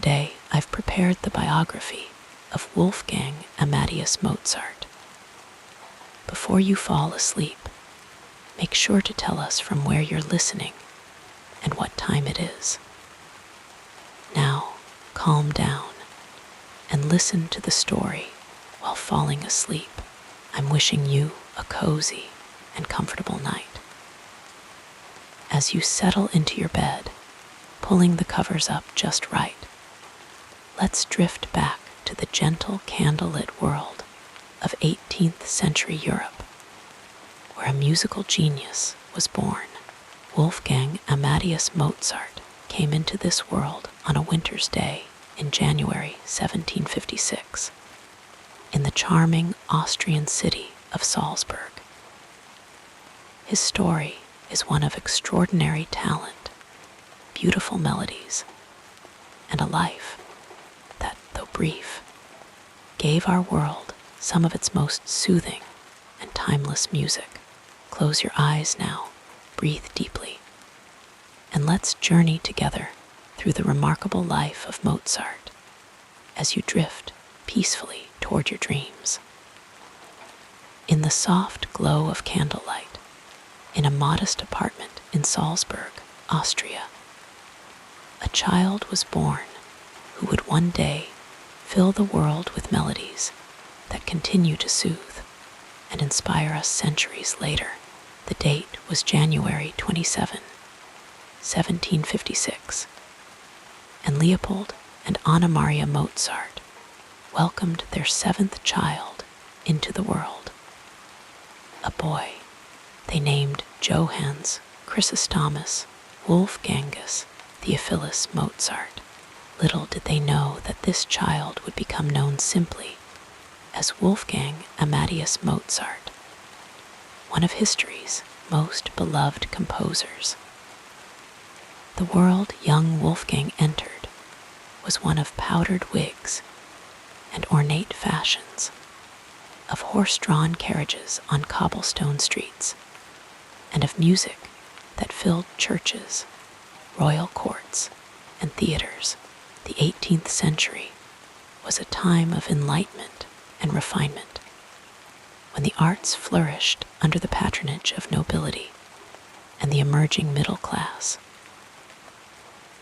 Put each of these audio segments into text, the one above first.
Today, I've prepared the biography of Wolfgang Amadeus Mozart. Before you fall asleep, make sure to tell us from where you're listening and what time it is. Now, calm down and listen to the story while falling asleep. I'm wishing you a cozy and comfortable night. As you settle into your bed, pulling the covers up just right, let's drift back to the gentle candlelit world of 18th century Europe, where a musical genius was born. Wolfgang Amadeus Mozart came into this world on a winter's day in January 1756 in the charming Austrian city of Salzburg. His story is one of extraordinary talent, beautiful melodies, and a life that, though brief, gave our world some of its most soothing and timeless music. Close your eyes now, breathe deeply, and let's journey together through the remarkable life of Mozart as you drift peacefully toward your dreams. In the soft glow of candlelight, in a modest apartment in Salzburg, Austria, a child was born who would one day fill the world with melodies that continue to soothe and inspire us centuries later. The date was January 27, 1756, and Leopold and Anna Maria Mozart welcomed their seventh child into the world. A boy they named Johannes Chrysostomus Wolfgangus Theophilus Mozart. Little did they know that this child would become known simply as Wolfgang Amadeus Mozart, one of history's most beloved composers. The world young Wolfgang entered was one of powdered wigs and ornate fashions, of horse-drawn carriages on cobblestone streets, and of music that filled churches, royal courts, and theaters. The 18th century was a time of enlightenment and refinement, when the arts flourished under the patronage of nobility and the emerging middle class.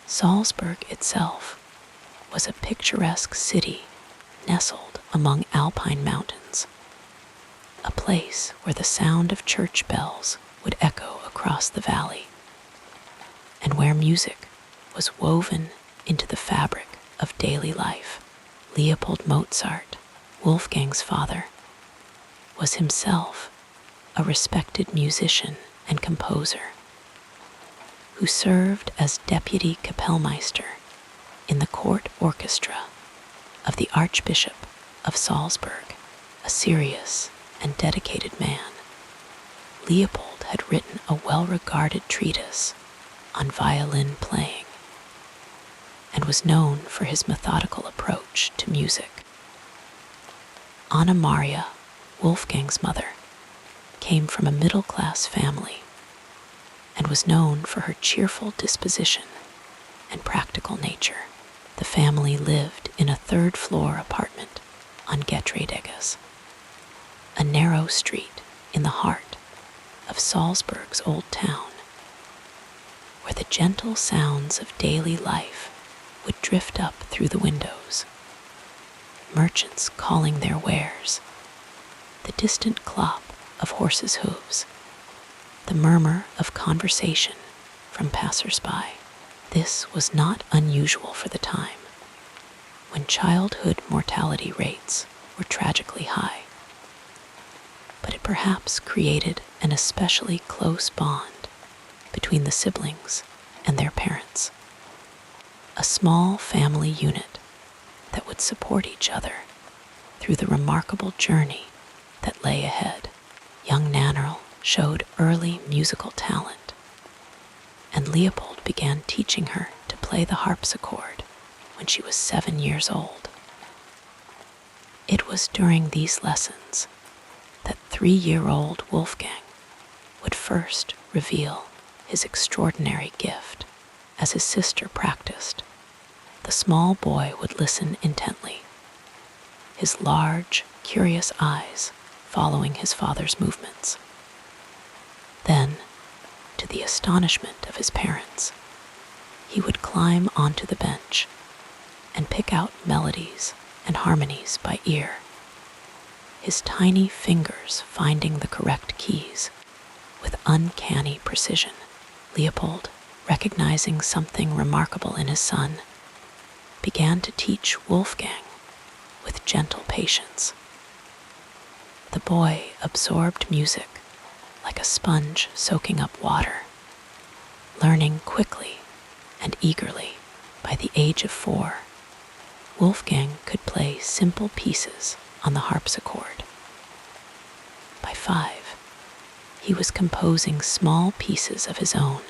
Salzburg itself was a picturesque city nestled among alpine mountains, a place where the sound of church bells would echo across the valley, and where music was woven into the fabric of daily life. Leopold Mozart, Wolfgang's father, was himself a respected musician and composer who served as deputy Kapellmeister in the court orchestra of the Archbishop of Salzburg, a serious and dedicated man. Leopold had written a well-regarded treatise on violin playing and was known for his methodical approach to music. Anna Maria, Wolfgang's mother, came from a middle-class family and was known for her cheerful disposition and practical nature. The family lived in a third-floor apartment on Getredegas, a narrow street in the heart of Salzburg's old town, where the gentle sounds of daily life would drift up through the windows. Merchants calling their wares, the distant clop of horses' hooves, the murmur of conversation from passers-by. This was not unusual for the time, when childhood mortality rates were tragically high. But it perhaps created an especially close bond between the siblings and their parents, a small family unit that would support each other through the remarkable journey that lay ahead. Young Nannerl showed early musical talent, and Leopold began teaching her to play the harpsichord when she was 7 years old. It was during these lessons that 3-year-old Wolfgang would first reveal his extraordinary gift. As his sister practiced, the small boy would listen intently, his large, curious eyes following his father's movements. Then, to the astonishment of his parents, he would climb onto the bench and pick out melodies and harmonies by ear, his tiny fingers finding the correct keys with uncanny precision. Leopold, recognizing something remarkable in his son, began to teach Wolfgang with gentle patience. The boy absorbed music like a sponge soaking up water, learning quickly and eagerly. By the age of 4, Wolfgang could play simple pieces on the harpsichord. By 5, he was composing small pieces of his own,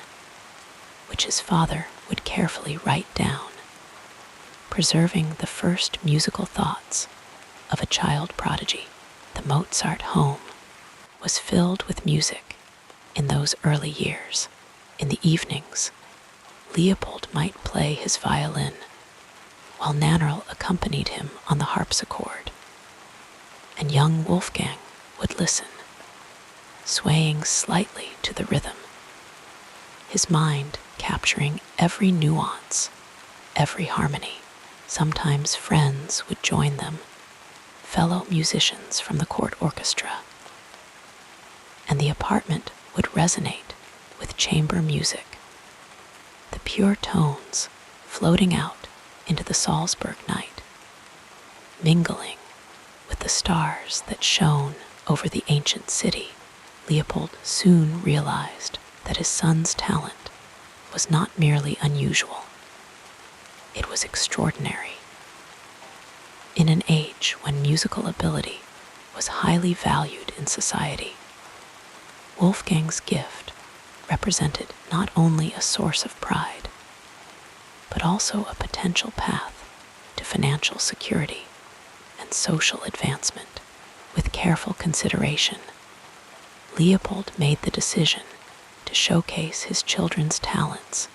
which his father would carefully write down, preserving the first musical thoughts of a child prodigy. The Mozart home was filled with music in those early years. In the evenings, Leopold might play his violin, while Nannerl accompanied him on the harpsichord, and young Wolfgang would listen, swaying slightly to the rhythm, his mind capturing every nuance, every harmony. Sometimes friends would join them, fellow musicians from the court orchestra, and the apartment would resonate with chamber music, the pure tones floating out into the Salzburg night, mingling with the stars that shone over the ancient city. Leopold soon realized that his son's talent was not merely unusual, it was extraordinary. In an age when musical ability was highly valued in society, Wolfgang's gift represented not only a source of pride, but also a potential path to financial security and social advancement. With careful consideration, Leopold made the decision to showcase his children's talents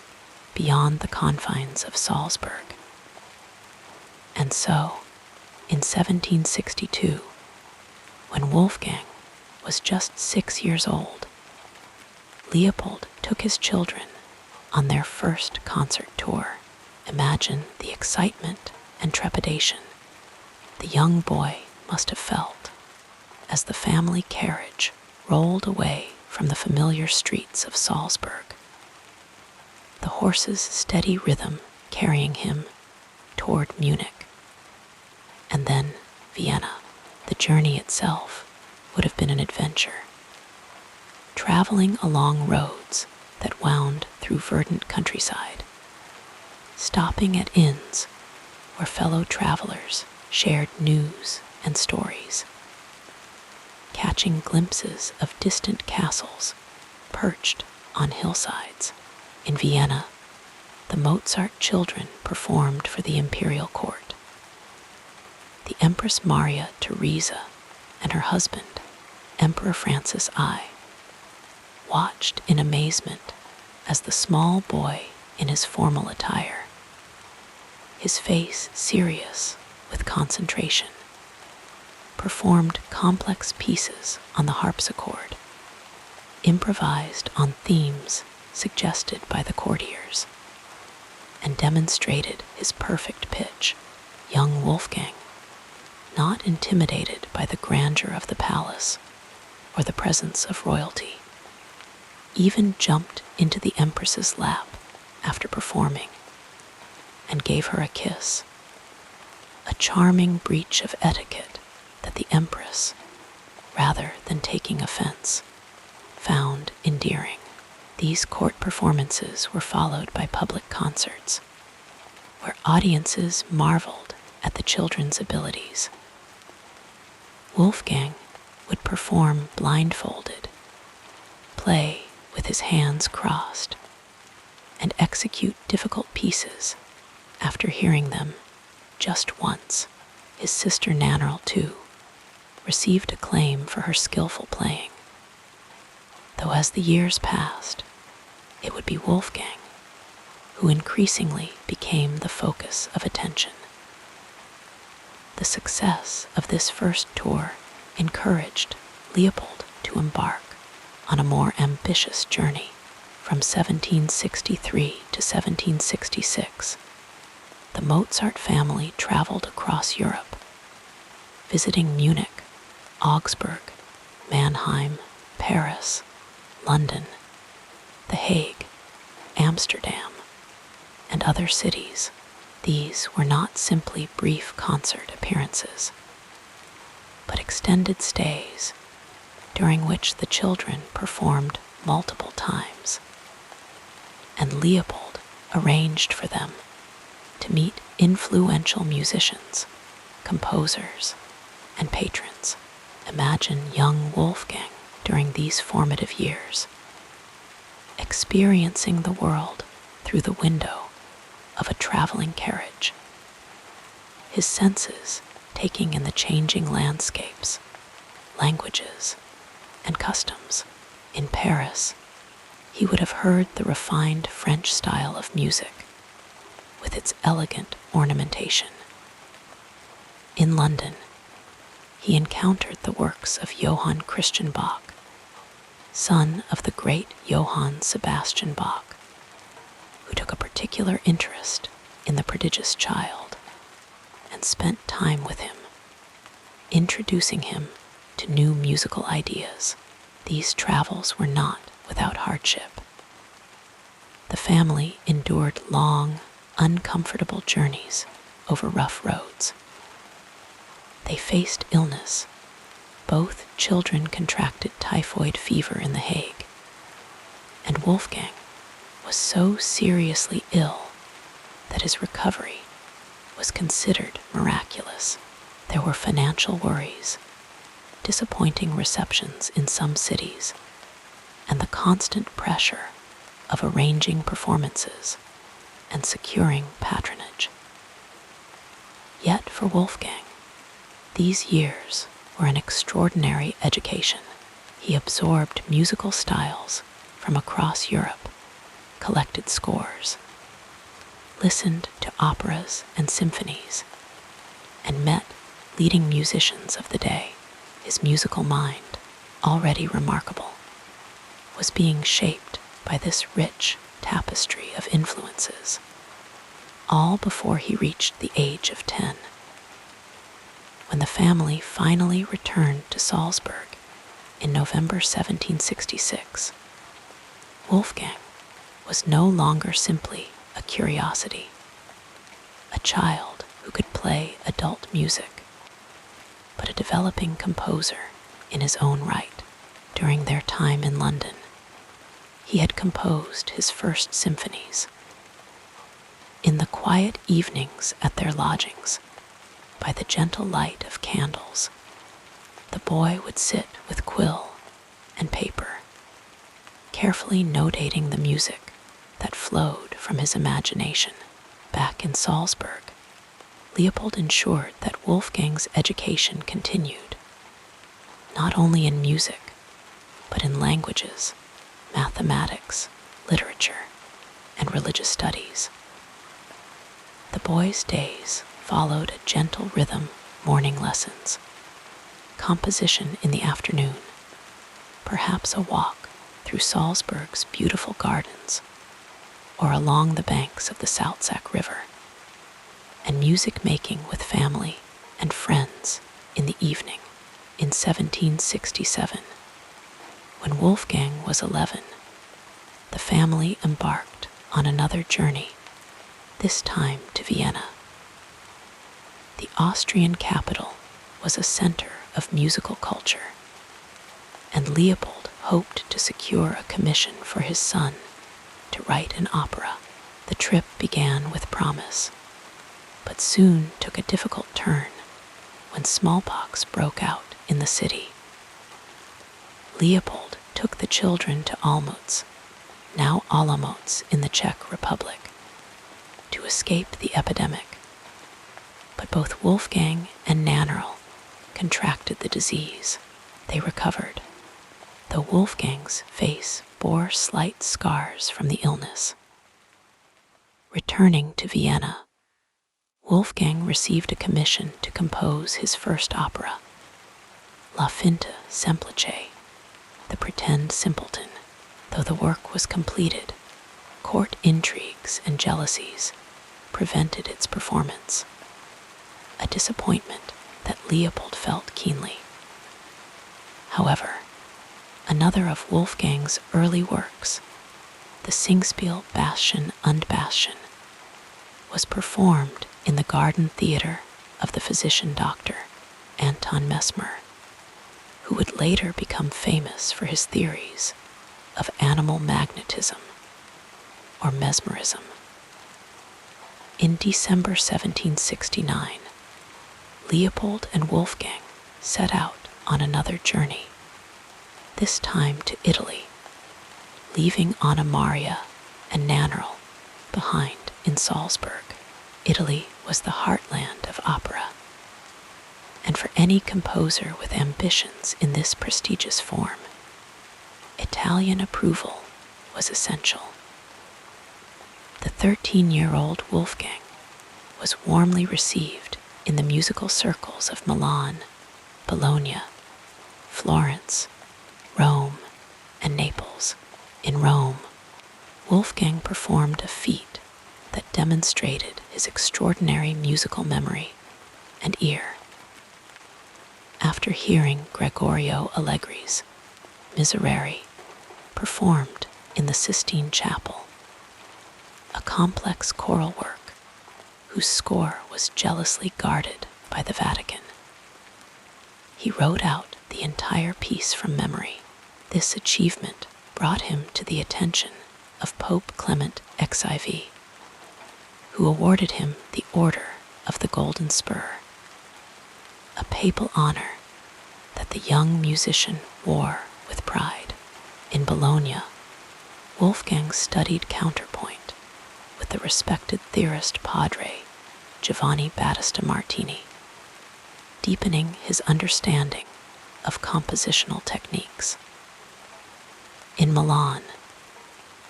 beyond the confines of Salzburg. And so, in 1762, when Wolfgang was just 6 years old, Leopold took his children on their first concert tour. Imagine the excitement and trepidation the young boy must have felt as the family carriage rolled away from the familiar streets of Salzburg, the horse's steady rhythm carrying him toward Munich, and then Vienna. The journey itself would have been an adventure, traveling along roads that wound through verdant countryside, stopping at inns where fellow travelers shared news and stories, catching glimpses of distant castles perched on hillsides. In Vienna, the Mozart children performed for the imperial court. The Empress Maria Theresa and her husband, Emperor Francis I, watched in amazement as the small boy in his formal attire, his face serious with concentration, performed complex pieces on the harpsichord, improvised on themes suggested by the courtiers, and demonstrated his perfect pitch. Young Wolfgang, not intimidated by the grandeur of the palace or the presence of royalty, even jumped into the Empress's lap after performing and gave her a kiss, a charming breach of etiquette that the Empress, rather than taking offense, found endearing. These court performances were followed by public concerts, where audiences marveled at the children's abilities. Wolfgang would perform blindfolded, play with his hands crossed, and execute difficult pieces after hearing them just once. His sister Nannerl, too, received acclaim for her skillful playing, though as the years passed, it would be Wolfgang who increasingly became the focus of attention. The success of this first tour encouraged Leopold to embark on a more ambitious journey from 1763 to 1766. The Mozart family traveled across Europe, visiting Munich, Augsburg, Mannheim, Paris, London, The Hague, Amsterdam, and other cities. These were not simply brief concert appearances, but extended stays during which the children performed multiple times, and Leopold arranged for them to meet influential musicians, composers, and patrons. Imagine young Wolfgang during these formative years, experiencing the world through the window of a traveling carriage, his senses taking in the changing landscapes, languages, and customs. In Paris, he would have heard the refined French style of music, with its elegant ornamentation. In London, he encountered the works of Johann Christian Bach, son of the great Johann Sebastian Bach, who took a particular interest in the prodigious child and spent time with him, introducing him to new musical ideas. These travels were not without hardship. The family endured long, uncomfortable journeys over rough roads. They faced illness. Both children contracted typhoid fever in The Hague, and Wolfgang was so seriously ill that his recovery was considered miraculous. There were financial worries, disappointing receptions in some cities, and the constant pressure of arranging performances and securing patronage. Yet for Wolfgang, these years were an extraordinary education. He absorbed musical styles from across Europe, collected scores, listened to operas and symphonies, and met leading musicians of the day. His musical mind, already remarkable, was being shaped by this rich tapestry of influences, all before he reached the age of 10. When the family finally returned to Salzburg in November 1766, Wolfgang was no longer simply a curiosity, a child who could play adult music, but a developing composer in his own right. During their time in London, he had composed his first symphonies. In the quiet evenings at their lodgings, by the gentle light of candles, the boy would sit with quill and paper, carefully notating the music that flowed from his imagination. Back in Salzburg, Leopold ensured that Wolfgang's education continued, not only in music, but in languages, mathematics, literature, and religious studies. The boy's days followed a gentle rhythm: morning lessons, composition in the afternoon, perhaps a walk through Salzburg's beautiful gardens or along the banks of the Salzach River, and music making with family and friends in the evening. In 1767, when Wolfgang was 11, the family embarked on another journey, this time to Vienna. The Austrian capital was a center of musical culture, and Leopold hoped to secure a commission for his son to write an opera. The trip began with promise, but soon took a difficult turn when smallpox broke out in the city. Leopold took the children to Olmütz, now Olomouc in the Czech Republic, to escape the epidemic. But both Wolfgang and Nannerl contracted the disease. They recovered, though Wolfgang's face bore slight scars from the illness. Returning to Vienna, Wolfgang received a commission to compose his first opera, La Finte Semplice, The Pretend Simpleton. Though the work was completed, court intrigues and jealousies prevented its performance, a disappointment that Leopold felt keenly. However, another of Wolfgang's early works, the Singspiel Bastian und Bastian, was performed in the garden theater of the physician-doctor Anton Mesmer, who would later become famous for his theories of animal magnetism or mesmerism. In December 1769, Leopold and Wolfgang set out on another journey, this time to Italy, leaving Anna Maria and Nannerl behind in Salzburg. Italy was the heartland of opera, and for any composer with ambitions in this prestigious form, Italian approval was essential. The 13-year-old Wolfgang was warmly received in the musical circles of Milan, Bologna, Florence, Rome, and Naples. In Rome, Wolfgang performed a feat that demonstrated his extraordinary musical memory and ear. After hearing Gregorio Allegri's Miserere performed in the Sistine Chapel, a complex choral work whose score was jealously guarded by the Vatican, he wrote out the entire piece from memory. This achievement brought him to the attention of Pope Clement XIV, who awarded him the Order of the Golden Spur, a papal honor that the young musician wore with pride. In Bologna, Wolfgang studied counterpoint with the respected theorist Padre Giovanni Battista Martini, deepening his understanding of compositional techniques. In Milan,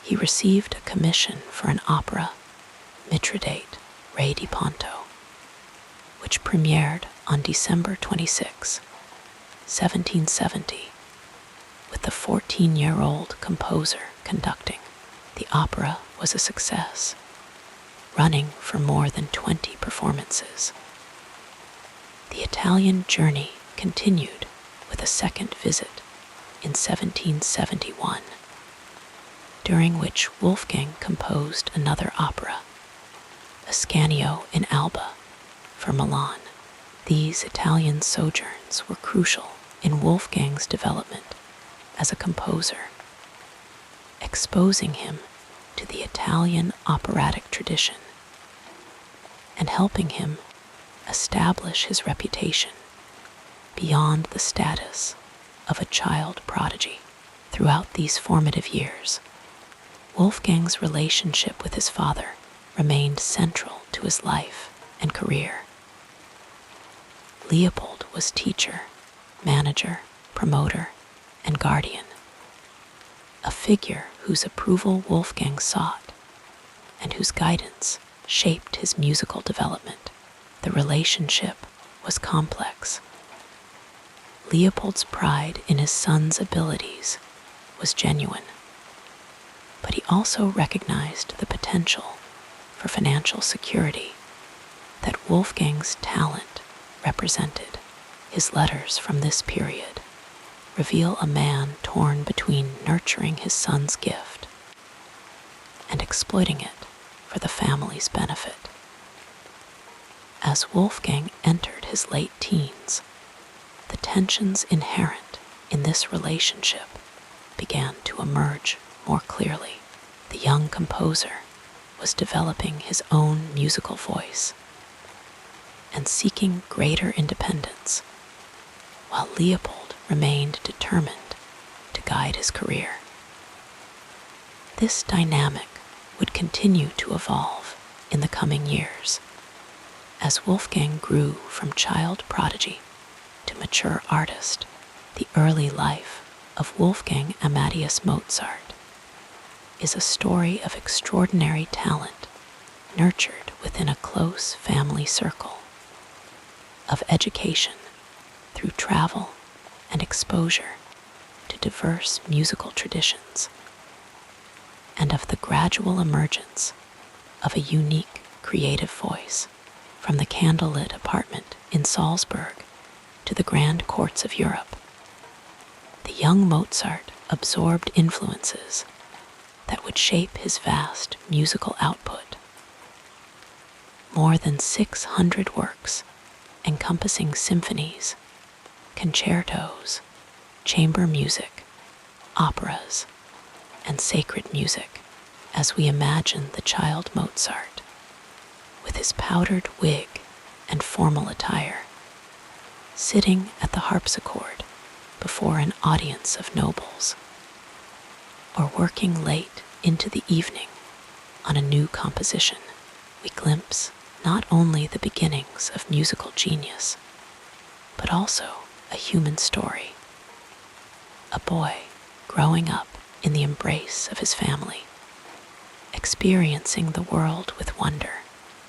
he received a commission for an opera, Mithridate, Re di Ponto, which premiered on December 26, 1770, with the 14-year-old composer conducting. The opera was a success, running for more than 20 performances. The Italian journey continued with a second visit in 1771, during which Wolfgang composed another opera, Ascanio in Alba, for Milan. These Italian sojourns were crucial in Wolfgang's development as a composer, exposing him to the Italian operatic tradition and helping him establish his reputation beyond the status of a child prodigy. Throughout these formative years, Wolfgang's relationship with his father remained central to his life and career. Leopold was teacher, manager, promoter, and guardian, a figure whose approval Wolfgang sought and whose guidance shaped his musical development. The relationship was complex. Leopold's pride in his son's abilities was genuine, but he also recognized the potential for financial security that Wolfgang's talent represented. His letters from this period reveal a man torn between nurturing his son's gift and exploiting it for the family's benefit. As Wolfgang entered his late teens, the tensions inherent in this relationship began to emerge more clearly. The young composer was developing his own musical voice and seeking greater independence, while Leopold remained determined to guide his career. This dynamic would continue to evolve in the coming years, as Wolfgang grew from child prodigy to mature artist. The early life of Wolfgang Amadeus Mozart is a story of extraordinary talent nurtured within a close family circle, of education through travel and exposure to diverse musical traditions, and of the gradual emergence of a unique creative voice from the candlelit apartment in Salzburg to the grand courts of Europe. The young Mozart absorbed influences that would shape his vast musical output. More than 600 works encompassing symphonies, concertos, chamber music, operas, and sacred music as we imagine the child Mozart, with his powdered wig and formal attire, sitting at the harpsichord before an audience of nobles, or working late into the evening on a new composition. We glimpse not only the beginnings of musical genius, but also a human story. A boy growing up in the embrace of his family, experiencing the world with wonder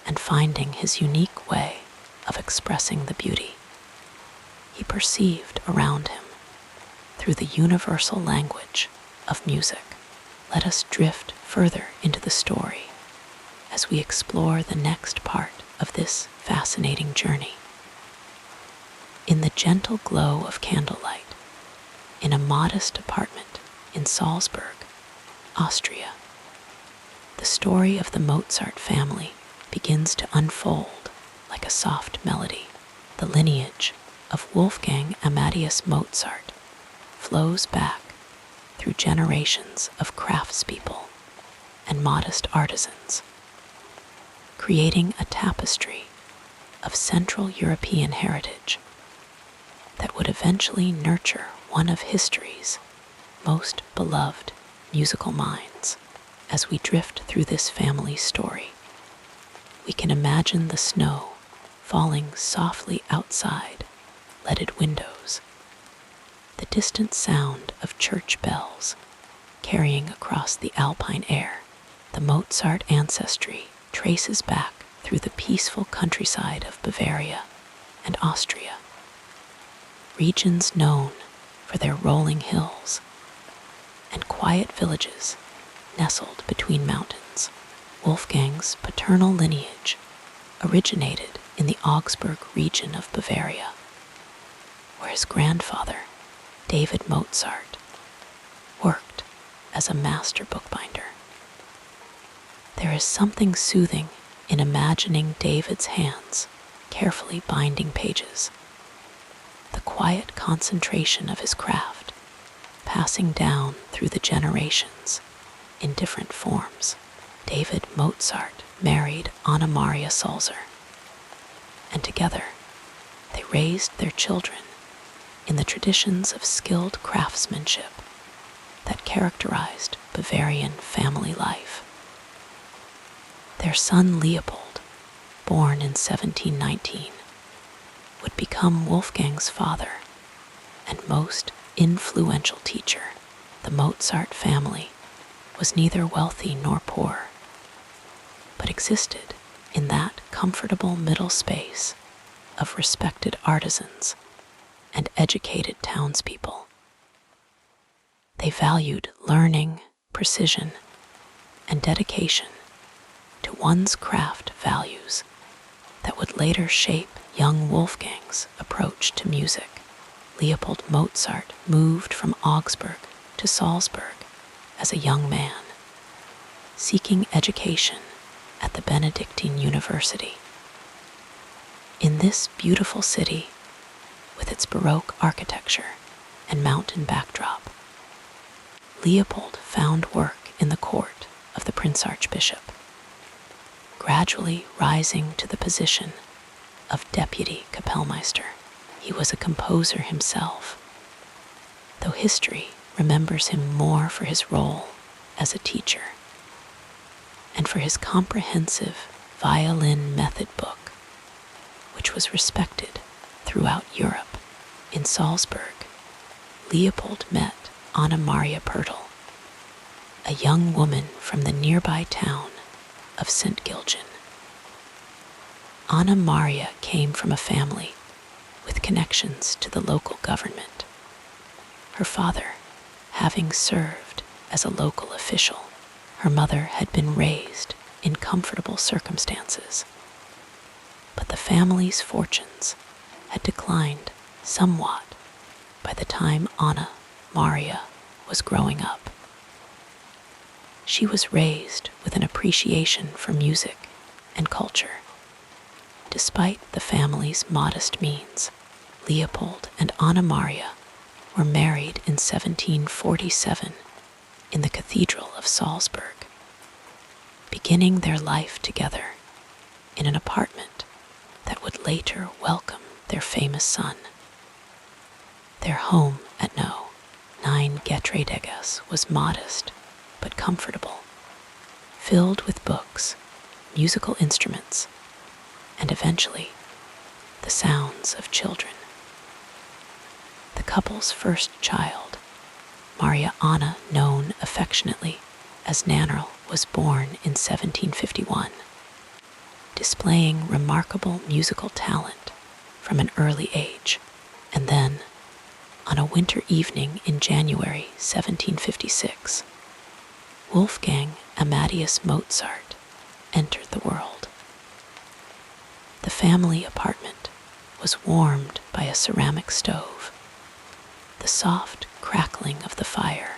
and finding his unique way of expressing the beauty he perceived around him through the universal language of music. Let us drift further into the story as we explore the next part of this fascinating journey. In the gentle glow of candlelight, in a modest apartment in Salzburg, Austria, the story of the Mozart family begins to unfold like a soft melody. The lineage of Wolfgang Amadeus Mozart flows back through generations of craftspeople and modest artisans, creating a tapestry of Central European heritage that would eventually nurture one of history's most beloved musical minds. As we drift through this family story, we can imagine the snow falling softly outside leaded windows, the distant sound of church bells carrying across the alpine air. The Mozart ancestry traces back through the peaceful countryside of Bavaria and Austria, regions known for their rolling hills and quiet villages nestled between mountains. Wolfgang's paternal lineage originated in the Augsburg region of Bavaria, where his grandfather, David Mozart, worked as a master bookbinder. There is something soothing in imagining David's hands carefully binding pages, the quiet concentration of his craft passing down through the generations in different forms. David Mozart married Anna Maria Sulzer, and together they raised their children in the traditions of skilled craftsmanship that characterized Bavarian family life. Their son Leopold, born in 1719, would become Wolfgang's father and most influential teacher. The Mozart family was neither wealthy nor poor, but existed in that comfortable middle space of respected artisans and educated townspeople. They valued learning, precision, and dedication to one's craft values that would later shape young Wolfgang's approach to music. Leopold Mozart moved from Augsburg to Salzburg as a young man, seeking education at the Benedictine University. In this beautiful city, with its Baroque architecture and mountain backdrop, Leopold found work in the court of the Prince Archbishop, gradually rising to the position of deputy Kapellmeister. He was a composer himself, though history remembers him more for his role as a teacher and for his comprehensive violin method book, which was respected throughout Europe. In Salzburg, Leopold met Anna Maria Pertl, a young woman from the nearby town of St. Gilgen. Anna Maria came from a family with connections to the local government. Her father, having served as a local official, her mother had been raised in comfortable circumstances. But the family's fortunes had declined somewhat by the time Anna Maria was growing up. She was raised with an appreciation for music and culture. Despite the family's modest means, Leopold and Anna Maria were married in 1747 in the Cathedral of Salzburg, beginning their life together in an apartment that would later welcome their famous son. Their home at No. 9 Getreidegas was modest but comfortable, filled with books, musical instruments, and eventually the sounds of children. The couple's first child, Maria Anna, known affectionately as Nannerl, was born in 1751, displaying remarkable musical talent from an early age, and then, on a winter evening in January 1756, Wolfgang Amadeus Mozart entered the world. The family apartment was warmed by a ceramic stove. The soft crackling of the fire,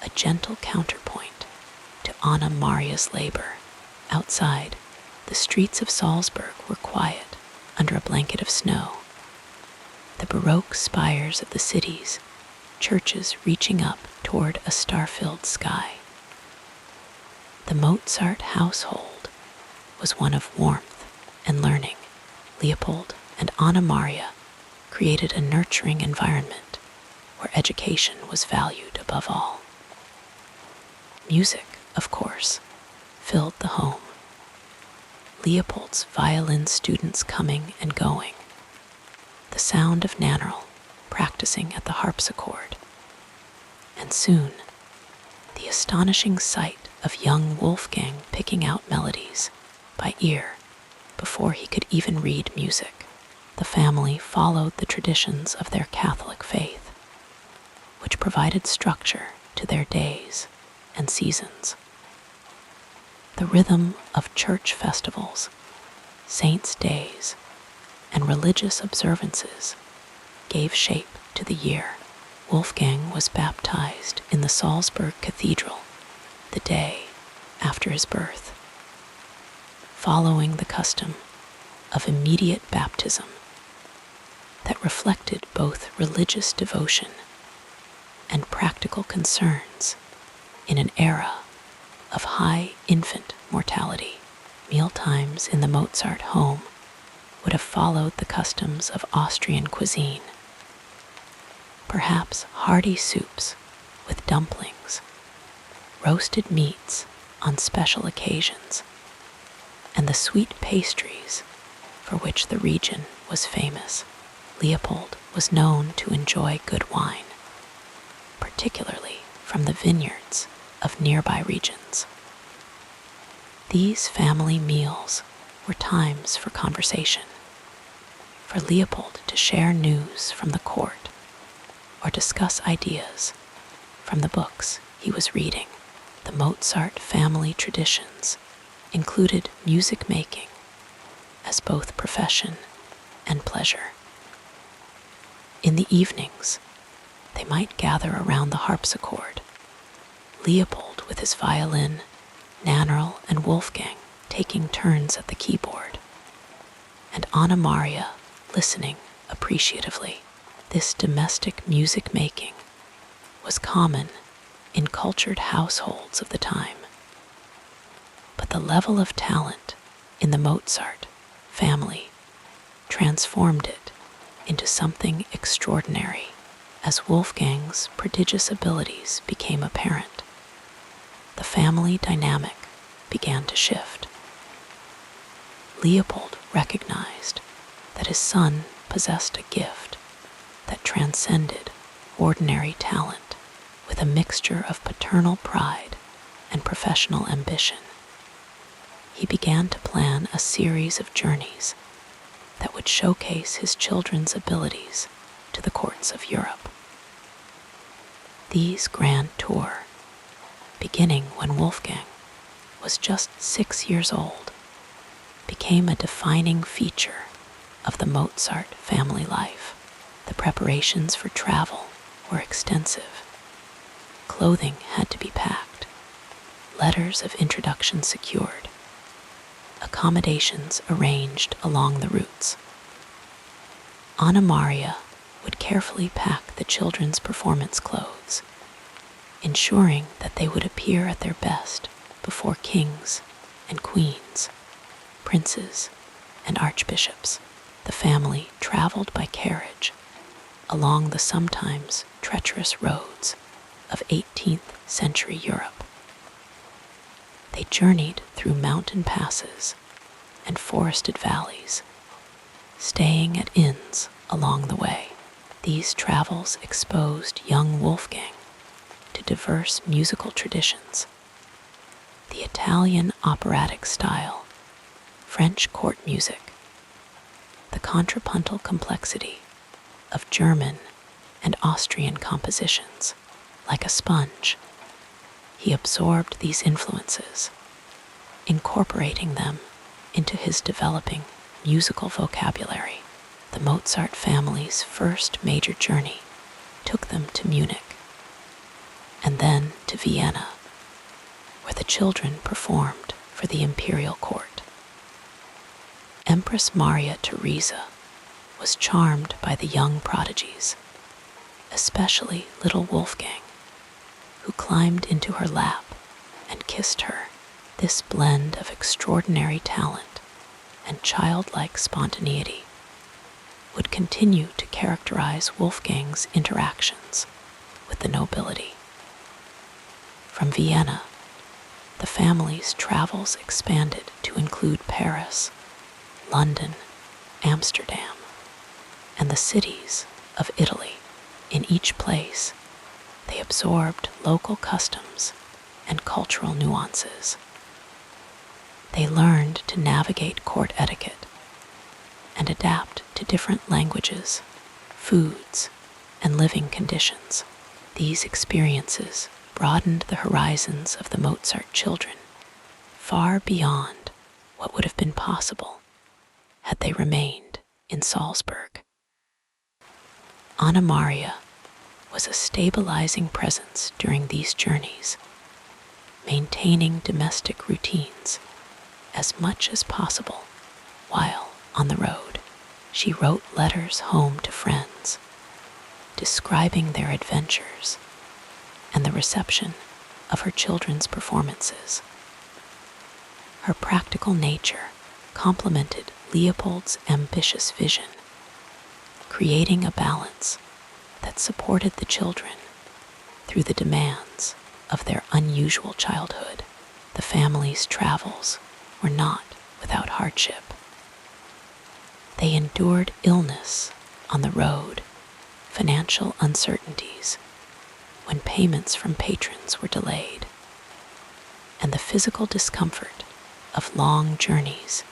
a gentle counterpoint to Anna Maria's labor. Outside, the streets of Salzburg were quiet under a blanket of snow. The Baroque spires of the city's churches reaching up toward a star-filled sky. The Mozart household was one of warmth and learning. Leopold and Anna Maria created a nurturing environment where education was valued above all. Music, of course, filled the home. Leopold's violin students coming and going, the sound of Nannerl practicing at the harpsichord, and soon the astonishing sight of young Wolfgang picking out melodies by ear before he could even read music. The family followed the traditions of their Catholic faith, which provided structure to their days and seasons. The rhythm of church festivals, saints' days, and religious observances gave shape to the year. Wolfgang was baptized in the Salzburg Cathedral the day after his birth, following the custom of immediate baptism that reflected both religious devotion and practical concerns in an era of high infant mortality. Mealtimes in the Mozart home would have followed the customs of Austrian cuisine. Perhaps hearty soups with dumplings, roasted meats on special occasions, and the sweet pastries for which the region was famous. Leopold was known to enjoy good wine, particularly from the vineyards of nearby regions. These family meals were times for conversation, for Leopold to share news from the court or discuss ideas from the books he was reading. The Mozart family traditions included music making as both profession and pleasure. In the evenings, they might gather around the harpsichord, Leopold with his violin, Nannerl and Wolfgang taking turns at the keyboard, and Anna Maria listening appreciatively. This domestic music making was common in cultured households of the time. But the level of talent in the Mozart family transformed it into something extraordinary as Wolfgang's prodigious abilities became apparent. The family dynamic began to shift. Leopold recognized that his son possessed a gift that transcended ordinary talent with a mixture of paternal pride and professional ambition. He he began to plan a series of journeys that would showcase his children's abilities to the courts of Europe. These grand tours, beginning when Wolfgang was just 6 years old, became a defining feature of the Mozart family life. The preparations for travel were extensive. Clothing had to be packed, letters of introduction secured, accommodations arranged along the routes. Anna Maria would carefully pack the children's performance clothes, ensuring that they would appear at their best before kings and queens, princes and archbishops. The family traveled by carriage along the sometimes treacherous roads of 18th century Europe. They journeyed through mountain passes and forested valleys, staying at inns along the way. These travels exposed young Wolfgang to diverse musical traditions: the Italian operatic style, French court music, the contrapuntal complexity of German and Austrian compositions. Like a sponge, he absorbed these influences, incorporating them into his developing musical vocabulary. The Mozart family's first major journey took them to Munich, and then to Vienna, where the children performed for the imperial court. Empress Maria Theresa was charmed by the young prodigies, especially little Wolfgang, who climbed into her lap and kissed her. This blend of extraordinary talent and childlike spontaneity would continue to characterize Wolfgang's interactions with the nobility. From Vienna, the family's travels expanded to include Paris, London, Amsterdam, and the cities of Italy. In each place, they absorbed local customs and cultural nuances. They learned to navigate court etiquette and adapt to different languages, foods, and living conditions. These experiences broadened the horizons of the Mozart children far beyond what would have been possible had they remained in Salzburg. Anna Maria was a stabilizing presence during these journeys, maintaining domestic routines as much as possible while on the road. She wrote letters home to friends, describing their adventures and the reception of her children's performances. Her practical nature complemented Leopold's ambitious vision, creating a balance that supported the children through the demands of their unusual childhood. The family's travels were not without hardship. They endured illness on the road, financial uncertainties when payments from patrons were delayed, and the physical discomfort of long journeys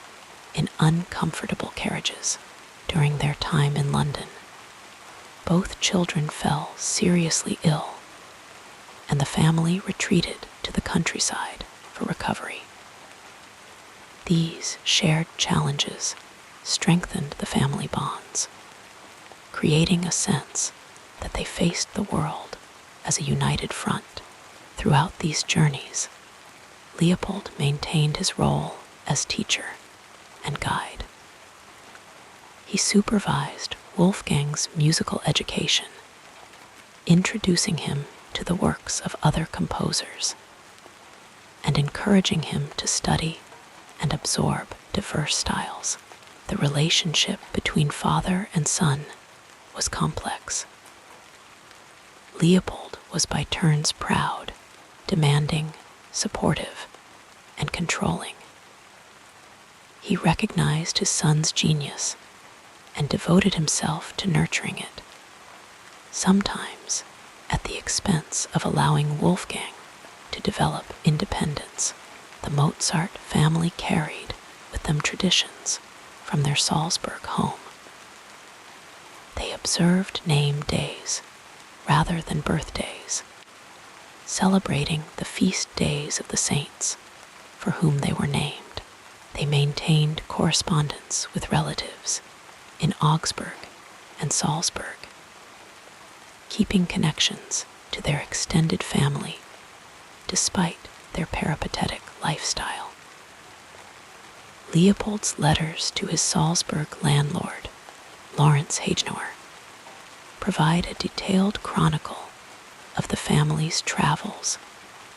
in uncomfortable carriages. During their time in London, both children fell seriously ill, and the family retreated to the countryside for recovery. These shared challenges strengthened the family bonds, creating a sense that they faced the world as a united front. Throughout these journeys, Leopold maintained his role as teacher and guide. He supervised Wolfgang's musical education, introducing him to the works of other composers and encouraging him to study and absorb diverse styles. The relationship between father and son was complex. Leopold was by turns proud, demanding, supportive, and controlling. He recognized his son's genius and devoted himself to nurturing it, sometimes at the expense of allowing Wolfgang to develop independence. the Mozart family carried with them traditions from their Salzburg home. They observed name days rather than birthdays, celebrating the feast days of the saints for whom they were named. They maintained correspondence with relatives in Augsburg and Salzburg, keeping connections to their extended family despite their peripatetic lifestyle. Leopold's letters to his Salzburg landlord, Lawrence Hagenauer, provide a detailed chronicle of the family's travels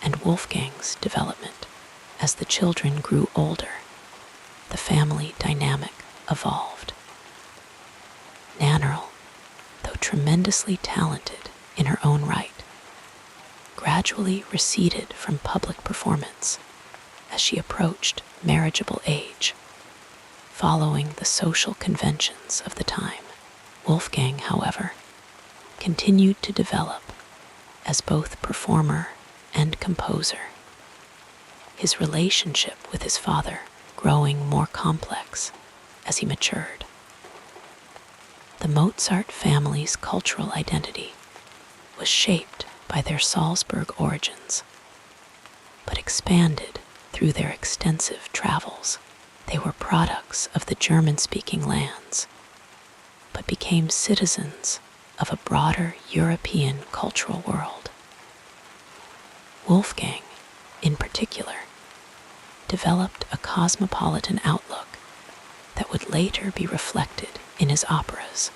and Wolfgang's development. As the children grew older, the family dynamic evolved. Nannerl, though tremendously talented in her own right, gradually receded from public performance as she approached marriageable age, following the social conventions of the time. Wolfgang, however, continued to develop as both performer and composer, his relationship with his father growing more complex as he matured. The Mozart family's cultural identity was shaped by their Salzburg origins, but expanded through their extensive travels. They were products of the German-speaking lands, but became citizens of a broader European cultural world. Wolfgang, in particular, developed a cosmopolitan outlook that would later be reflected in his operas,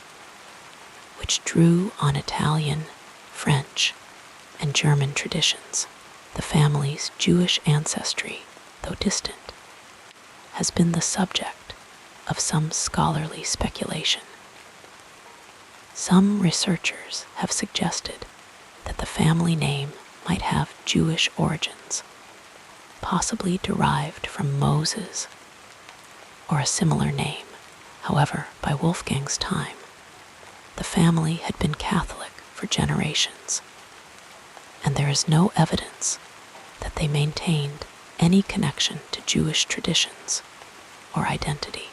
which drew on Italian, French, and German traditions. The family's Jewish ancestry, though distant, has been the subject of some scholarly speculation. Some researchers have suggested that the family name might have Jewish origins, possibly derived from Moses or a similar name. However, by Wolfgang's time, the family had been Catholic for generations, and there is no evidence that they maintained any connection to Jewish traditions or identity.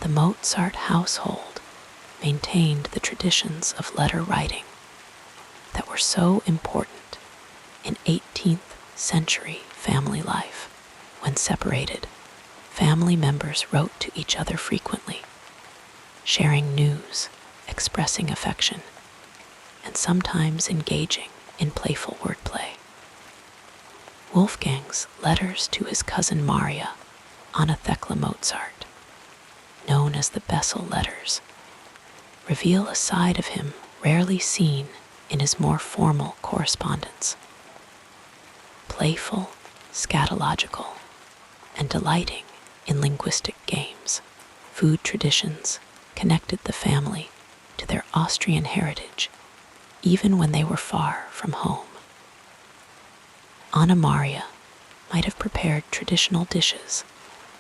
The Mozart household maintained the traditions of letter writing that were so important in 18th century family life. When separated, family members wrote to each other frequently, sharing news, expressing affection, and sometimes engaging in playful wordplay. Wolfgang's letters to his cousin Maria, Anna Thekla Mozart, known as the Bessel letters, reveal a side of him rarely seen in his more formal correspondence. Playful, scatological, and delighting in linguistic games, food traditions connected the family to their Austrian heritage even when they were far from home. Anna Maria might have prepared traditional dishes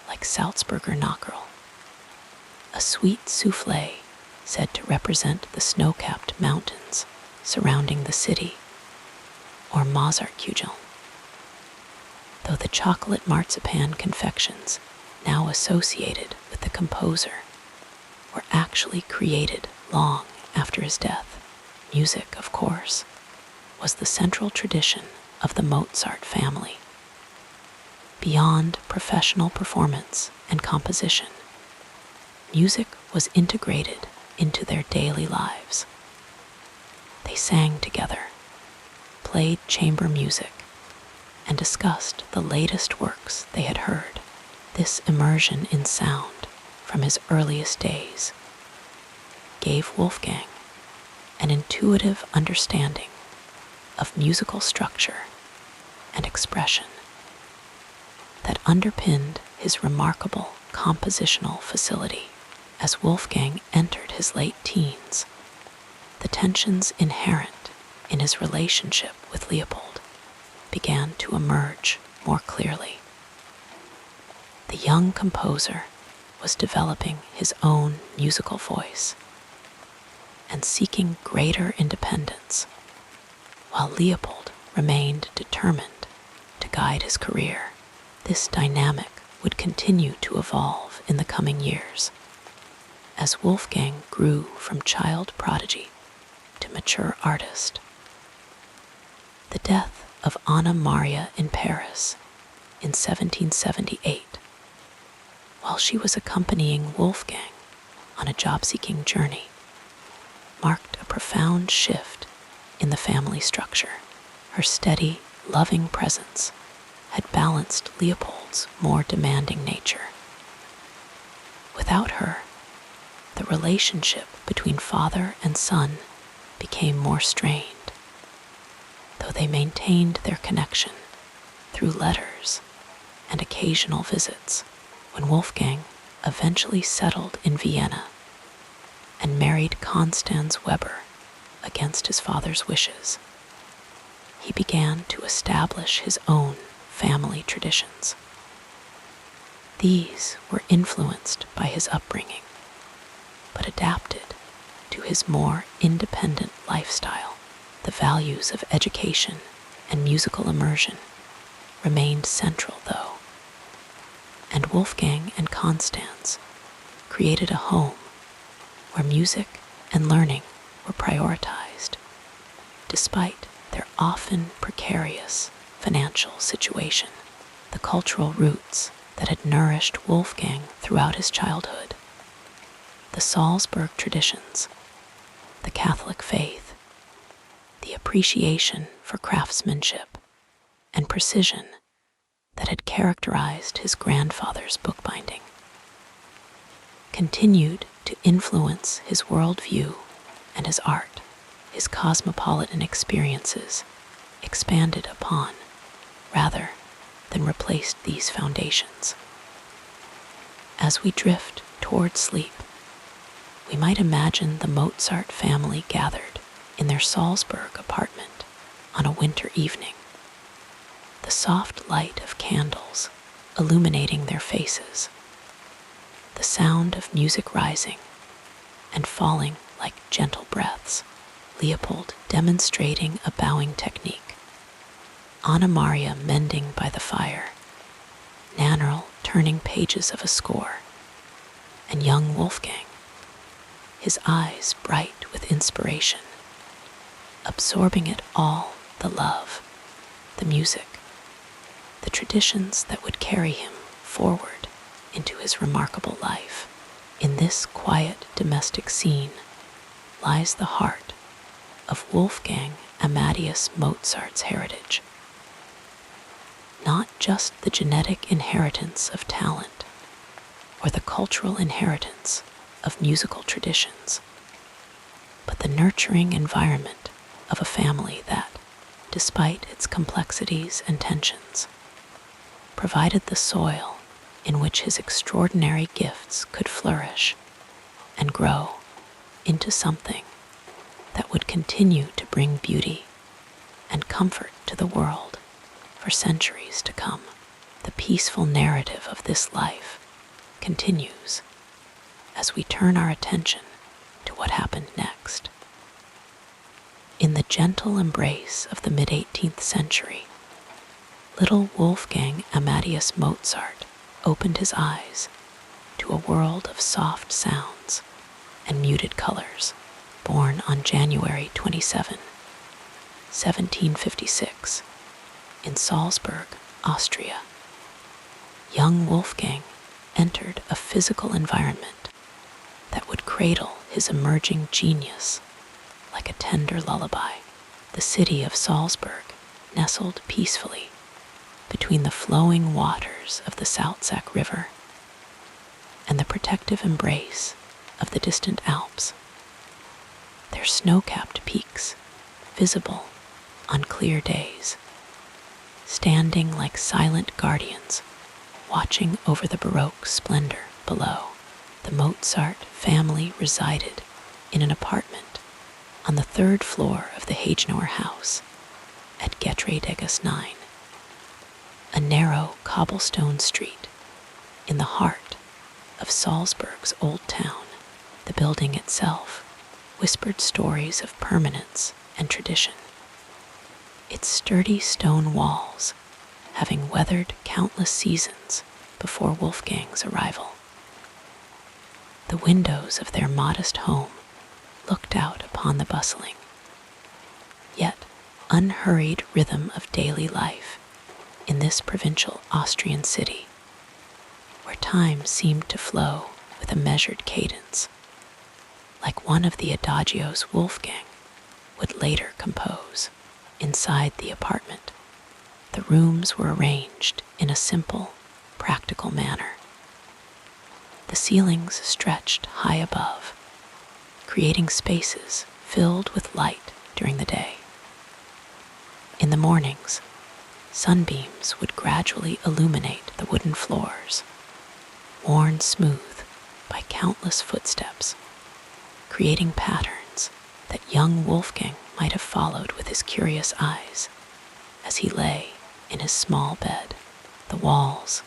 like Salzburger Knackerl, a sweet soufflé said to represent the snow-capped mountains surrounding the city, or Mozartkugeln, though the chocolate marzipan confections now associated with the composer were actually created long after his death. Music, of course, was the central tradition of the Mozart family. Beyond professional performance and composition, music was integrated into their daily lives. They sang together, played chamber music, and discussed the latest works they had heard. This immersion in sound from his earliest days gave Wolfgang an intuitive understanding of musical structure and expression that underpinned his remarkable compositional facility. As Wolfgang entered his late teens, the tensions inherent in his relationship with Leopold began to emerge more clearly. The young composer was developing his own musical voice and seeking greater independence, while Leopold remained determined to guide his career. This dynamic would continue to evolve in the coming years, as Wolfgang grew from child prodigy to mature artist. The death of Anna Maria in Paris in 1778, while she was accompanying Wolfgang on a job-seeking journey, marked a profound shift in the family structure. Her steady, loving presence had balanced Leopold's more demanding nature. Without her, the relationship between father and son became more strained, though they maintained their connection through letters and occasional visits. When Wolfgang eventually settled in Vienna and married Constanze Weber against his father's wishes, he began to establish his own family traditions. These were influenced by his upbringing, but adapted to his more independent lifestyle. The values of education and musical immersion remained central, though, and Wolfgang and Constanze created a home where music and learning were prioritized, despite their often precarious financial situation. The cultural roots that had nourished Wolfgang throughout his childhood, the Salzburg traditions, the Catholic faith, the appreciation for craftsmanship and precision that had characterized his grandfather's bookbinding, continued to influence his worldview and his art. His cosmopolitan experiences expanded upon, rather than replaced, these foundations. As we drift toward sleep, we might imagine the Mozart family gathered in their Salzburg apartment on a winter evening, the soft light of candles illuminating their faces, the sound of music rising and falling like gentle breaths, Leopold demonstrating a bowing technique, Anna Maria mending by the fire, Nannerl turning pages of a score, and young Wolfgang, his eyes bright with inspiration, absorbing it all: the love, the music, the traditions that would carry him forward into his remarkable life. In this quiet domestic scene lies the heart of Wolfgang Amadeus Mozart's heritage. Not just the genetic inheritance of talent or the cultural inheritance of musical traditions, but the nurturing environment of a family that, despite its complexities and tensions, provided the soil in which his extraordinary gifts could flourish and grow into something that would continue to bring beauty and comfort to the world for centuries to come. The peaceful narrative of this life continues as we turn our attention to what happened next. In the gentle embrace of the mid-18th century, little Wolfgang Amadeus Mozart opened his eyes to a world of soft sounds and muted colors. Born on January 27, 1756, in Salzburg, Austria, young Wolfgang entered a physical environment that would cradle his emerging genius like a tender lullaby. The city of Salzburg nestled peacefully between the flowing waters of the Salzach River and the protective embrace of the distant Alps, their snow-capped peaks visible on clear days, standing like silent guardians watching over the Baroque splendor below. The Mozart family resided in an apartment on the third floor of the Hagenauer house at Getreidegas 9, a narrow cobblestone street in the heart of Salzburg's old town. The building itself whispered stories of permanence and tradition. Its sturdy stone walls having weathered countless seasons before Wolfgang's arrival. The windows of their modest home looked out upon the bustling, yet unhurried rhythm of daily life in this provincial Austrian city, where time seemed to flow with a measured cadence, like one of the adagios Wolfgang would later compose. Inside the apartment, the rooms were arranged in a simple, practical manner. The ceilings stretched high above, creating spaces filled with light during the day. In the mornings, sunbeams would gradually illuminate the wooden floors, worn smooth by countless footsteps, creating patterns that young Wolfgang might have followed with his curious eyes as he lay in his small bed. The walls,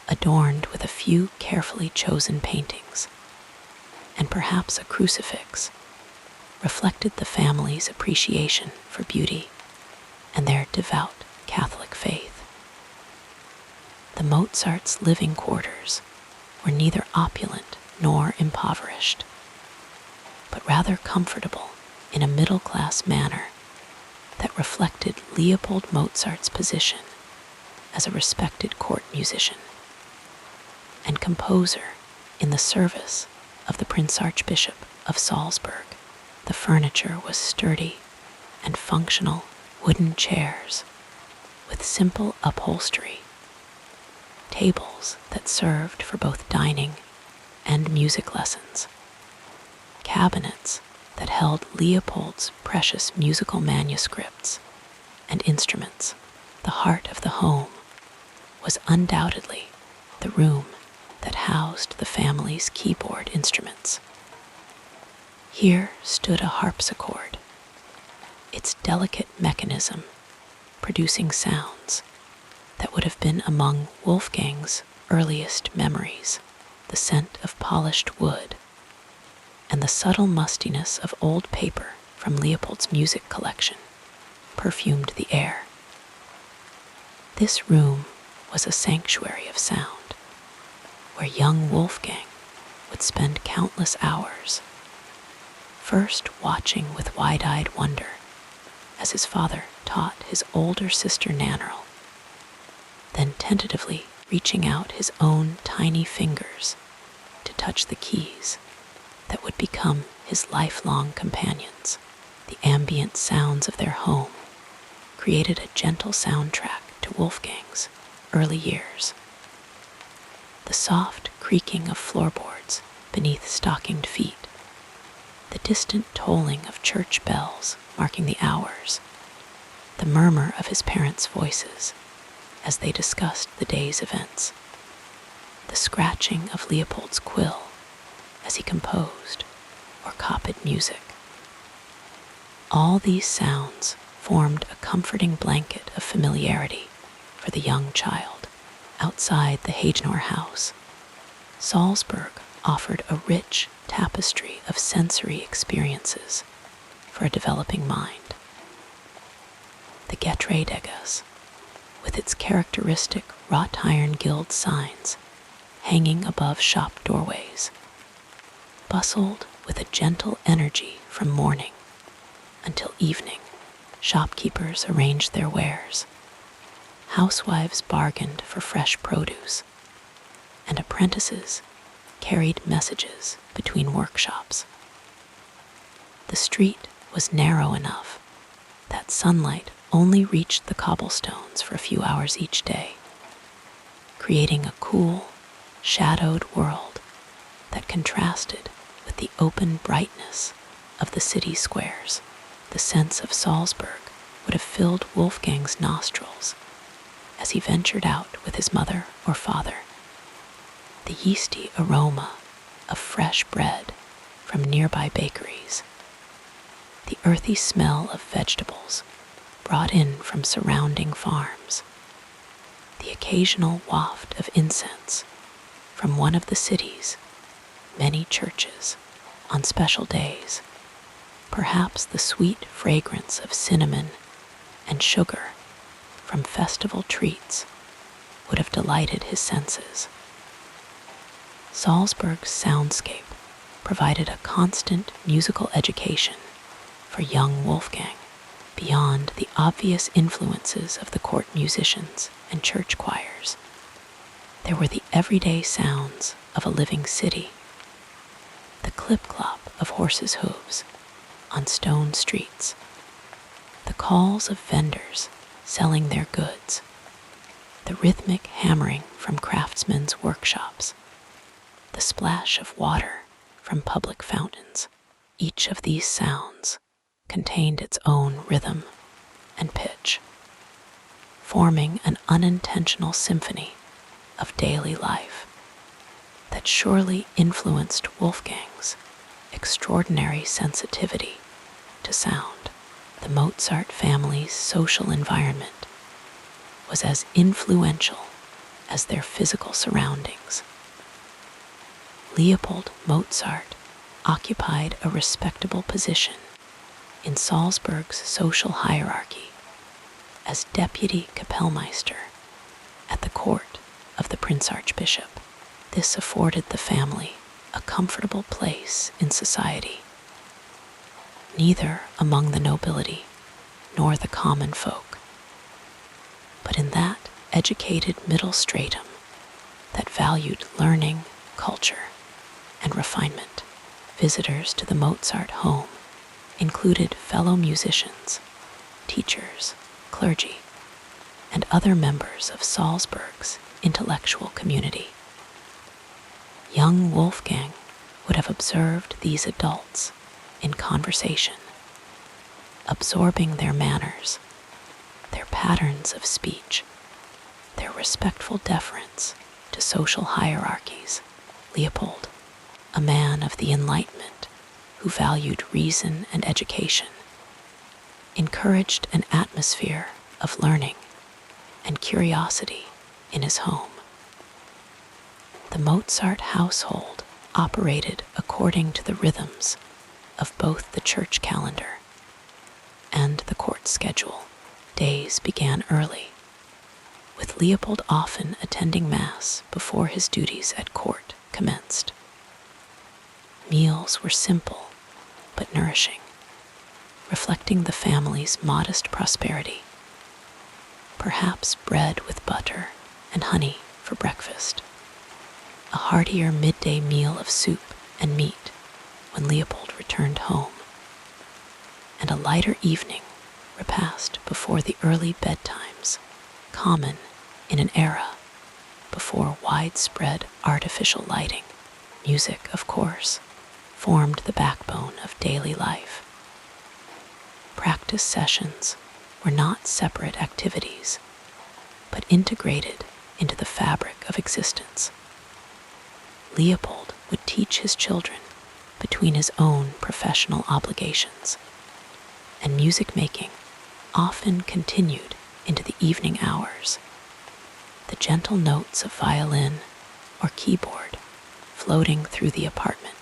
adorned with a few carefully chosen paintings, and perhaps a crucifix, reflected the family's appreciation for beauty and their devout Catholic faith. The Mozarts' living quarters were neither opulent nor impoverished, but rather comfortable in a middle-class manner that reflected Leopold Mozart's position as a respected court musician and composer in the service of the Prince Archbishop of Salzburg. The furniture was sturdy and functional wooden chairs with simple upholstery, tables that served for both dining and music lessons, cabinets that held Leopold's precious musical manuscripts and instruments. The heart of the home was undoubtedly the room that housed the family's keyboard instruments. Here stood a harpsichord, its delicate mechanism producing sounds that would have been among Wolfgang's earliest memories. The scent of polished wood and the subtle mustiness of old paper from Leopold's music collection perfumed the air. This room was a sanctuary of sound, where young Wolfgang would spend countless hours, first watching with wide-eyed wonder as his father taught his older sister Nannerl, then tentatively reaching out his own tiny fingers to touch the keys that would become his lifelong companions. The ambient sounds of their home created a gentle soundtrack to Wolfgang's early years. The soft creaking of floorboards beneath stockinged feet, the distant tolling of church bells marking the hours, the murmur of his parents' voices as they discussed the day's events, the scratching of Leopold's quill as he composed or copied music. All these sounds formed a comforting blanket of familiarity for the young child. Outside the Hagenor house, Salzburg offered a rich tapestry of sensory experiences for a developing mind. The Getreidegasse, with its characteristic wrought iron gilt signs hanging above shop doorways, bustled with a gentle energy from morning until evening. Shopkeepers arranged their wares, housewives bargained for fresh produce, and apprentices carried messages between workshops. The street was narrow enough that sunlight only reached the cobblestones for a few hours each day, creating a cool, shadowed world that contrasted with the open brightness of the city squares. The sense of Salzburg would have filled Wolfgang's nostrils as he ventured out with his mother or father. The yeasty aroma of fresh bread from nearby bakeries, the earthy smell of vegetables brought in from surrounding farms, the occasional waft of incense from one of the city's many churches on special days, perhaps the sweet fragrance of cinnamon and sugar from festival treats would have delighted his senses. Salzburg's soundscape provided a constant musical education for young Wolfgang beyond the obvious influences of the court musicians and church choirs. There were the everyday sounds of a living city, the clip-clop of horses' hooves on stone streets, the calls of vendors selling their goods, the rhythmic hammering from craftsmen's workshops, the splash of water from public fountains. Each of these sounds contained its own rhythm and pitch, forming an unintentional symphony of daily life that surely influenced Wolfgang's extraordinary sensitivity to sound. The Mozart family's social environment was as influential as their physical surroundings. Leopold Mozart occupied a respectable position in Salzburg's social hierarchy as deputy Kapellmeister at the court of the Prince Archbishop. This afforded the family a comfortable place in society, neither among the nobility nor the common folk, but in that educated middle stratum that valued learning, culture, and refinement. Visitors to the Mozart home included fellow musicians, teachers, clergy, and other members of Salzburg's intellectual community. Young Wolfgang would have observed these adults in conversation, absorbing their manners, their patterns of speech, their respectful deference to social hierarchies. Leopold, a man of the Enlightenment who valued reason and education, encouraged an atmosphere of learning and curiosity in his home. The Mozart household operated according to the rhythms of both the church calendar and the court schedule. Days began early, with Leopold often attending Mass before his duties at court commenced. Meals were simple but nourishing, reflecting the family's modest prosperity. Perhaps bread with butter and honey for breakfast, a heartier midday meal of soup and meat when Leopold returned home, and a lighter evening repast before the early bedtimes, common in an era before widespread artificial lighting. Music, of course, formed the backbone of daily life. Practice sessions were not separate activities, but integrated into the fabric of existence. Leopold would teach his children between his own professional obligations, and music making often continued into the evening hours. The gentle notes of violin or keyboard floating through the apartment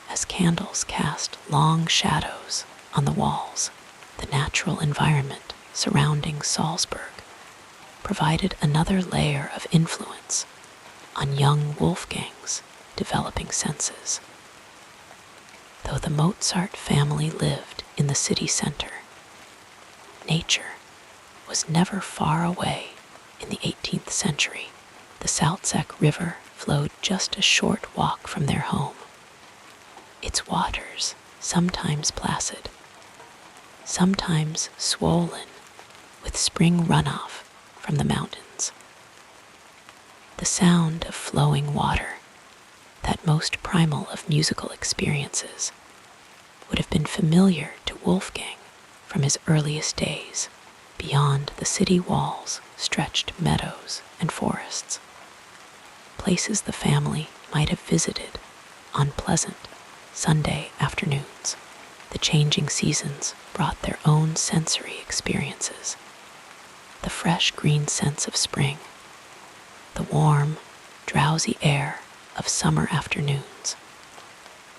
as candles cast long shadows on the walls. The natural environment surrounding Salzburg provided another layer of influence on young Wolfgang's developing senses. Though the Mozart family lived in the city center, nature was never far away. In the 18th century, the Salzach River flowed just a short walk from their home, its waters sometimes placid, sometimes swollen with spring runoff from the mountains. The sound of flowing water, that most primal of musical experiences, would have been familiar to Wolfgang from his earliest days. Beyond the city walls stretched meadows and forests, places the family might have visited on pleasant Sunday afternoons. The changing seasons brought their own sensory experiences. The fresh green scents of spring, the warm, drowsy air of summer afternoons,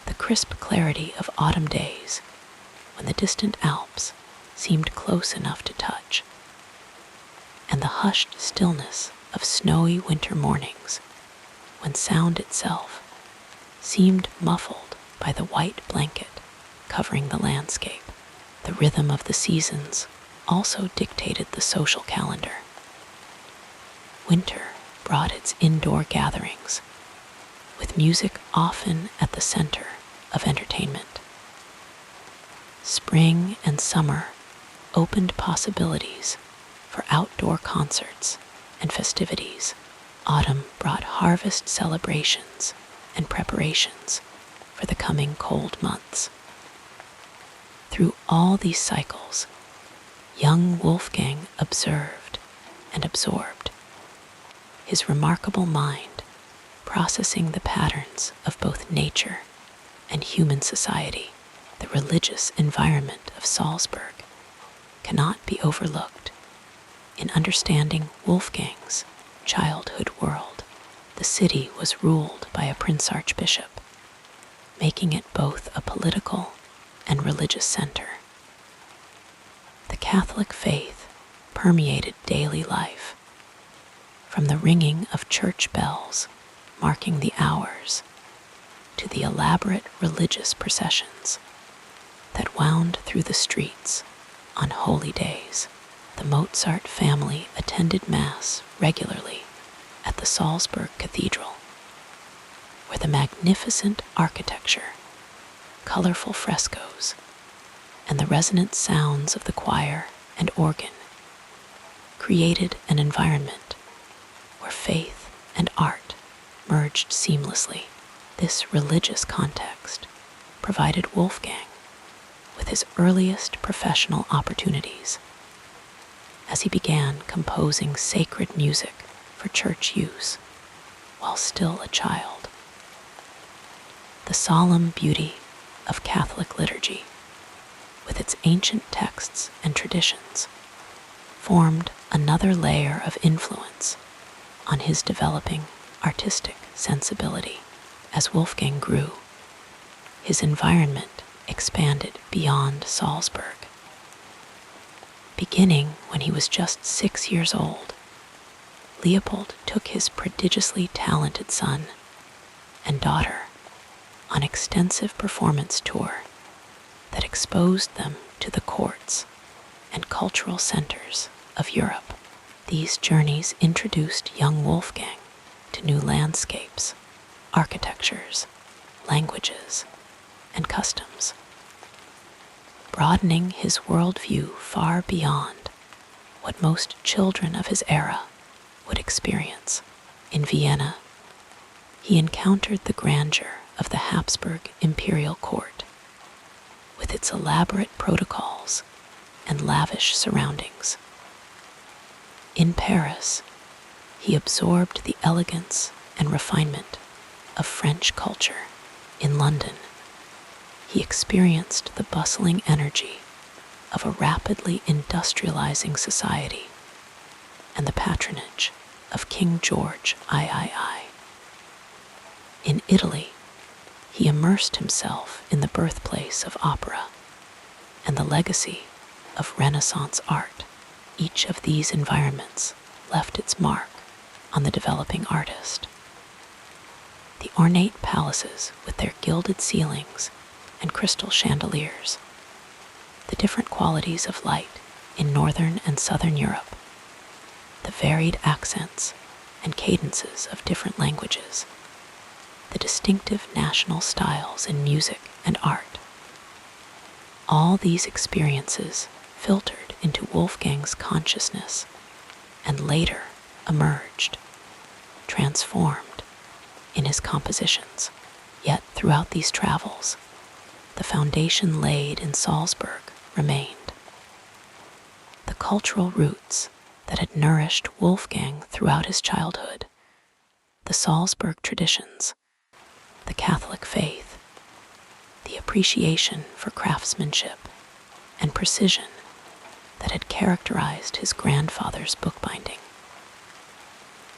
the crisp clarity of autumn days when the distant Alps seemed close enough to touch. and the hushed stillness of snowy winter mornings, when sound itself seemed muffled by the white blanket covering the landscape. The rhythm of the seasons also dictated the social calendar. Winter brought its indoor gatherings, with music often at the center of entertainment. Spring and summer opened possibilities for outdoor concerts and festivities. Autumn brought harvest celebrations and preparations for the coming cold months. Through all these cycles, young Wolfgang observed and absorbed, his remarkable mind processing the patterns of both nature and human society. The religious environment of Salzburg cannot be overlooked in understanding Wolfgang's childhood world. The city was ruled by a prince-archbishop, making it both a political and religious center. The Catholic faith permeated daily life, from the ringing of church bells marking the hours to the elaborate religious processions that wound through the streets on holy days. The Mozart family attended Mass regularly at the Salzburg Cathedral, where the magnificent architecture, colorful frescoes, and the resonant sounds of the choir and organ created an environment where faith and art merged seamlessly. This religious context provided Wolfgang with his earliest professional opportunities as he began composing sacred music for church use while still a child. The solemn beauty of Catholic liturgy, with its ancient texts and traditions, formed another layer of influence on his developing artistic sensibility. As Wolfgang grew, his environment expanded beyond Salzburg. Beginning when he was just 6 years old, Leopold took his prodigiously talented son and daughter on extensive performance tour that exposed them to the courts and cultural centers of Europe. These journeys introduced young Wolfgang to new landscapes, architectures, languages, and customs, broadening his worldview far beyond what most children of his era would experience. In Vienna, he encountered the grandeur of the Habsburg imperial court, with its elaborate protocols and lavish surroundings. In Paris, he absorbed the elegance and refinement of French culture. In London, he experienced the bustling energy of a rapidly industrializing society and the patronage of King George III. In Italy, he immersed himself in the birthplace of opera and the legacy of Renaissance art. Each of these environments left its mark on the developing artist. The ornate palaces with their gilded ceilings and crystal chandeliers, the different qualities of light in northern and southern Europe, the varied accents and cadences of different languages, the distinctive national styles in music and art. All these experiences filtered into Wolfgang's consciousness and later emerged, transformed in his compositions. Yet throughout these travels, the foundation laid in Salzburg remained. The cultural roots that had nourished Wolfgang throughout his childhood, the Salzburg traditions, the Catholic faith, the appreciation for craftsmanship and precision that had characterized his grandfather's bookbinding,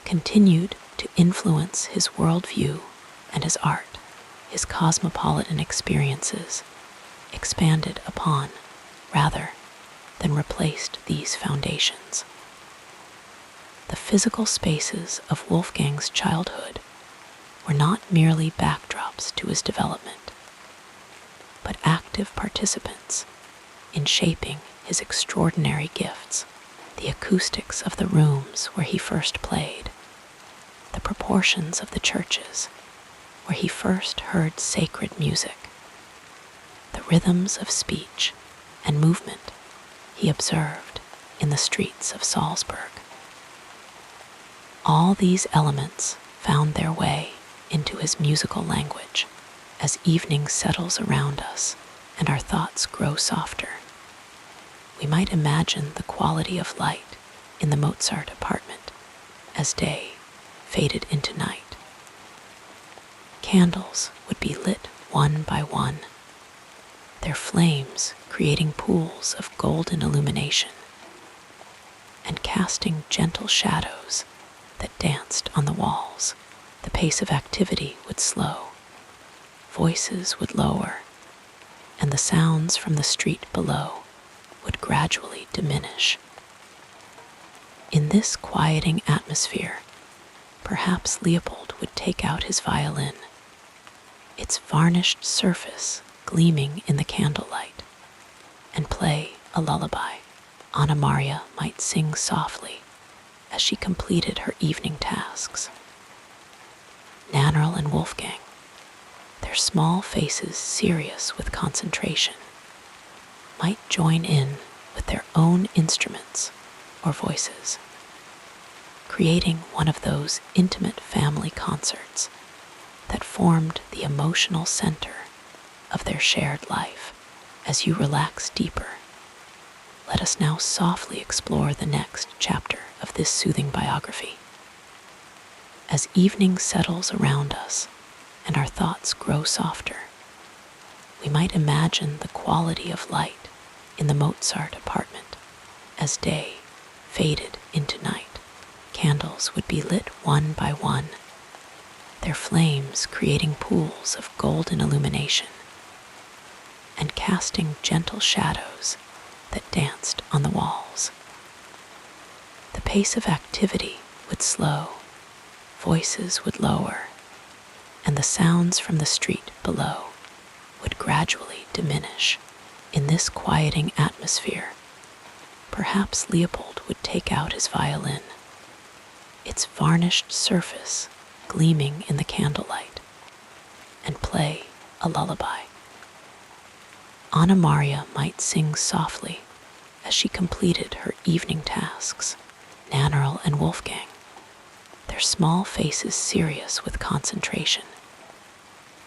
continued to influence his worldview and his art. His cosmopolitan experiences expanded upon rather than replaced these foundations. The physical spaces of Wolfgang's childhood were not merely backdrops to his development, but active participants in shaping his extraordinary gifts. The acoustics of the rooms where he first played, the proportions of the churches where he first heard sacred music, the rhythms of speech and movement he observed in the streets of Salzburg. All these elements found their way into his musical language as evening settles around us and our thoughts grow softer. We might imagine the quality of light in the Mozart apartment as day faded into night. Candles would be lit one by one, their flames creating pools of golden illumination and casting gentle shadows that danced on the walls. The pace of activity would slow, voices would lower, and the sounds from the street below would gradually diminish. In this quieting atmosphere, perhaps Leopold would take out his violin, its varnished surface gleaming in the candlelight, and play a lullaby. Anna Maria might sing softly as she completed her evening tasks. Nannerl and Wolfgang, their small faces serious with concentration, might join in with their own instruments or voices, creating one of those intimate family concerts that formed the emotional center of their shared life. As you relax deeper, let us now softly explore the next chapter of this soothing biography. As evening settles around us and our thoughts grow softer, we might imagine the quality of light in the Mozart apartment as day faded into night. Candles would be lit one by one, their flames creating pools of golden illumination and casting gentle shadows that danced on the walls. The pace of activity would slow, voices would lower, and the sounds from the street below would gradually diminish. In this quieting atmosphere, perhaps Leopold would take out his violin, its varnished surface gleaming in the candlelight, and play a lullaby. Anna Maria might sing softly as she completed her evening tasks. Nannerl and Wolfgang, their small faces serious with concentration,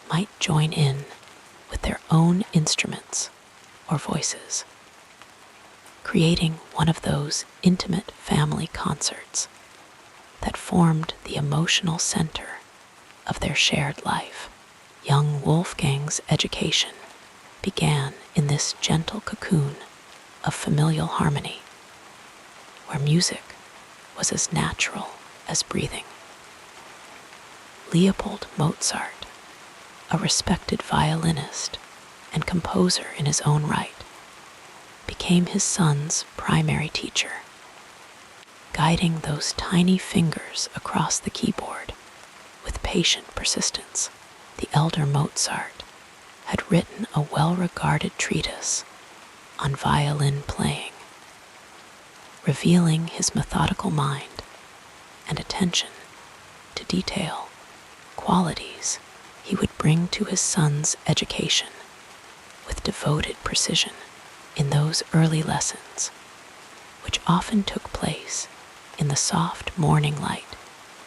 might join in with their own instruments or voices, creating one of those intimate family concerts that formed the emotional center of their shared life. Young Wolfgang's education began in this gentle cocoon of familial harmony, where music was as natural as breathing. Leopold Mozart, a respected violinist and composer in his own right, became his son's primary teacher, guiding those tiny fingers across the keyboard with patient persistence. The elder Mozart had written a well-regarded treatise on violin playing, revealing his methodical mind and attention to detail, qualities he would bring to his son's education with devoted precision. In those early lessons, which often took place in the soft morning light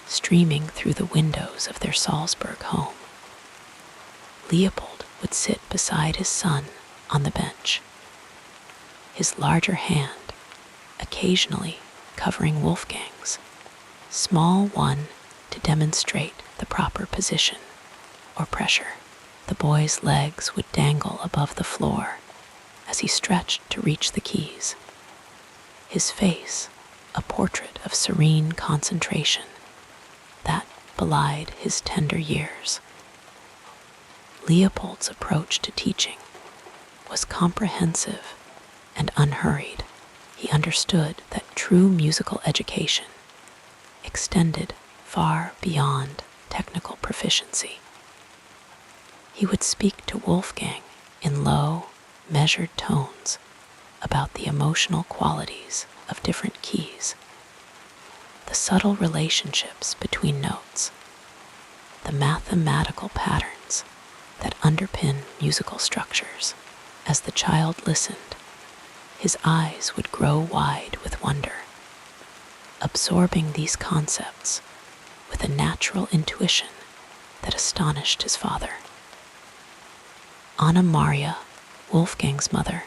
streaming through the windows of their Salzburg home, Leopold would sit beside his son on the bench, his larger hand occasionally covering Wolfgang's small one to demonstrate the proper position or pressure. The boy's legs would dangle above the floor as he stretched to reach the keys, his face a portrait of serene concentration that belied his tender years. Leopold's approach to teaching was comprehensive and unhurried. He understood that true musical education extended far beyond technical proficiency. He would speak to Wolfgang in low, measured tones about the emotional qualities of different keys, the subtle relationships between notes, the mathematical patterns that underpin musical structures. As the child listened, his eyes would grow wide with wonder, absorbing these concepts with a natural intuition that astonished his father. Anna Maria, Wolfgang's mother,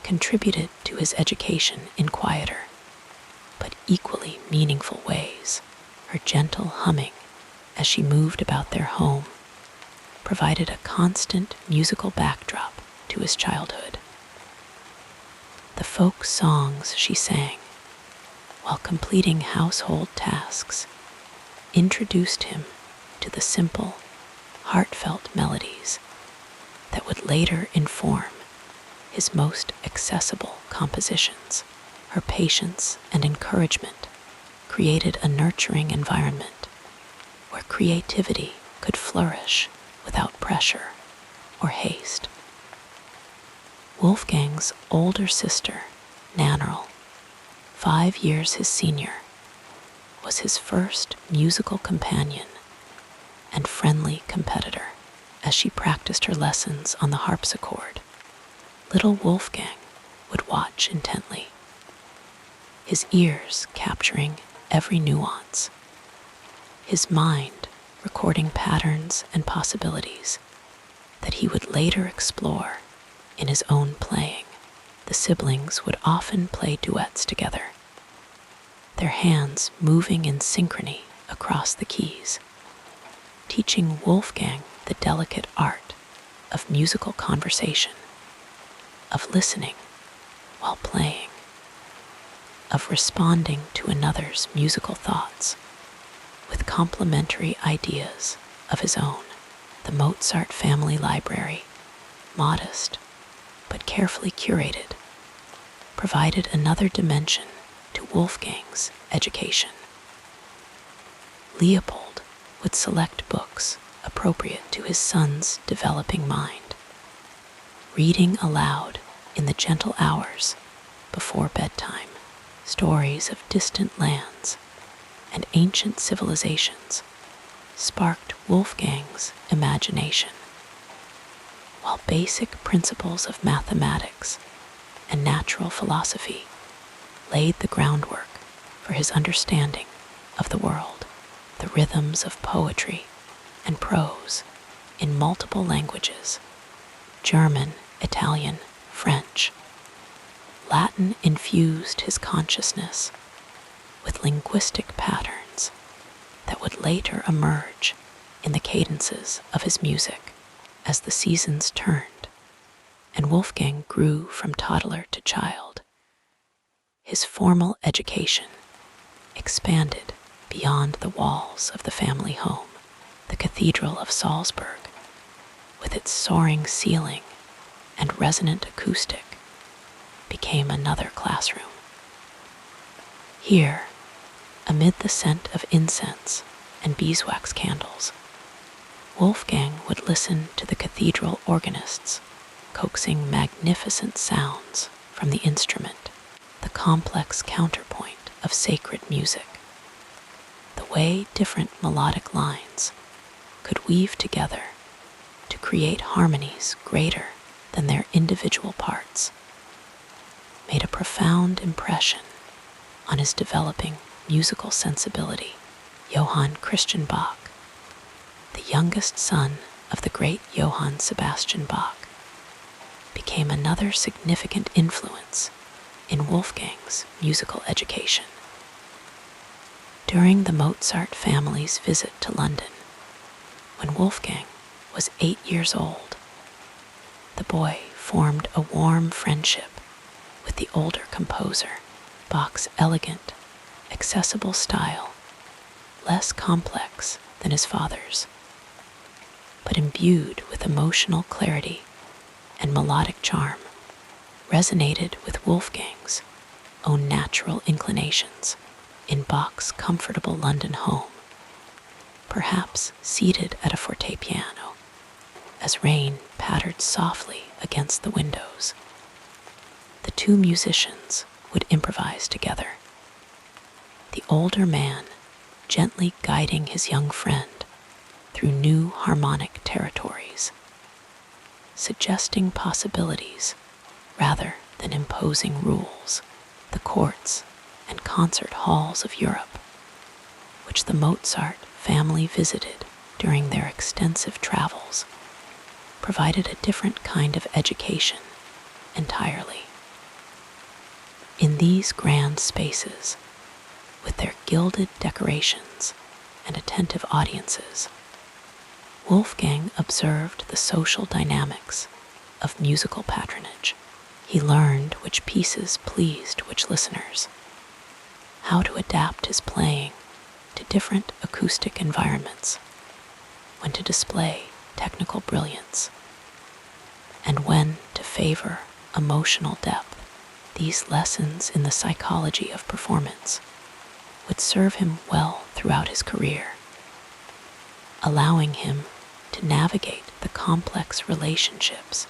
contributed to his education in quieter, but equally meaningful ways. Her gentle humming as she moved about their home provided a constant musical backdrop to his childhood. The folk songs she sang while completing household tasks introduced him to the simple, heartfelt melodies that would later inform his most accessible compositions. Her patience and encouragement created a nurturing environment where creativity could flourish without pressure or haste. Wolfgang's older sister, Nannerl, 5 years his senior, was his first musical companion and friendly competitor. As she practiced her lessons on the harpsichord, little Wolfgang would watch intently, his ears capturing every nuance, his mind recording patterns and possibilities that he would later explore in his own playing. The siblings would often play duets together, their hands moving in synchrony across the keys, teaching Wolfgang the delicate art of musical conversation, of listening while playing, of responding to another's musical thoughts with complementary ideas of his own. The Mozart family library, modest but carefully curated, provided another dimension to Wolfgang's education. Leopold would select books appropriate to his son's developing mind, reading aloud in the gentle hours before bedtime stories of distant lands and ancient civilizations sparked Wolfgang's imagination, while basic principles of mathematics and natural philosophy laid the groundwork for his understanding of the world. The rhythms of poetry and prose in multiple languages, German, Italian, French, Latin, infused his consciousness with linguistic patterns that would later emerge in the cadences of his music. As the seasons turned and Wolfgang grew from toddler to child, his formal education expanded beyond the walls of the family home. The Cathedral of Salzburg, with its soaring ceiling and resonant acoustic, became another classroom. Here, amid the scent of incense and beeswax candles, Wolfgang would listen to the cathedral organists coaxing magnificent sounds from the instrument, the complex counterpoint of sacred music, the way different melodic lines could weave together to create harmonies greater than their individual parts, made a profound impression on his developing musical sensibility. Johann Christian Bach, the youngest son of the great Johann Sebastian Bach, became another significant influence in Wolfgang's musical education. During the Mozart family's visit to London, when Wolfgang was 8 years old, the boy formed a warm friendship with the older composer. Bach's elegant, accessible style, less complex than his father's, but imbued with emotional clarity and melodic charm, resonated with Wolfgang's own natural inclinations. in Bach's comfortable London home, perhaps seated at a fortepiano, as rain pattered softly against the windows. The two musicians would improvise together, the older man gently guiding his young friend through new harmonic territories, suggesting possibilities rather than imposing rules. The courts and concert halls of Europe, which the Mozart family visited during their extensive travels, provided a different kind of education entirely. In these grand spaces, with their gilded decorations and attentive audiences, Wolfgang observed the social dynamics of musical patronage. He learned which pieces pleased which listeners, how to adapt his playing to different acoustic environments, when to display technical brilliance, and when to favor emotional depth. These lessons in the psychology of performance would serve him well throughout his career, allowing him to navigate the complex relationships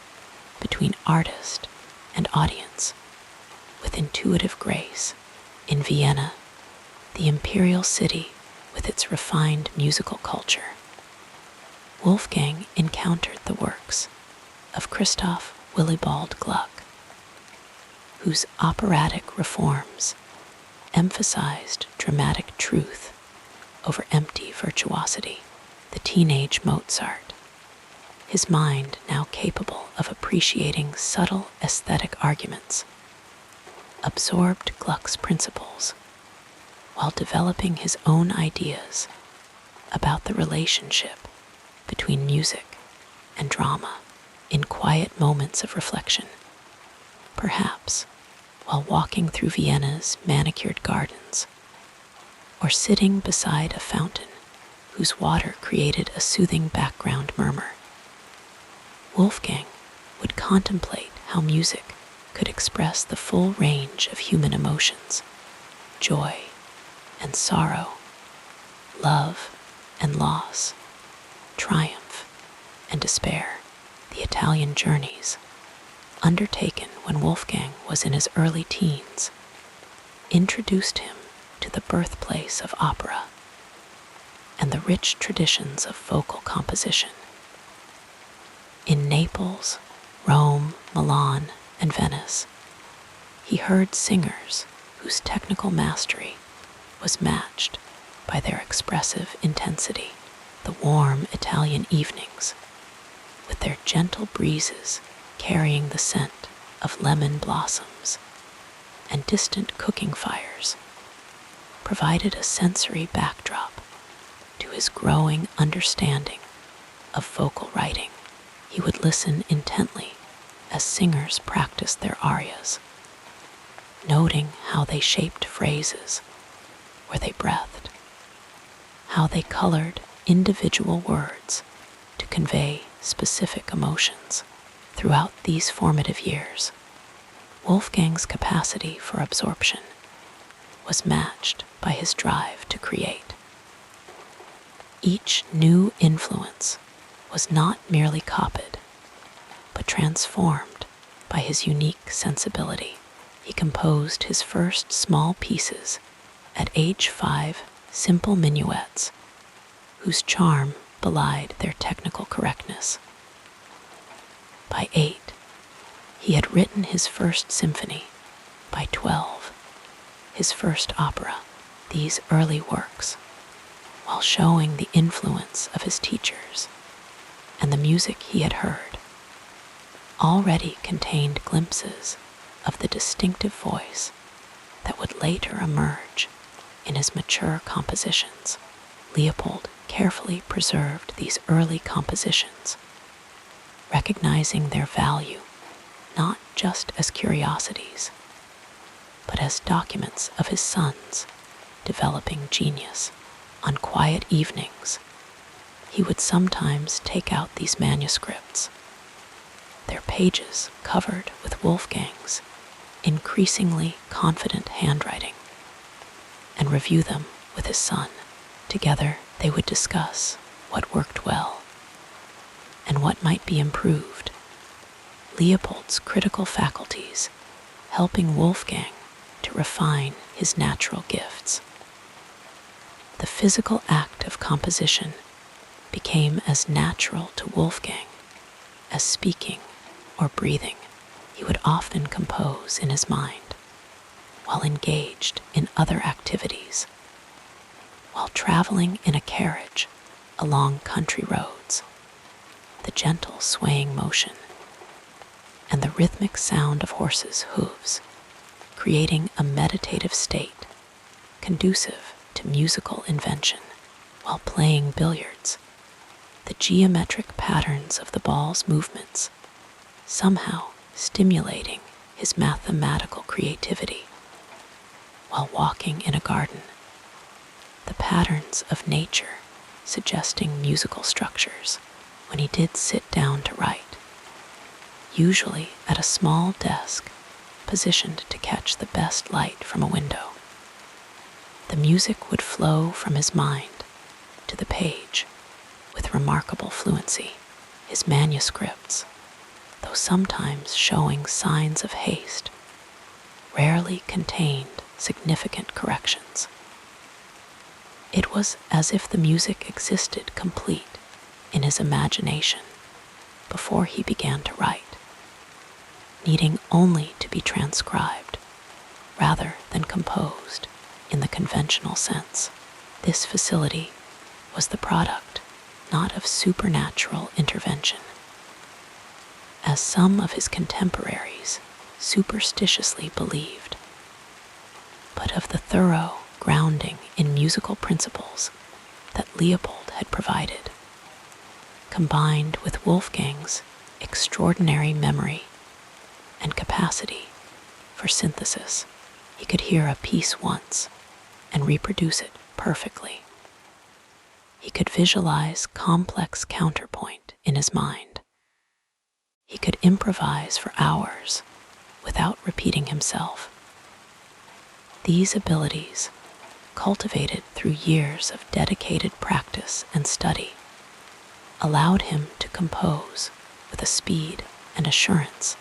between artist and audience with intuitive grace. In Vienna, the imperial city with its refined musical culture, Wolfgang encountered the works of Christoph Willibald Gluck, whose operatic reforms emphasized dramatic truth over empty virtuosity. The teenage Mozart, his mind now capable of appreciating subtle aesthetic arguments, absorbed Gluck's principles while developing his own ideas about the relationship between music and drama. In quiet moments of reflection, perhaps while walking through Vienna's manicured gardens, or sitting beside a fountain whose water created a soothing background murmur, Wolfgang would contemplate how music could express the full range of human emotions, joy and sorrow, love and loss, triumph and despair. The Italian journeys, undertaken when Wolfgang was in his early teens, introduced him to the birthplace of opera and the rich traditions of vocal composition. In Naples, Rome, Milan, and Venice, he heard singers whose technical mastery was matched by their expressive intensity. The warm Italian evenings, with their gentle breezes carrying the scent of lemon blossoms and distant cooking fires, provided a sensory backdrop to his growing understanding of vocal writing. He would listen intently as singers practiced their arias, noting how they shaped phrases where they breathed, how they colored individual words to convey specific emotions. Throughout these formative years, Wolfgang's capacity for absorption was matched by his drive to create. Each new influence was not merely copied, but transformed by his unique sensibility. He composed his first small pieces at age 5, simple minuets, whose charm belied their technical correctness. By 8, he had written his first symphony. By 12, his first opera. These early works, while showing the influence of his teachers and the music he had heard, already contained glimpses of the distinctive voice that would later emerge in his mature compositions. Leopold carefully preserved these early compositions, recognizing their value not just as curiosities, but as documents of his son's developing genius. On quiet evenings, he would sometimes take out these manuscripts, their pages covered with Wolfgang's increasingly confident handwriting, and review them with his son. Together, they would discuss what worked well and what might be improved. Leopold's critical faculties helping Wolfgang to refine his natural gifts. The physical act of composition became as natural to Wolfgang as speaking or breathing. He would often compose in his mind while engaged in other activities, while traveling in a carriage along country roads. The gentle swaying motion and the rhythmic sound of horses' hooves, creating a meditative state conducive to musical invention. While playing billiards, the geometric patterns of the ball's movements somehow stimulating his mathematical creativity. While walking in a garden, the patterns of nature suggesting musical structures. When he did sit down to write, usually at a small desk positioned to catch the best light from a window, the music would flow from his mind to the page with remarkable fluency. His manuscripts, though sometimes showing signs of haste, rarely contained significant corrections. It was as if the music existed complete in his imagination before he began to write, needing only to be transcribed rather than composed in the conventional sense. This facility was the product not of supernatural intervention, as some of his contemporaries superstitiously believed, but of the thorough grounding in musical principles that Leopold had provided. Combined with Wolfgang's extraordinary memory and capacity for synthesis, he could hear a piece once and reproduce it perfectly. He could visualize complex counterpoint in his mind. He could improvise for hours without repeating himself. These abilities, cultivated through years of dedicated practice and study, allowed him to compose with a speed and assurance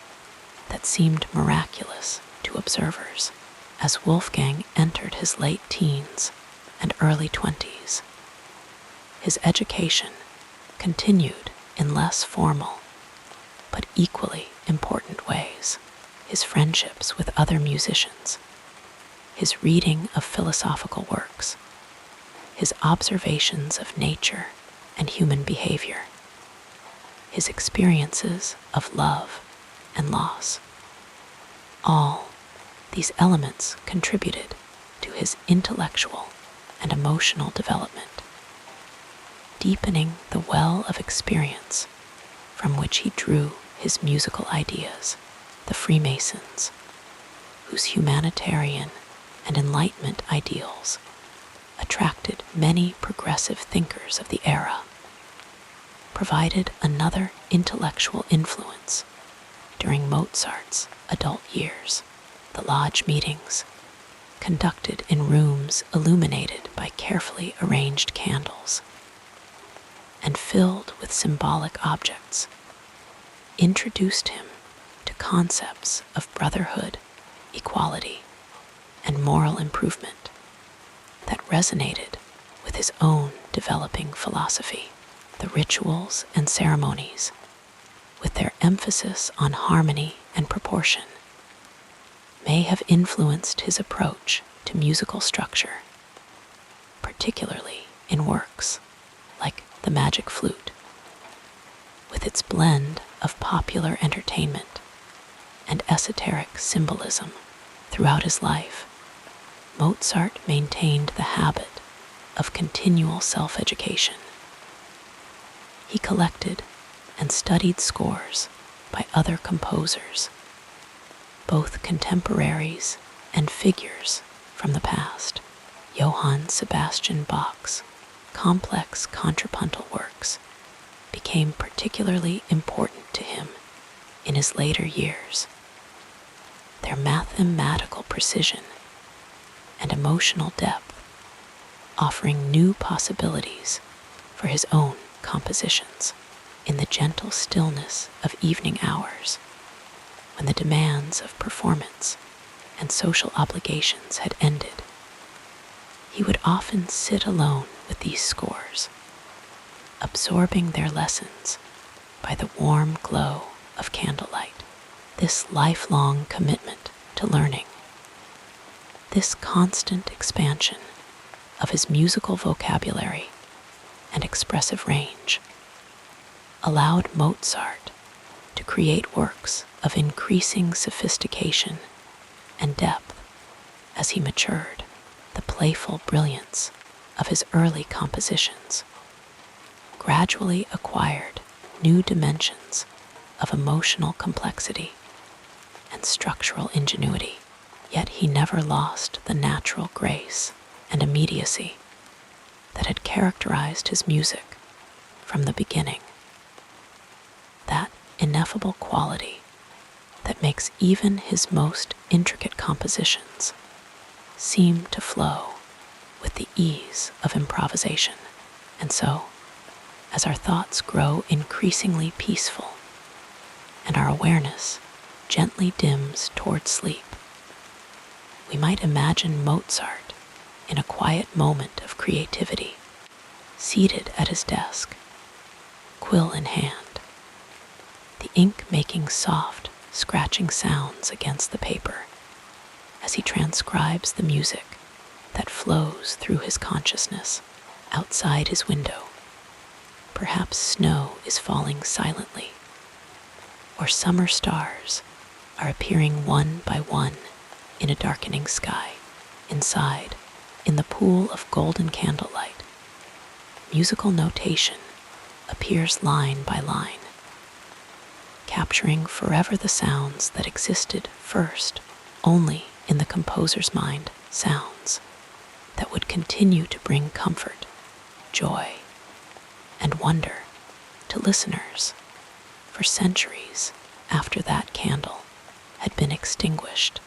that seemed miraculous to observers. As Wolfgang entered his late teens and early 20s, his education continued in less formal but equally important ways. His friendships with other musicians, his reading of philosophical works, his observations of nature and human behavior, his experiences of love and loss. All these elements contributed to his intellectual and emotional development, deepening the well of experience from which he drew his musical ideas. The Freemasons, whose humanitarian and Enlightenment ideals attracted many progressive thinkers of the era, provided another intellectual influence during Mozart's adult years. The lodge meetings, conducted in rooms illuminated by carefully arranged candles and filled with symbolic objects, introduced him to concepts of brotherhood, equality, and moral improvement that resonated with his own developing philosophy. The rituals and ceremonies, with their emphasis on harmony and proportion, may have influenced his approach to musical structure, particularly in works like The Magic Flute. With its blend of popular entertainment and esoteric symbolism throughout his life, Mozart maintained the habit of continual self-education. He collected and studied scores by other composers, both contemporaries and figures from the past. Johann Sebastian Bach's complex contrapuntal works became particularly important to him in his later years. Their mathematical precision and emotional depth offering new possibilities for his own compositions. In the gentle stillness of evening hours, when the demands of performance and social obligations had ended, he would often sit alone with these scores, absorbing their lessons by the warm glow of candlelight. This lifelong commitment to learning, this constant expansion of his musical vocabulary and expressive range, allowed Mozart to create works of increasing sophistication and depth as he matured. The playful brilliance of his early compositions gradually acquired new dimensions of emotional complexity and structural ingenuity, yet he never lost the natural grace and immediacy that had characterized his music from the beginning. That ineffable quality that makes even his most intricate compositions seem to flow with the ease of improvisation. And so, as our thoughts grow increasingly peaceful and our awareness gently dims toward sleep, we might imagine Mozart in a quiet moment of creativity, seated at his desk, quill in hand, the ink making soft, scratching sounds against the paper as he transcribes the music that flows through his consciousness. Outside his window, perhaps snow is falling silently, or summer stars are appearing one by one in a darkening sky. Inside, in the pool of golden candlelight, musical notation appears line by line, capturing forever the sounds that existed first only in the composer's mind, sounds that would continue to bring comfort, joy, and wonder to listeners for centuries after that candle had been extinguished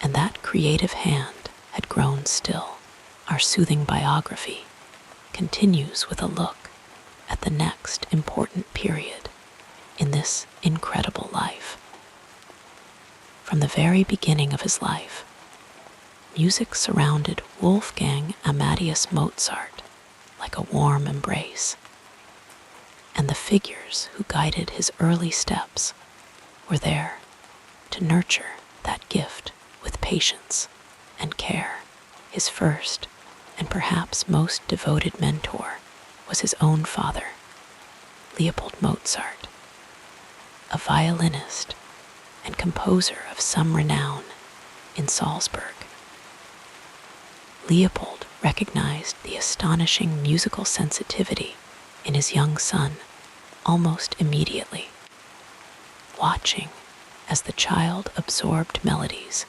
and that creative hand had grown still. Our soothing biography continues with a look at the next important period in this incredible life. From the very beginning of his life, music surrounded Wolfgang Amadeus Mozart like a warm embrace, and the figures who guided his early steps were there to nurture that gift with patience and care. His first and perhaps most devoted mentor was his own father, Leopold Mozart, a violinist and composer of some renown in Salzburg. Leopold recognized the astonishing musical sensitivity in his young son almost immediately, watching as the child absorbed melodies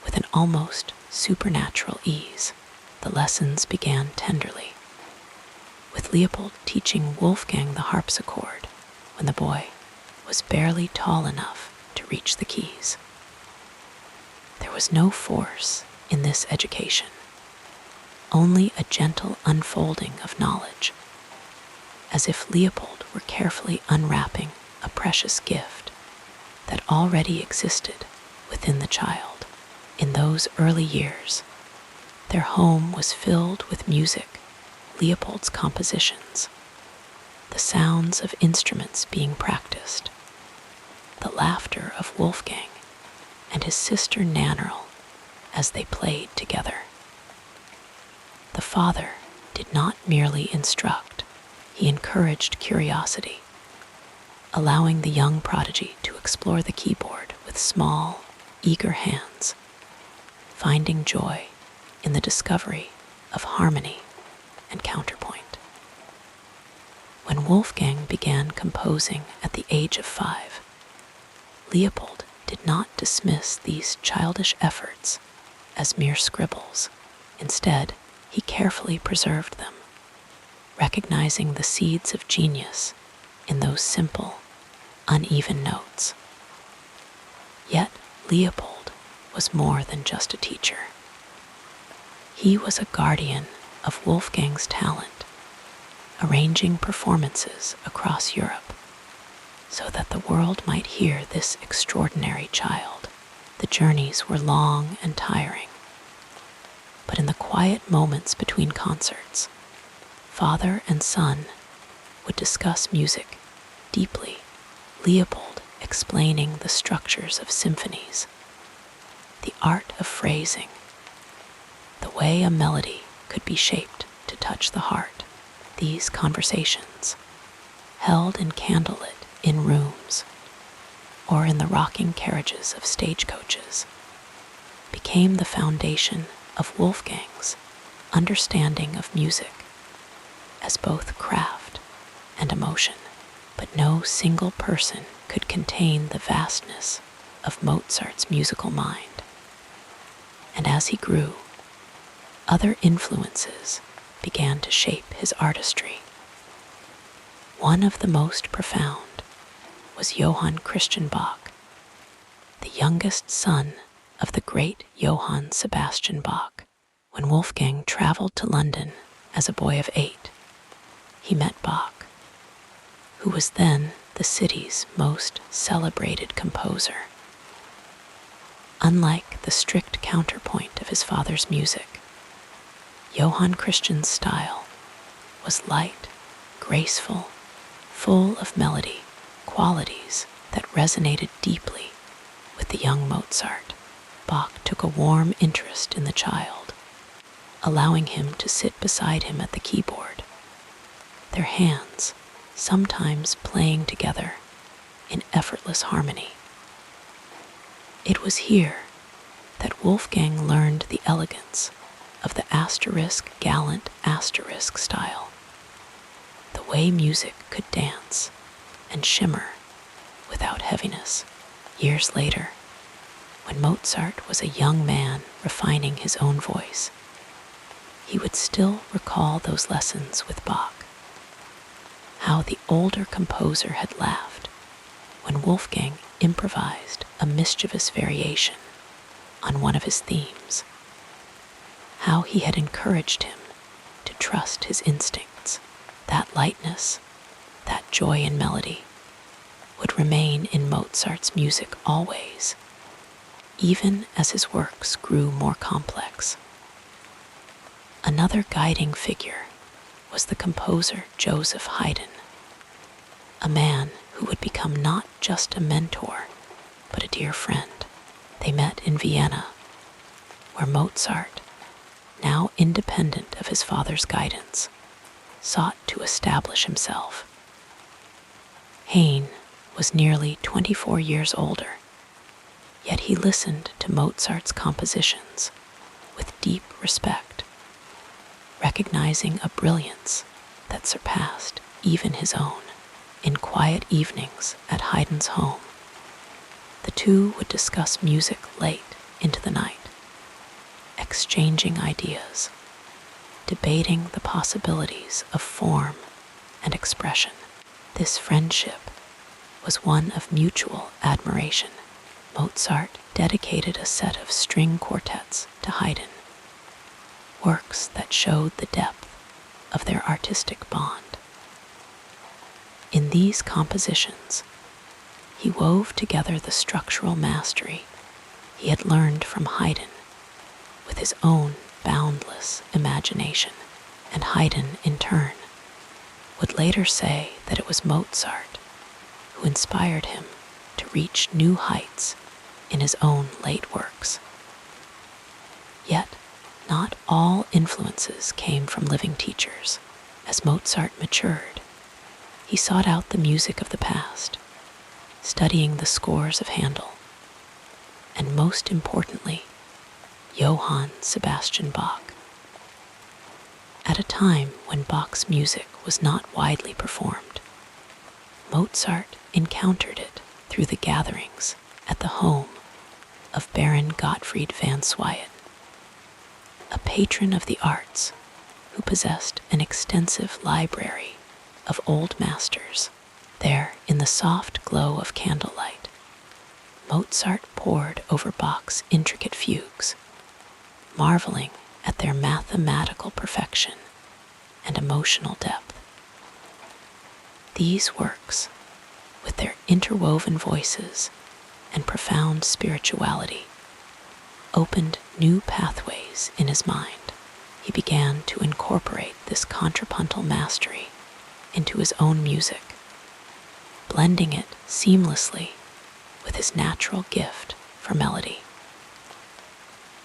with an almost supernatural ease. The lessons began tenderly, with Leopold teaching Wolfgang the harpsichord when the boy was barely tall enough to reach the keys. There was no force in this education, only a gentle unfolding of knowledge, as if Leopold were carefully unwrapping a precious gift that already existed within the child. In those early years, their home was filled with music, Leopold's compositions, the sounds of instruments being practiced, the laughter of Wolfgang and his sister Nannerl as they played together. The father did not merely instruct, he encouraged curiosity, allowing the young prodigy to explore the keyboard with small, eager hands, finding joy in the discovery of harmony and counterpoint. When Wolfgang began composing at the age of 5, Leopold did not dismiss these childish efforts as mere scribbles. Instead, he carefully preserved them, recognizing the seeds of genius in those simple, uneven notes. Yet Leopold was more than just a teacher. He was a guardian of Wolfgang's talent, arranging performances across Europe so that the world might hear this extraordinary child. The journeys were long and tiring, but in the quiet moments between concerts, father and son would discuss music deeply, Leopold explaining the structures of symphonies, the art of phrasing, the way a melody could be shaped to touch the heart. These conversations, held in candlelit in rooms or in the rocking carriages of stagecoaches, became the foundation of Wolfgang's understanding of music as both craft and emotion. But no single person could contain the vastness of Mozart's musical mind. And as he grew, other influences began to shape his artistry. One of the most profound was Johann Christian Bach, the youngest son of the great Johann Sebastian Bach. When Wolfgang traveled to London as a boy of 8, he met Bach, who was then the city's most celebrated composer. Unlike the strict counterpoint of his father's music, Johann Christian's style was light, graceful, full of melody, qualities that resonated deeply with the young Mozart. Bach took a warm interest in the child, allowing him to sit beside him at the keyboard, their hands sometimes playing together in effortless harmony. It was here that Wolfgang learned the elegance of the gallant style, the way music could dance and shimmer without heaviness. Years later, when Mozart was a young man refining his own voice, he would still recall those lessons with Bach. How the older composer had laughed when Wolfgang improvised a mischievous variation on one of his themes. How he had encouraged him to trust his instincts. That lightness, that joy in melody, would remain in Mozart's music always, even as his works grew more complex. Another guiding figure was the composer Joseph Haydn, a man who would become not just a mentor, but a dear friend. They met in Vienna, where Mozart, now independent of his father's guidance, sought to establish himself. Haydn was nearly 24 years older, yet he listened to Mozart's compositions with deep respect, recognizing a brilliance that surpassed even his own. In quiet evenings at Haydn's home, the two would discuss music late into the night, exchanging ideas, debating the possibilities of form and expression. This friendship was one of mutual admiration. Mozart dedicated a set of string quartets to Haydn, works that showed the depth of their artistic bond. In these compositions, he wove together the structural mastery he had learned from Haydn with his own boundless imagination, and Haydn, in turn, would later say that it was Mozart who inspired him to reach new heights in his own late works. Yet, not all influences came from living teachers. As Mozart matured, he sought out the music of the past, studying the scores of Handel, and most importantly, Johann Sebastian Bach. At a time when Bach's music was not widely performed, Mozart encountered it through the gatherings at the home of Baron Gottfried van Swieten, a patron of the arts who possessed an extensive library of old masters. There, in the soft glow of candlelight, Mozart pored over Bach's intricate fugues, marveling at their mathematical perfection and emotional depth. These works, with their interwoven voices and profound spirituality, opened new pathways in his mind. He began to incorporate this contrapuntal mastery into his own music, blending it seamlessly with his natural gift for melody.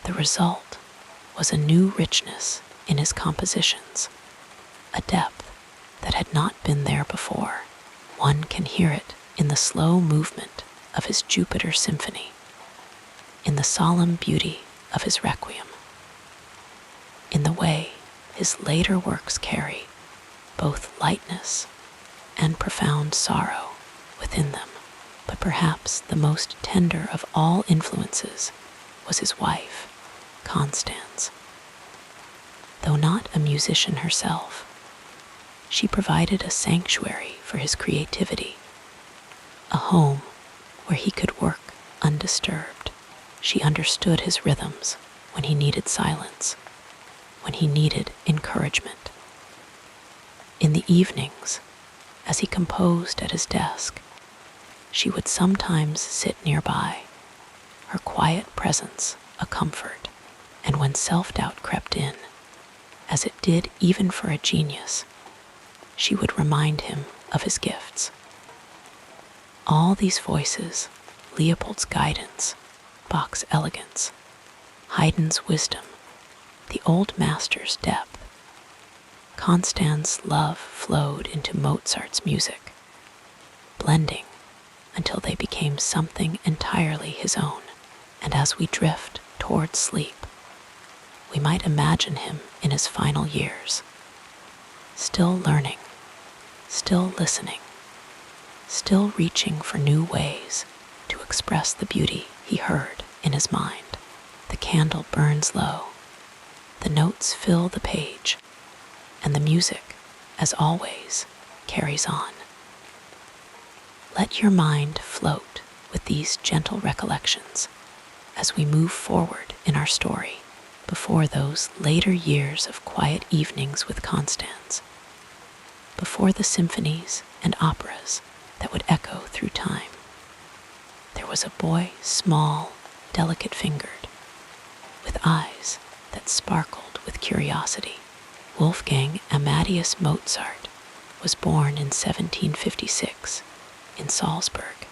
The result was a new richness in his compositions, a depth that had not been there before. One can hear it in the slow movement of his Jupiter Symphony, in the solemn beauty of his Requiem, in the way his later works carry both lightness and profound sorrow within them. But perhaps the most tender of all influences was his wife, Constance. Though not a musician herself, she provided a sanctuary for his creativity, a home where he could work undisturbed. She understood his rhythms when he needed silence, when he needed encouragement. In the evenings, as he composed at his desk, she would sometimes sit nearby, her quiet presence a comfort, and when self-doubt crept in, as it did even for a genius, she would remind him of his gifts. All these voices, Leopold's guidance, Bach's elegance, Haydn's wisdom, the old master's depth, Constance's love flowed into Mozart's music, blending until they became something entirely his own. And as we drift toward sleep, we might imagine him in his final years, still learning, still listening, still reaching for new ways to express the beauty he heard in his mind. The candle burns low, the notes fill the page, and the music, as always, carries on. Let your mind float with these gentle recollections as we move forward in our story before those later years of quiet evenings with Constance, before the symphonies and operas that would echo through time. There was a boy, small, delicate-fingered, with eyes that sparkled with curiosity. Wolfgang Amadeus Mozart was born in 1756 in Salzburg,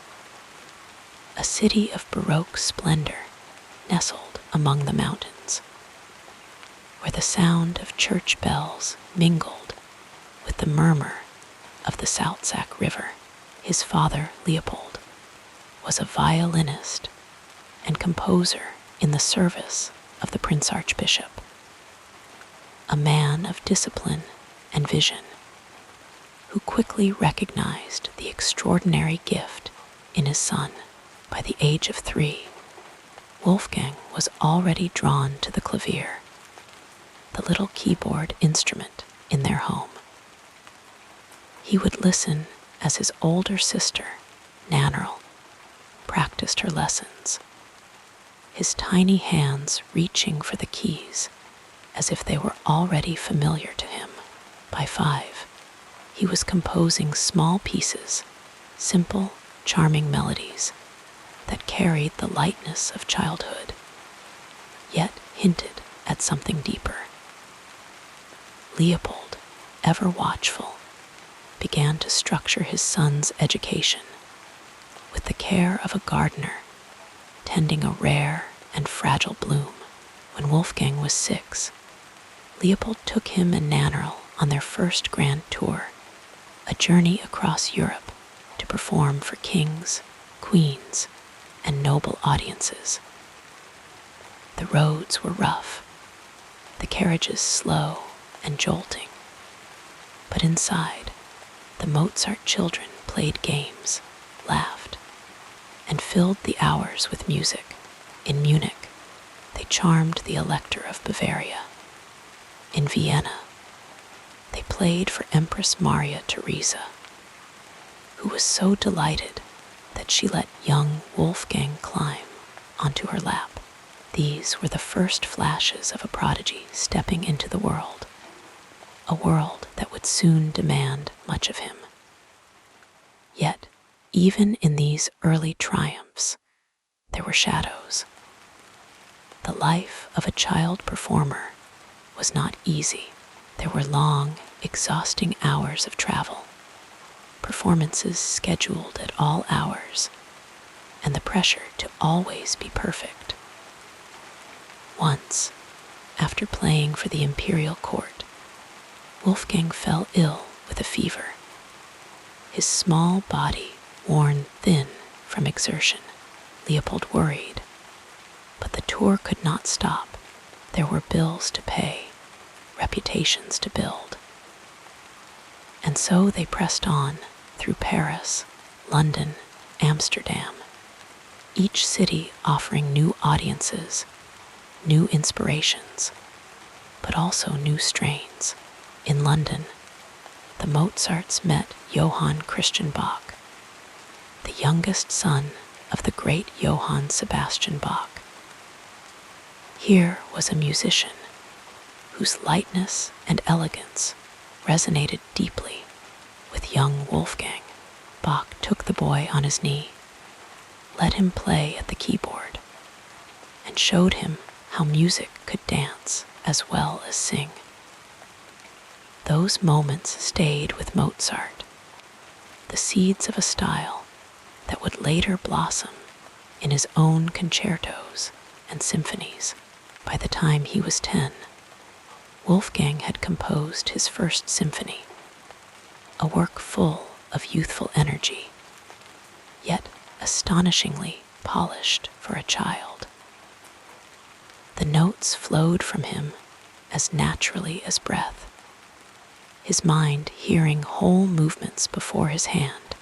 a city of Baroque splendor nestled among the mountains, where the sound of church bells mingled with the murmur of the Salzach River. His father, Leopold, was a violinist and composer in the service of the Prince Archbishop, a man of discipline and vision, who quickly recognized the extraordinary gift in his son. By the age of 3, Wolfgang was already drawn to the clavier, the little keyboard instrument in their home. He would listen as his older sister, Nannerl, practiced her lessons, his tiny hands reaching for the keys as if they were already familiar to him. By 5, he was composing small pieces, simple, charming melodies that carried the lightness of childhood, yet hinted at something deeper. Leopold, ever watchful, began to structure his son's education with the care of a gardener tending a rare and fragile bloom. When Wolfgang was 6, Leopold took him and Nannerl on their first grand tour, a journey across Europe to perform for kings, queens, and noble audiences. The roads were rough, the carriages slow and jolting, but inside, the Mozart children played games, laughed, and filled the hours with music. In Munich, they charmed the Elector of Bavaria. In Vienna, they played for Empress Maria Theresa, who was so delighted that she let young Wolfgang climb onto her lap. These were the first flashes of a prodigy stepping into the world, a world that would soon demand much of him. Yet, even in these early triumphs, there were shadows. The life of a child performer was not easy. There were long, exhausting hours of travel, performances scheduled at all hours, and the pressure to always be perfect. Once, after playing for the imperial court, Wolfgang fell ill with a fever. His small body worn thin from exertion. Leopold worried, but the tour could not stop. There were bills to pay, reputations to build. And so they pressed on through Paris, London, Amsterdam, each city offering new audiences, new inspirations, but also new strains. In London, the Mozarts met Johann Christian Bach, the youngest son of the great Johann Sebastian Bach. Here was a musician whose lightness and elegance resonated deeply with young Wolfgang. Bach took the boy on his knee, let him play at the keyboard, and showed him how music could dance as well as sing. Those moments stayed with Mozart, the seeds of a style that would later blossom in his own concertos and symphonies. By the time he was 10, Wolfgang had composed his first symphony, a work full of youthful energy, yet astonishingly polished for a child. The notes flowed from him as naturally as breath, his mind hearing whole movements before his hand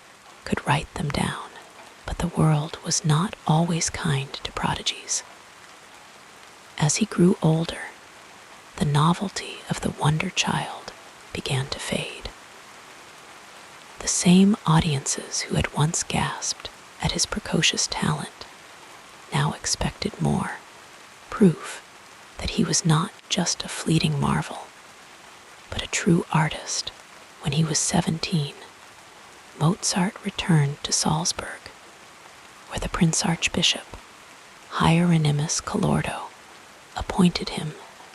could write them down. But the world was not always kind to prodigies. As he grew older, the novelty of the wonder child began to fade. The same audiences who had once gasped at his precocious talent now expected more, proof that he was not just a fleeting marvel, but a true artist. When he was 17, Mozart returned to Salzburg, where the Prince Archbishop, Hieronymus Colordo, appointed him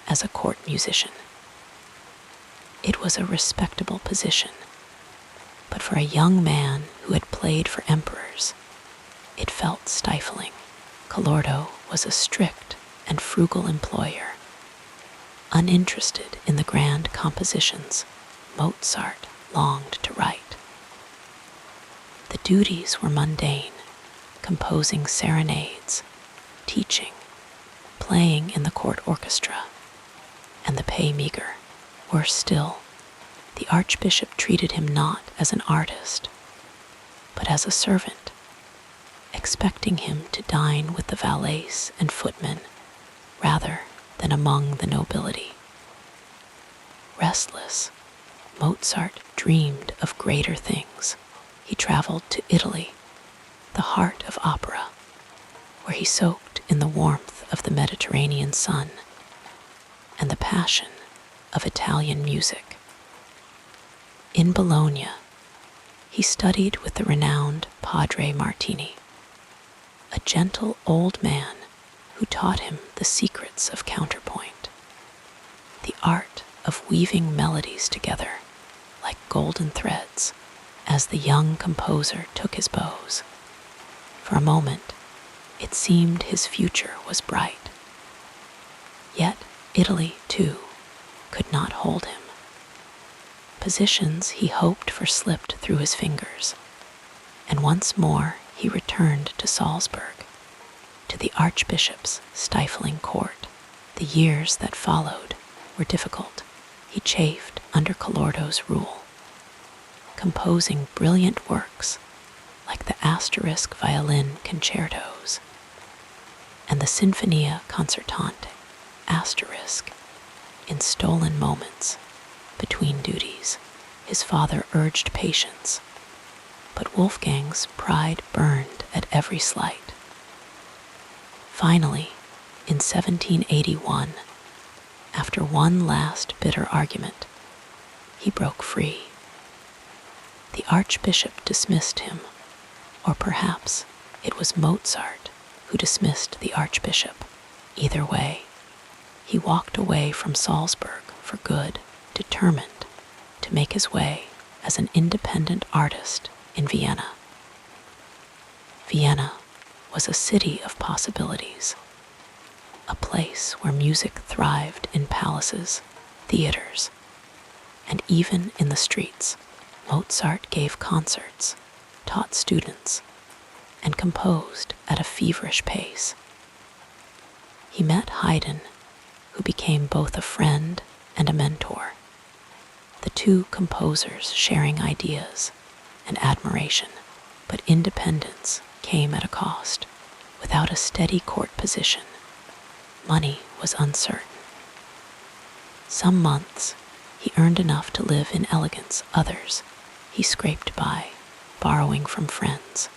as a court musician. It was a respectable position, but for a young man who had played for emperors, it felt stifling. Colordo was a strict and frugal employer, uninterested in the grand compositions Mozart longed to write. The duties were mundane, composing serenades, teaching, playing in the court orchestra, and the pay meager. Worse still, the Archbishop treated him not as an artist, but as a servant, expecting him to dine with the valets and footmen rather than among the nobility. Restless, Mozart dreamed of greater things. He traveled to Italy, the heart of opera, where he soaked in the warmth of the Mediterranean sun and the passion of Italian music. In Bologna, he studied with the renowned Padre Martini, a gentle old man who taught him the secrets of counterpoint, the art of weaving melodies together like golden threads. As the young composer took his bows, for a moment it seemed his future was bright. Yet Italy, too, could not hold him. Positions he hoped for slipped through his fingers, and once more he returned to Salzburg, to the Archbishop's stifling court. The years that followed were difficult. He chafed under Colordo's rule, composing brilliant works like the Asterisk violin concertos and the Sinfonia Concertante Asterisk in stolen moments between duties. His father urged patience, but Wolfgang's pride burned at every slight. Finally, in 1781, after one last bitter argument, he broke free. The archbishop dismissed him, or perhaps it was Mozart who dismissed the archbishop. Either way, he walked away from Salzburg for good, determined to make his way as an independent artist in Vienna. Vienna was a city of possibilities, a place where music thrived in palaces, theaters, and even in the streets. Mozart gave concerts, taught students, and composed at a feverish pace. He met Haydn, who became both a friend and a mentor, the two composers sharing ideas and admiration. But independence came at a cost. Without a steady court position, money was uncertain. Some months he earned enough to live in elegance, others he scraped by, borrowing from friends.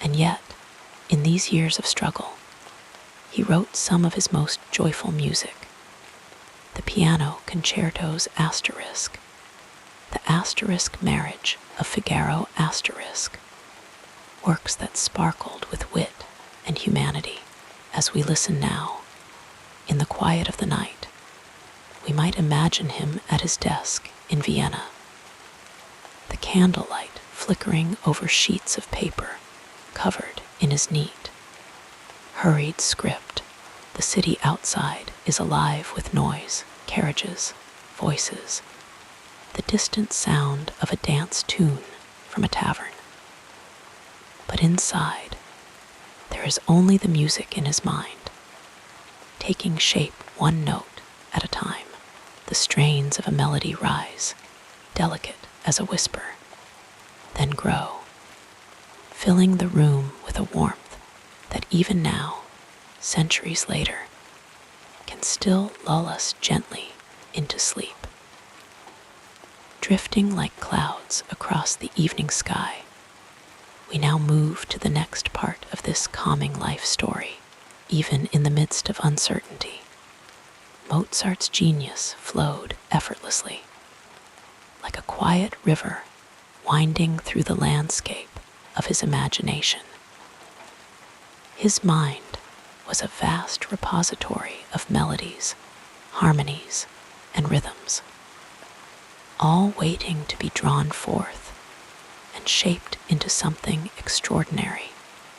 And yet, in these years of struggle, he wrote some of his most joyful music. The piano concertos asterisk, the asterisk marriage of Figaro asterisk, works that sparkled with wit and humanity. As we listen now, in the quiet of the night, we might imagine him at his desk in Vienna, the candlelight flickering over sheets of paper covered in his neat, hurried script. The city outside is alive with noise, carriages, voices, the distant sound of a dance tune from a tavern. But inside, there is only the music in his mind, taking shape one note at a time. The strains of a melody rise, delicate as a whisper, then grow, filling the room with a warmth that even now, centuries later, can still lull us gently into sleep. Drifting like clouds across the evening sky, we now move to the next part of this calming life story. Even in the midst of uncertainty, Mozart's genius flowed effortlessly, like a quiet river winding through the landscape of his imagination. His mind was a vast repository of melodies, harmonies, and rhythms, all waiting to be drawn forth and shaped into something extraordinary.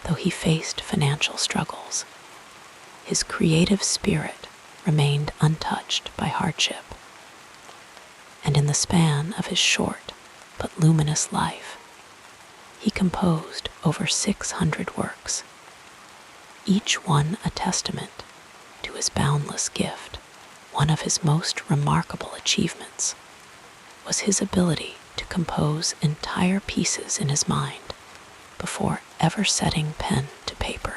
Though he faced financial struggles, his creative spirit remained untouched by hardship. And in the span of his short but luminous life, he composed over 600 works, each one a testament to his boundless gift. One of his most remarkable achievements was his ability to compose entire pieces in his mind before ever setting pen to paper.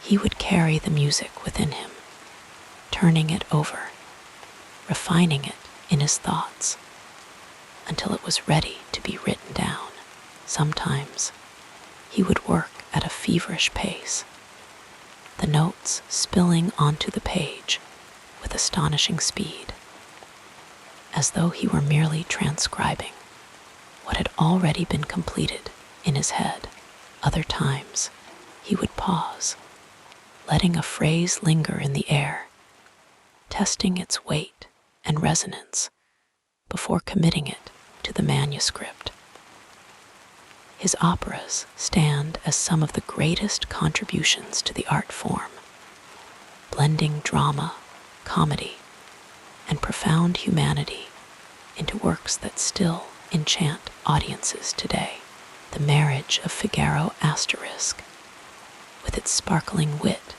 He would carry the music within him, turning it over, refining it in his thoughts, until it was ready to be written down. Sometimes he would work at a feverish pace, the notes spilling onto the page with astonishing speed, as though he were merely transcribing what had already been completed in his head. Other times, he would pause, letting a phrase linger in the air, testing its weight and resonance before committing it to the manuscript. His operas stand as some of the greatest contributions to the art form, blending drama, comedy, and profound humanity into works that still enchant audiences today. The Marriage of Figaro asterisk, with its sparkling wit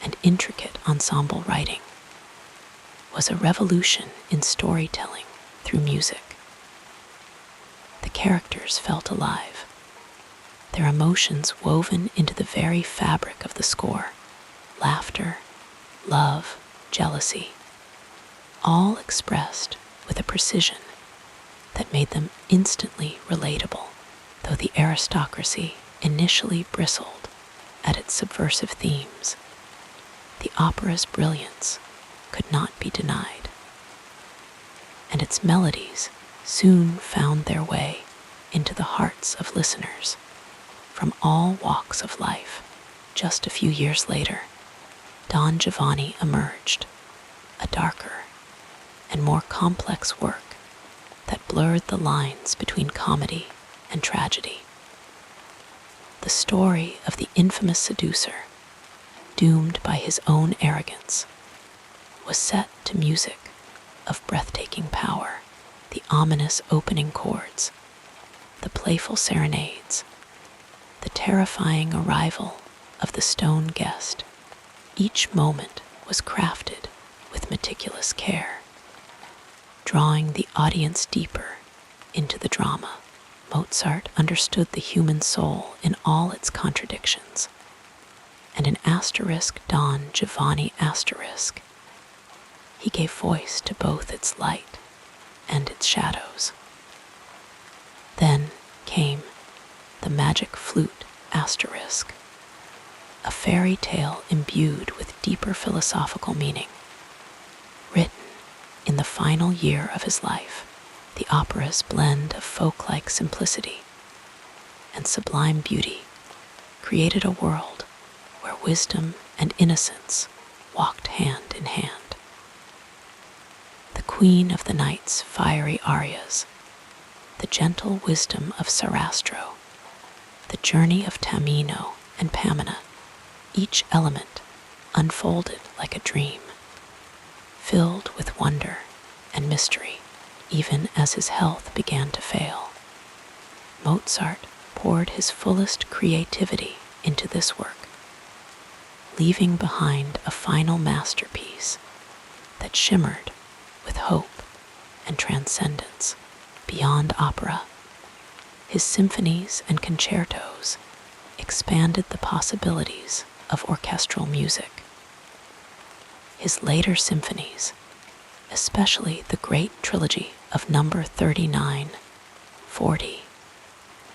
and intricate ensemble writing, was a revolution in storytelling through music. The characters felt alive, their emotions woven into the very fabric of the score. Laughter, love, jealousy, all expressed with a precision that made them instantly relatable. Though the aristocracy initially bristled at its subversive themes, the opera's brilliance could not be denied, and its melodies soon found their way into the hearts of listeners from all walks of life. Just a few years later, Don Giovanni emerged, a darker and more complex work that blurred the lines between comedy and tragedy. The story of the infamous seducer, doomed by his own arrogance, was set to music of breathtaking power. The ominous opening chords, the playful serenades, the terrifying arrival of the stone guest. Each moment was crafted with meticulous care, drawing the audience deeper into the drama. Mozart understood the human soul in all its contradictions, and in Don Giovanni he gave voice to both its light and its shadows. Then came the magic flute a fairy tale imbued with deeper philosophical meaning. Written in the final year of his life, the opera's blend of folk-like simplicity and sublime beauty created a world where wisdom and innocence walked hand in hand. The Queen of the Night's fiery arias, the gentle wisdom of Sarastro, the journey of Tamino and Pamina, each element unfolded like a dream, filled with wonder and mystery. Even as his health began to fail, Mozart poured his fullest creativity into this work, leaving behind a final masterpiece that shimmered with hope and transcendence. Beyond opera, his symphonies and concertos expanded the possibilities of orchestral music. His later symphonies, especially the great trilogy of number 39, 40,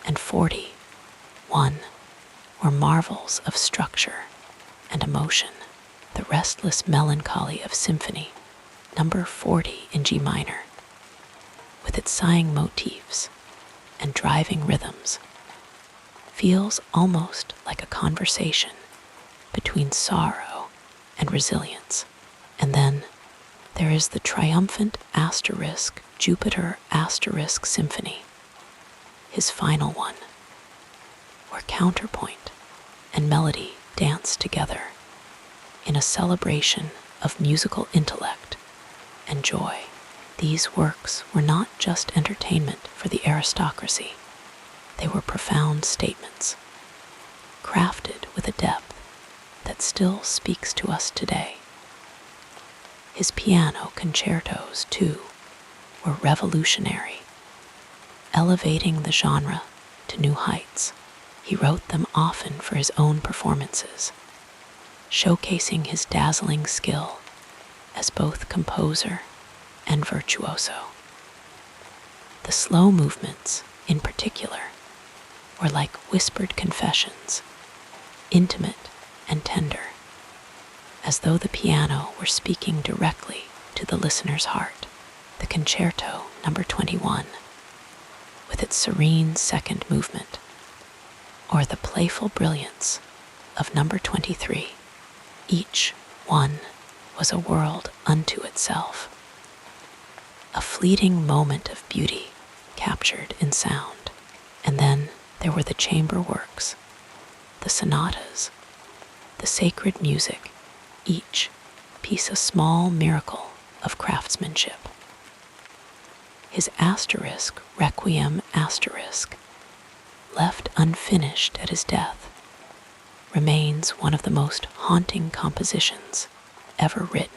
and 41, were marvels of structure and emotion. The restless melancholy of Symphony number 40 in G minor, with its sighing motifs and driving rhythms, feels almost like a conversation between sorrow and resilience. And then there is the triumphant Jupiter Symphony, his final one, where counterpoint and melody dance together in a celebration of musical intellect and joy. These works were not just entertainment for the aristocracy. They were profound statements, crafted with a depth that still speaks to us today. His piano concertos, too, were revolutionary, elevating the genre to new heights. He wrote them often for his own performances, showcasing his dazzling skill as both composer and virtuoso. The slow movements, in particular, were like whispered confessions, intimate and tender, as though the piano were speaking directly to the listener's heart. The Concerto number 21, with its serene second movement, or the playful brilliance of number 23, each one was a world unto itself, a fleeting moment of beauty captured in sound. And then there were the chamber works, the sonatas, the sacred music, each piece a small miracle of craftsmanship. His Requiem left unfinished at his death, remains one of the most haunting compositions ever written.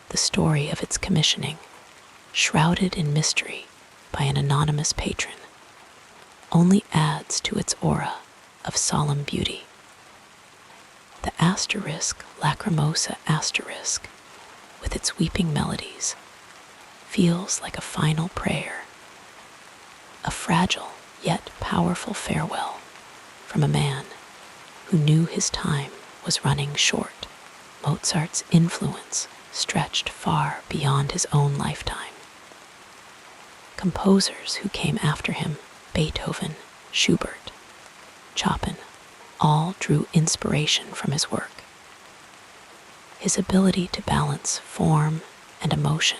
The story of its commissioning, shrouded in mystery by an anonymous patron, only adds to its aura of solemn beauty. The Lacrimosa with its weeping melodies, feels like a final prayer, a fragile yet powerful farewell from a man who knew his time was running short. Mozart's influence stretched far beyond his own lifetime. Composers who came after him, Beethoven, Schubert, Chopin, all drew inspiration from his work. His ability to balance form and emotion,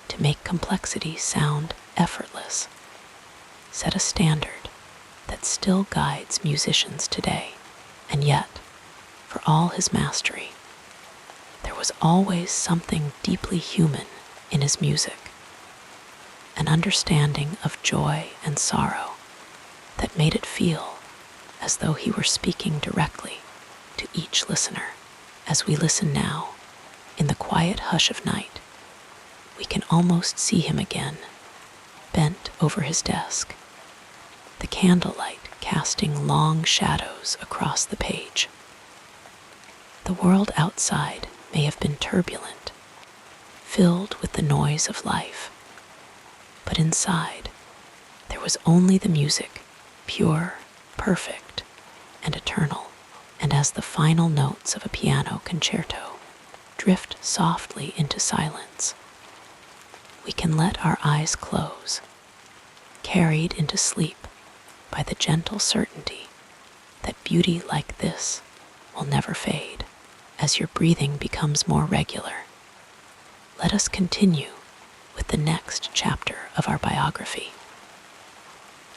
to make complexity sound effortless, set a standard that still guides musicians today. And yet, for all his mastery, there was always something deeply human in his music, an understanding of joy and sorrow that made it feel as though he were speaking directly to each listener. As we listen now, in the quiet hush of night, we can almost see him again, bent over his desk, the candlelight casting long shadows across the page. The world outside may have been turbulent, filled with the noise of life, but inside there was only the music, pure, perfect, and eternal. And as the final notes of a piano concerto drift softly into silence, we can let our eyes close, carried into sleep by the gentle certainty that beauty like this will never fade. As your breathing becomes more regular, let us continue with the next chapter of our biography.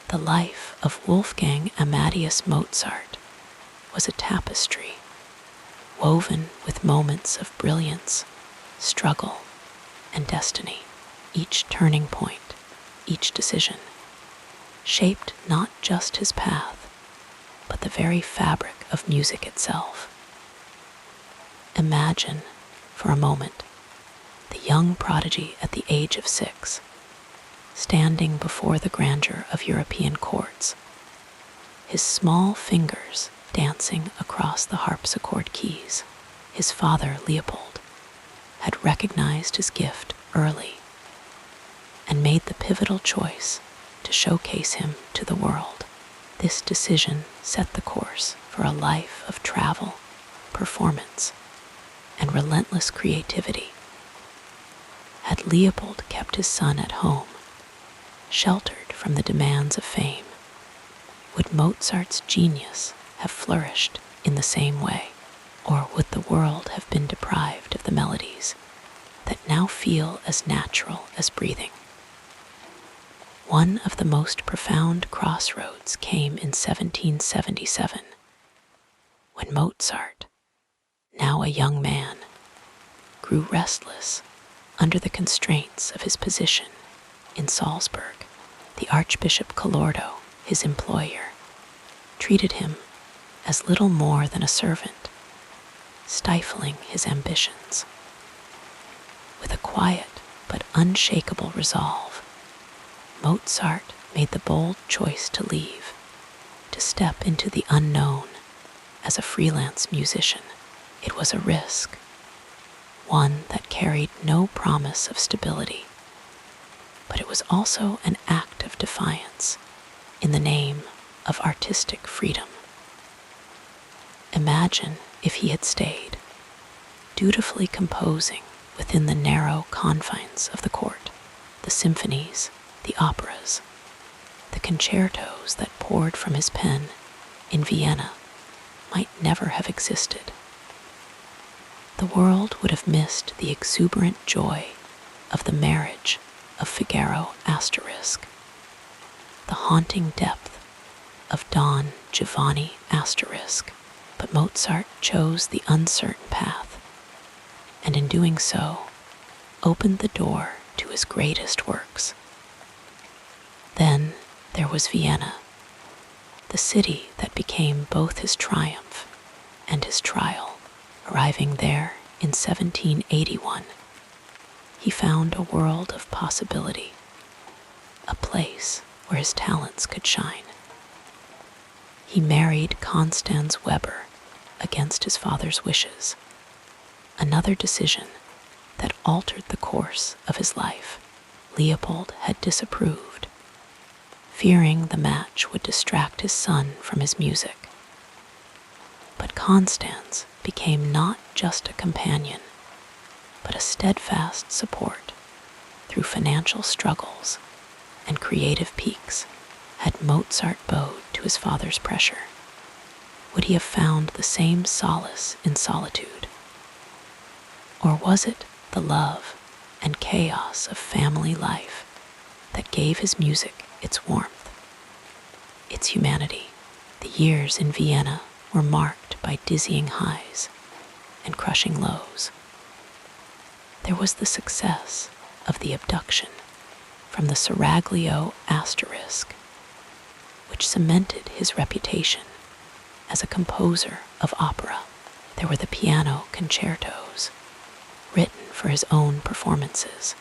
The life of Wolfgang Amadeus Mozart was a tapestry woven with moments of brilliance, struggle, and destiny. Each turning point, each decision, shaped not just his path, but the very fabric of music itself. Imagine, for a moment, the young prodigy at the age of 6, standing before the grandeur of European courts, his small fingers dancing across the harpsichord keys. His father, Leopold, had recognized his gift early and made the pivotal choice to showcase him to the world. This decision set the course for a life of travel, performance, and relentless creativity. Had Leopold kept his son at home, sheltered from the demands of fame, would Mozart's genius have flourished in the same way, or would the world have been deprived of the melodies that now feel as natural as breathing? One of the most profound crossroads came in 1777, when Mozart, now a young man, grew restless under the constraints of his position in Salzburg. The Archbishop Collordo, his employer, treated him as little more than a servant, stifling his ambitions. With a quiet but unshakable resolve, Mozart made the bold choice to leave, to step into the unknown as a freelance musician. It was a risk, one that carried no promise of stability, but it was also an act of defiance in the name of artistic freedom. Imagine if he had stayed, dutifully composing within the narrow confines of the court, the symphonies, the operas, the concertos that poured from his pen in Vienna might never have existed. The world would have missed the exuberant joy of the marriage of Figaro asterisk, the haunting depth of Don Giovanni asterisk. But Mozart chose the uncertain path, and in doing so, opened the door to his greatest works. Then there was Vienna, the city that became both his triumph and his trial. Arriving there in 1781, he found a world of possibility, a place where his talents could shine. He married Constanze Weber against his father's wishes, another decision that altered the course of his life. Leopold had disapproved, fearing the match would distract his son from his music. Constance became not just a companion, but a steadfast support through financial struggles and creative peaks. Had Mozart bowed to his father's pressure? Would he have found the same solace in solitude? Or was it the love and chaos of family life that gave his music its warmth, its humanity? The years in Vienna were marked by dizzying highs and crushing lows. There was the success of The Abduction from the Seraglio asterisk, which cemented his reputation as a composer of opera. There were the piano concertos, written for his own performances,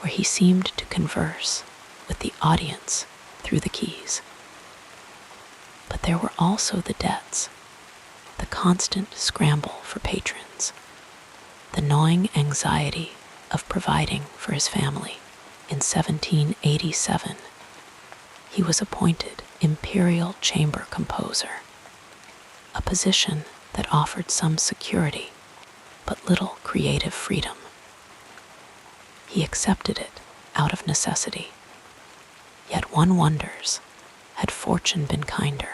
where he seemed to converse with the audience through the keys. But there were also the debts, the constant scramble for patrons, the gnawing anxiety of providing for his family. In 1787, he was appointed Imperial Chamber Composer, a position that offered some security but little creative freedom. He accepted it out of necessity. Yet one wonders, had fortune been kinder,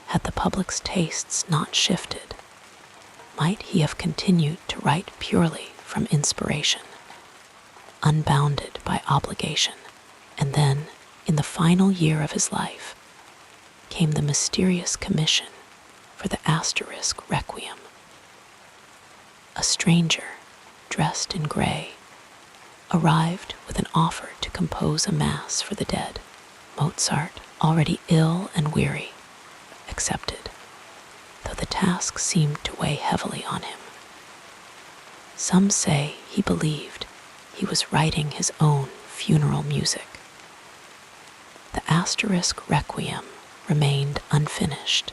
had the public's tastes not shifted, might he have continued to write purely from inspiration, unbounded by obligation? And then, in the final year of his life, came the mysterious commission for the Asterisk Requiem. A stranger, dressed in gray, arrived with an offer to compose a mass for the dead. Mozart, already ill and weary, accepted, though the task seemed to weigh heavily on him. Some say he believed he was writing his own funeral music. The Asterisk Requiem remained unfinished,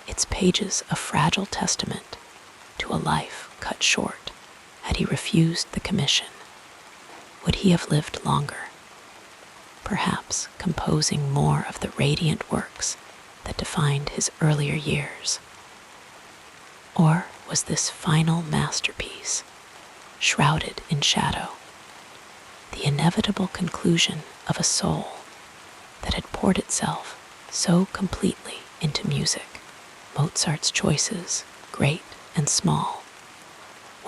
its pages a fragile testament to a life cut short. Had he refused the commission, would he have lived longer, perhaps composing more of the radiant works that defined his earlier years? Or was this final masterpiece, shrouded in shadow, the inevitable conclusion of a soul that had poured itself so completely into music? Mozart's choices, great and small,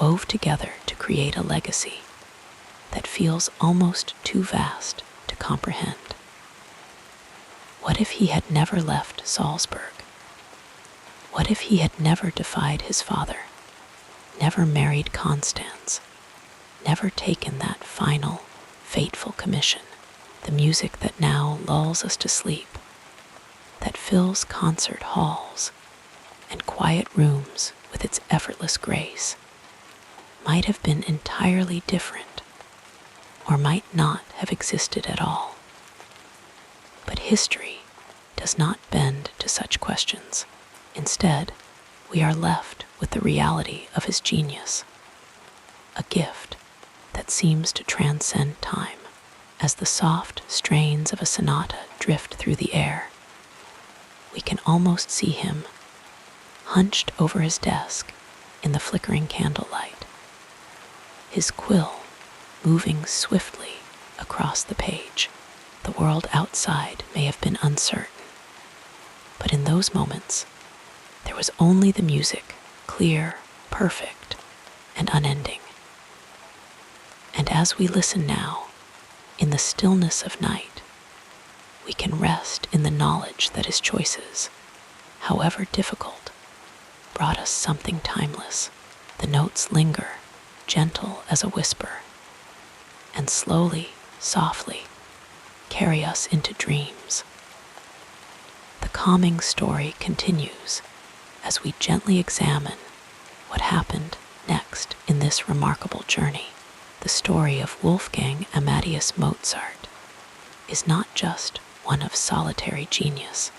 wove together to create a legacy that feels almost too vast to comprehend. What if he had never left Salzburg? What if he had never defied his father, never married Constance, never taken that final, fateful commission? The music that now lulls us to sleep, that fills concert halls and quiet rooms with its effortless grace, might have been entirely different, or might not have existed at all. But history does not bend to such questions. Instead, we are left with the reality of his genius, a gift that seems to transcend time. As the soft strains of a sonata drift through the air, we can almost see him, hunched over his desk in the flickering candlelight, his quill moving swiftly across the page. The world outside may have been uncertain, but in those moments, there was only the music, clear, perfect, and unending. And as we listen now, in the stillness of night, we can rest in the knowledge that his choices, however difficult, brought us something timeless. The notes linger, gentle as a whisper, and slowly, softly, carry us into dreams. The calming story continues as we gently examine what happened next in this remarkable journey. The story of Wolfgang Amadeus Mozart is not just one of solitary genius,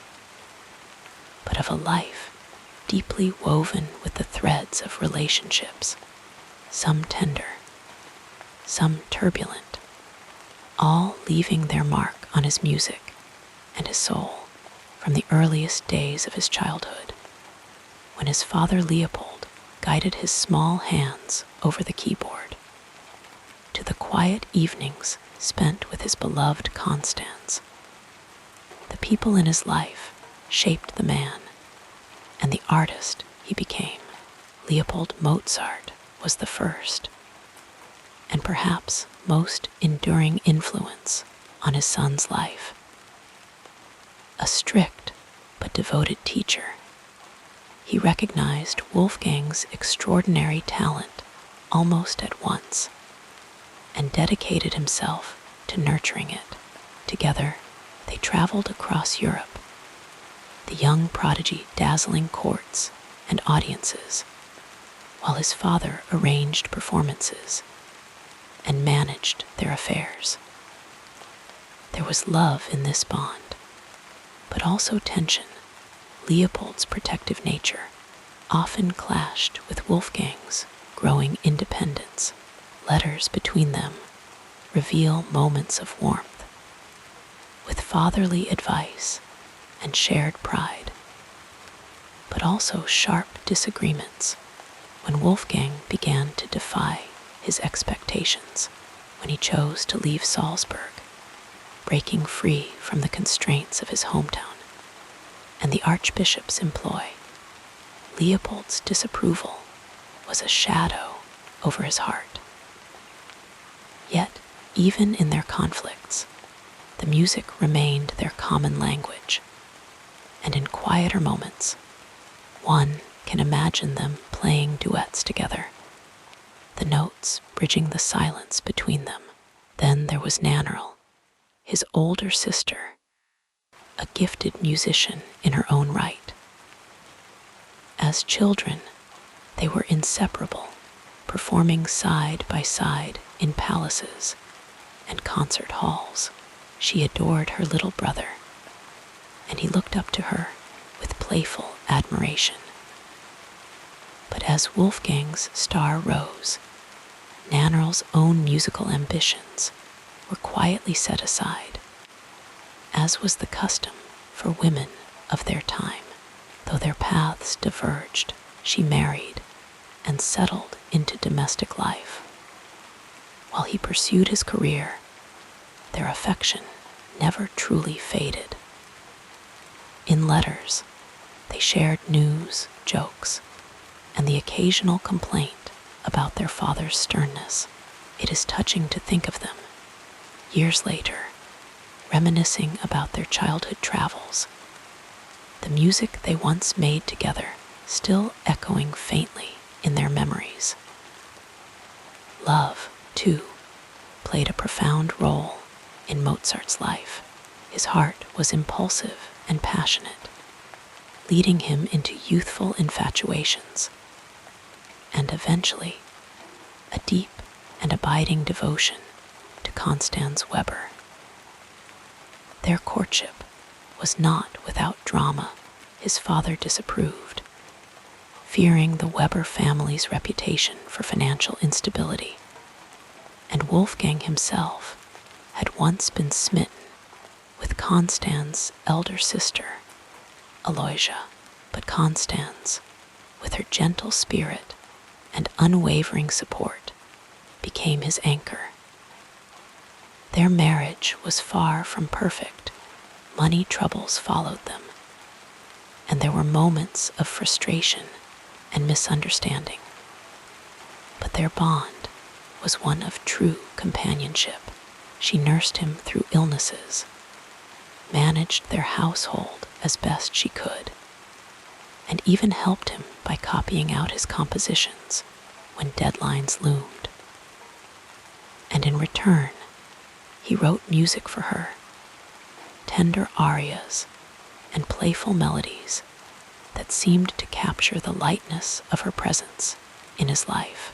but of a life deeply woven with the threads of relationships, some tender, some turbulent, all leaving their mark on his music and his soul from the earliest days of his childhood. when his father Leopold guided his small hands over the keyboard, to the quiet evenings spent with his beloved Constance. The people in his life shaped the man, and the artist he became. Leopold Mozart was the first, and perhaps most enduring influence on his son's life. A strict but devoted teacher, he recognized Wolfgang's extraordinary talent almost at once and dedicated himself to nurturing it. Together, they traveled across Europe, the young prodigy dazzling courts and audiences, while his father arranged performances and managed their affairs. There was love in this bond, but also tension. Leopold's protective nature often clashed with Wolfgang's growing independence. Letters between them reveal moments of warmth, with fatherly advice and shared pride, but also sharp disagreements when Wolfgang began to defy his expectations, when he chose to leave Salzburg, breaking free from the constraints of his hometown and the archbishop's employ. Leopold's disapproval was a shadow over his heart. Yet, even in their conflicts, the music remained their common language, and in quieter moments, one can imagine them playing duets together, the notes bridging the silence between them. Then there was Nannerl, his older sister, a gifted musician in her own right. As children, they were inseparable, performing side by side in palaces and concert halls. She adored her little brother, and he looked up to her with playful admiration. But as Wolfgang's star rose, Nannerl's own musical ambitions were quietly set aside, as was the custom for women of their time. Though their paths diverged, she married and settled into domestic life. While he pursued his career, their affection never truly faded. In letters, they shared news, jokes, and the occasional complaint about their father's sternness. It is touching to think of them, years later, reminiscing about their childhood travels, the music they once made together still echoing faintly in their memories. Love, too, played a profound role in Mozart's life. His heart was impulsive and passionate, leading him into youthful infatuations, and eventually a deep and abiding devotion to Constanze Weber. Their courtship was not without drama. His father disapproved, fearing the Weber family's reputation for financial instability, and Wolfgang himself had once been smitten with Constanze's elder sister, Aloysia. But Constanze, with her gentle spirit and unwavering support, became his anchor. Their marriage was far from perfect. Money troubles followed them, and there were moments of frustration and misunderstanding. But their bond was one of true companionship. She nursed him through illnesses, managed their household as best she could, and even helped him by copying out his compositions when deadlines loomed. And in return, he wrote music for her, tender arias and playful melodies that seemed to capture the lightness of her presence in his life.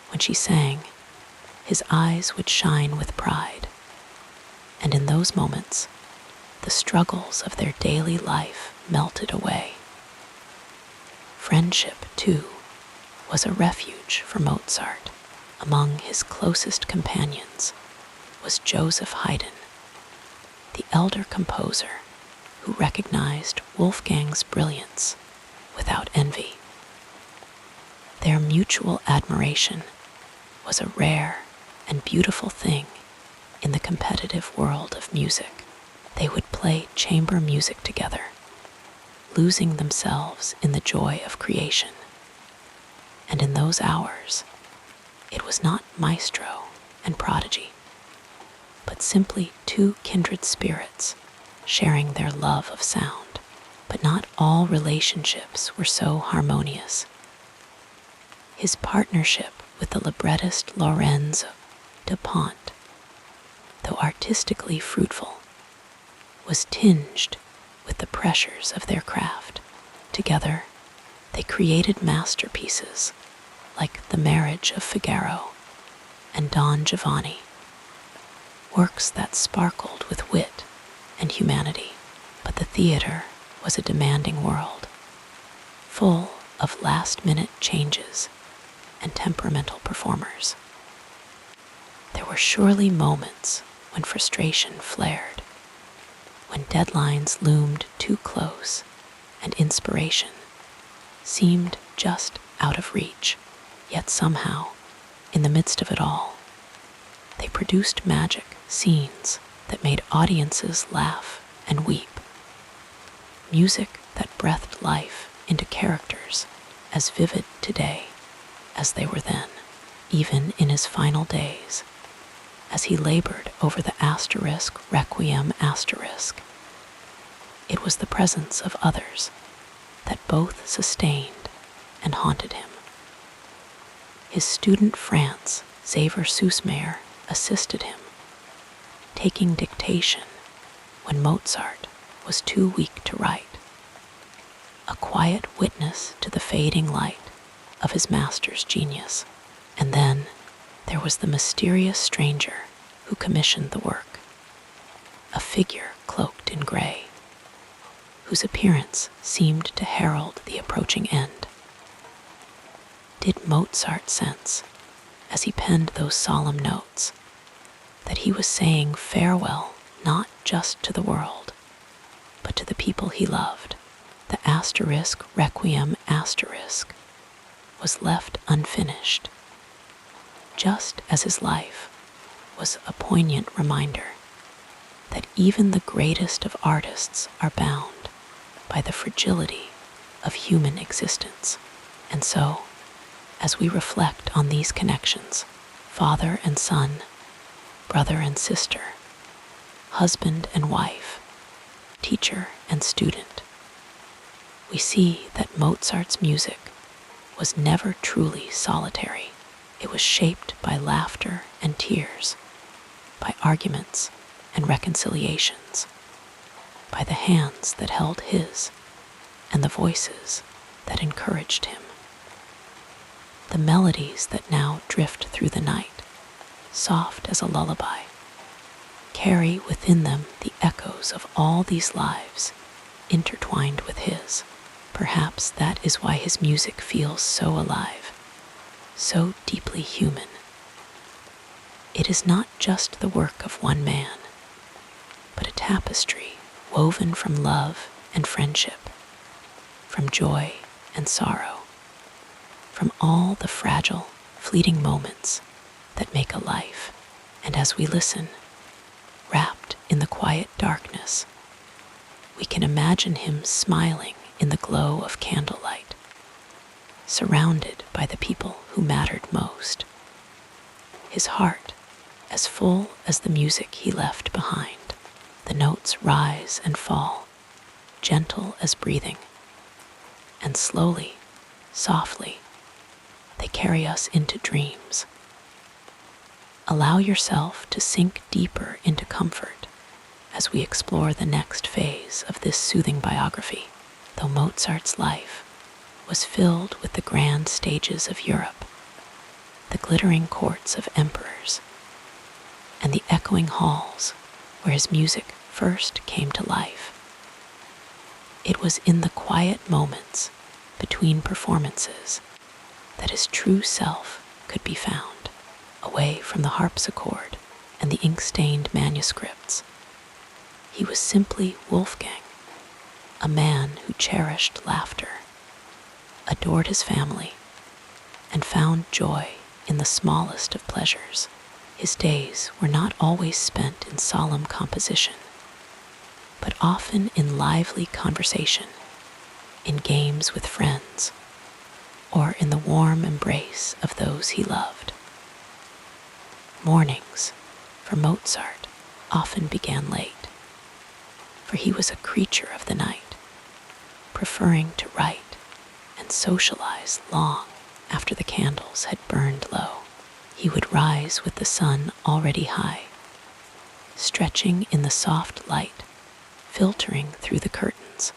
When she sang, his eyes would shine with pride, and in those moments, the struggles of their daily life melted away. Friendship, too, was a refuge for Mozart. Among his closest companions was Joseph Haydn, the elder composer who recognized Wolfgang's brilliance without envy. Their mutual admiration was a rare and beautiful thing in the competitive world of music. They would play chamber music together, losing themselves in the joy of creation. And in those hours, it was not maestro and prodigy, but simply two kindred spirits sharing their love of sound. But not all relationships were so harmonious. His partnership with the librettist Lorenzo de Pont, though artistically fruitful, was tinged with the pressures of their craft. Together, they created masterpieces like The Marriage of Figaro and Don Giovanni, works that sparkled with wit and humanity. But the theater was a demanding world, full of last-minute changes and temperamental performers. There were surely moments when frustration flared, when deadlines loomed too close and inspiration seemed just out of reach. Yet somehow, in the midst of it all, they produced magic scenes that made audiences laugh and weep. Music that breathed life into characters as vivid today as they were then, even in his final days, as he labored over the asterisk Requiem asterisk. It was the presence of others that both sustained and haunted him. His student France, Xaver Süssmayr, assisted him, taking dictation when Mozart was too weak to write, a quiet witness to the fading light of his master's genius. And then there was the mysterious stranger who commissioned the work, a figure cloaked in gray, whose appearance seemed to herald the approaching end. Did Mozart sense, as he penned those solemn notes, that he was saying farewell not just to the world, but to the people he loved? The asterisk Requiem asterisk was left unfinished, just as his life was a poignant reminder that even the greatest of artists are bound by the fragility of human existence. And so, as we reflect on these connections, father and son, brother and sister, husband and wife, teacher and student, we see that Mozart's music was never truly solitary. It was shaped by laughter and tears, by arguments and reconciliations, by the hands that held his and the voices that encouraged him. The melodies that now drift through the night, soft as a lullaby, carry within them the echoes of all these lives intertwined with his. Perhaps that is why his music feels so alive, so deeply human. It is not just the work of one man, but a tapestry woven from love and friendship, from joy and sorrow, from all the fragile, fleeting moments that make a life. And as we listen, wrapped in the quiet darkness, we can imagine him smiling in the glow of candlelight, surrounded by the people who mattered most. His heart as full as the music he left behind. The notes rise and fall, gentle as breathing, and slowly, softly, they carry us into dreams. Allow yourself to sink deeper into comfort as we explore the next phase of this soothing biography. Though Mozart's life was filled with the grand stages of Europe, the glittering courts of emperors, and the echoing halls where his music first came to life, it was in the quiet moments between performances that his true self could be found, away from the harpsichord and the ink-stained manuscripts. He was simply Wolfgang, a man who cherished laughter, adored his family, and found joy in the smallest of pleasures. His days were not always spent in solemn composition, but often in lively conversation, in games with friends, or in the warm embrace of those he loved. Mornings, for Mozart, often began late, for he was a creature of the night, preferring to write and socialize long after the candles had burned low. He would rise with the sun already high, stretching in the soft light, filtering through the curtains,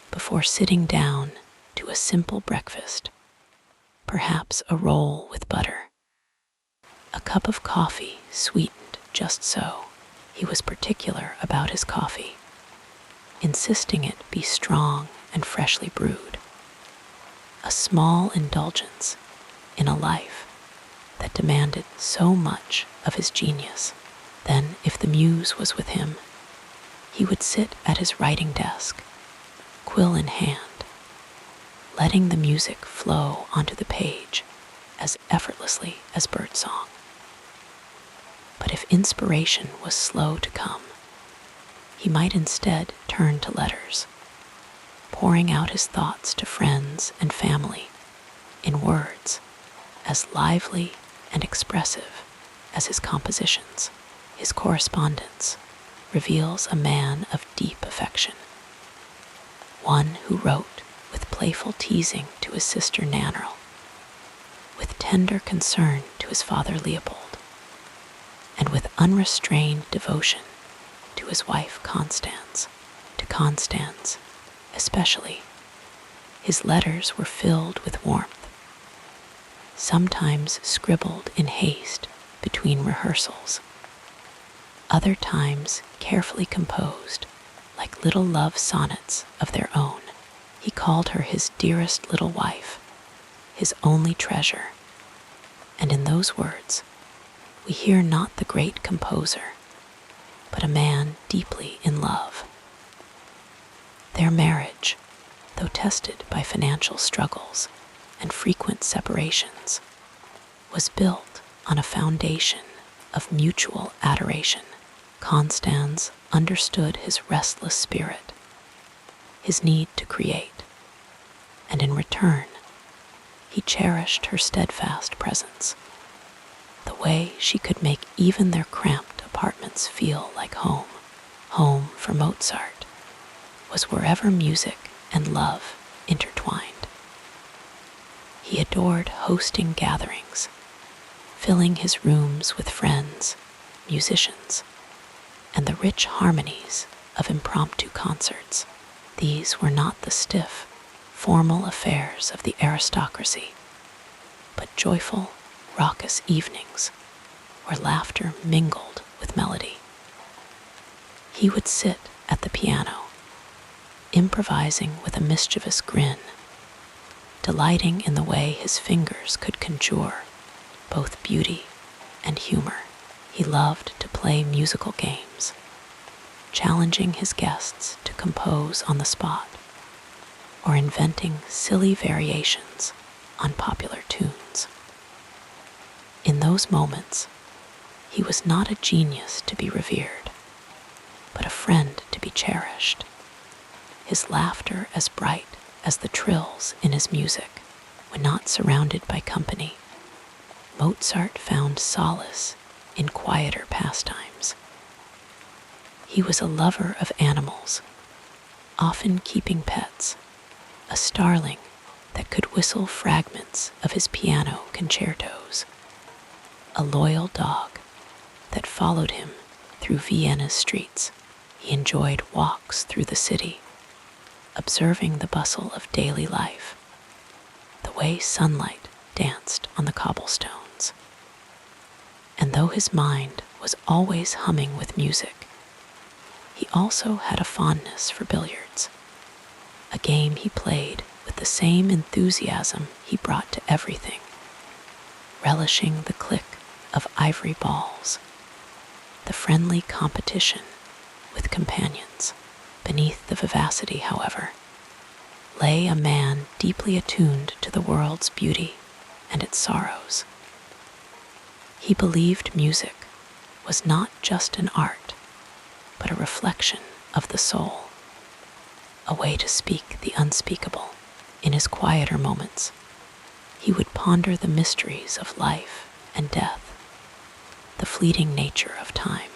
before sitting down to a simple breakfast, perhaps a roll with butter, a cup of coffee sweetened just so. He was particular about his coffee, insisting it be strong and freshly brewed, a small indulgence in a life that demanded so much of his genius. Then, if the muse was with him, he would sit at his writing desk, quill in hand, letting the music flow onto the page as effortlessly as birdsong. But if inspiration was slow to come, he might instead turn to letters, pouring out his thoughts to friends and family in words as lively and expressive as his compositions. His correspondence reveals a man of deep affection, one who wrote with playful teasing to his sister Nannerl, with tender concern to his father Leopold, and with unrestrained devotion to his wife Constance. To Constance, especially, his letters were filled with warmth, sometimes scribbled in haste between rehearsals, other times carefully composed like little love sonnets of their own. He called her his dearest little wife, his only treasure, and in those words we hear not the great composer, but a man deeply in love. Their marriage, though tested by financial struggles and frequent separations, was built on a foundation of mutual adoration. Constance understood his restless spirit, his need to create, and in return, he cherished her steadfast presence. The way she could make even their cramped apartments feel like home. Home for Mozart was wherever music and love intertwined. He adored hosting gatherings, filling his rooms with friends, musicians, and the rich harmonies of impromptu concerts. These were not the stiff, formal affairs of the aristocracy, but joyful, raucous evenings where laughter mingled with melody. He would sit at the piano, improvising with a mischievous grin, delighting in the way his fingers could conjure both beauty and humor. He loved to play musical games, challenging his guests to compose on the spot, or inventing silly variations on popular tunes. In those moments, he was not a genius to be revered, but a friend to be cherished, his laughter as bright as the trills in his music. When not surrounded by company, Mozart found solace in quieter pastimes. He was a lover of animals, often keeping pets, a starling that could whistle fragments of his piano concertos, a loyal dog that followed him through Vienna's streets. He enjoyed walks through the city, observing the bustle of daily life, the way sunlight danced on the cobblestones. And though his mind was always humming with music, he also had a fondness for billiards, a game he played with the same enthusiasm he brought to everything, relishing the click of ivory balls, the friendly competition with companions. Beneath the vivacity, however, lay a man deeply attuned to the world's beauty, and its sorrows. He believed music was not just an art, but a reflection of the soul, a way to speak the unspeakable. In his quieter moments, he would ponder the mysteries of life and death, the fleeting nature of time.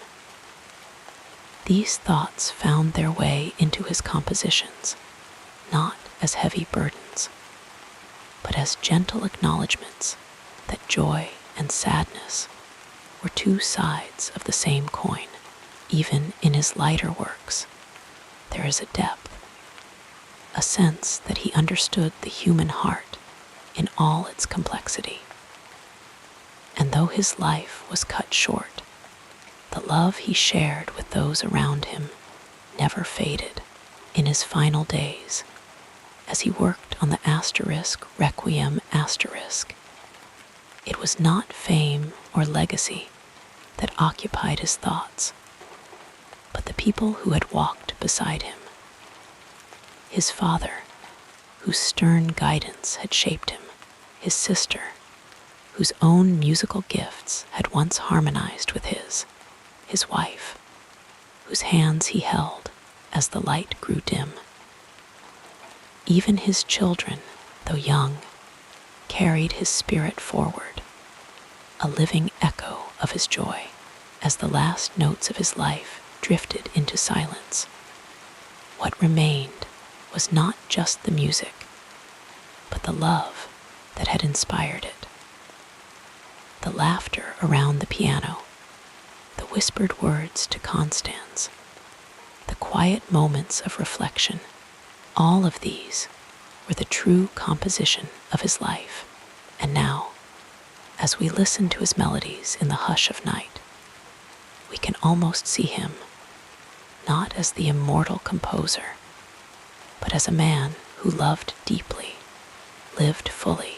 These thoughts found their way into his compositions, not as heavy burdens, but as gentle acknowledgments that joy and sadness were two sides of the same coin. Even in his lighter works, there is a depth, a sense that he understood the human heart in all its complexity. And though his life was cut short, the love he shared with those around him never faded. In his final days, as he worked on the Requiem Asterisk, it was not fame or legacy that occupied his thoughts, but the people who had walked beside him. His father, whose stern guidance had shaped him, his sister, whose own musical gifts had once harmonized with his wife, whose hands he held as the light grew dim. Even his children, though young, carried his spirit forward, a living echo of his joy. As the last notes of his life drifted into silence, what remained was not just the music, but the love that had inspired it. The laughter around the piano, the whispered words to Constance, the quiet moments of reflection, all of these were the true composition of his life. And now, as we listen to his melodies in the hush of night, we can almost see him, not as the immortal composer, but as a man who loved deeply, lived fully,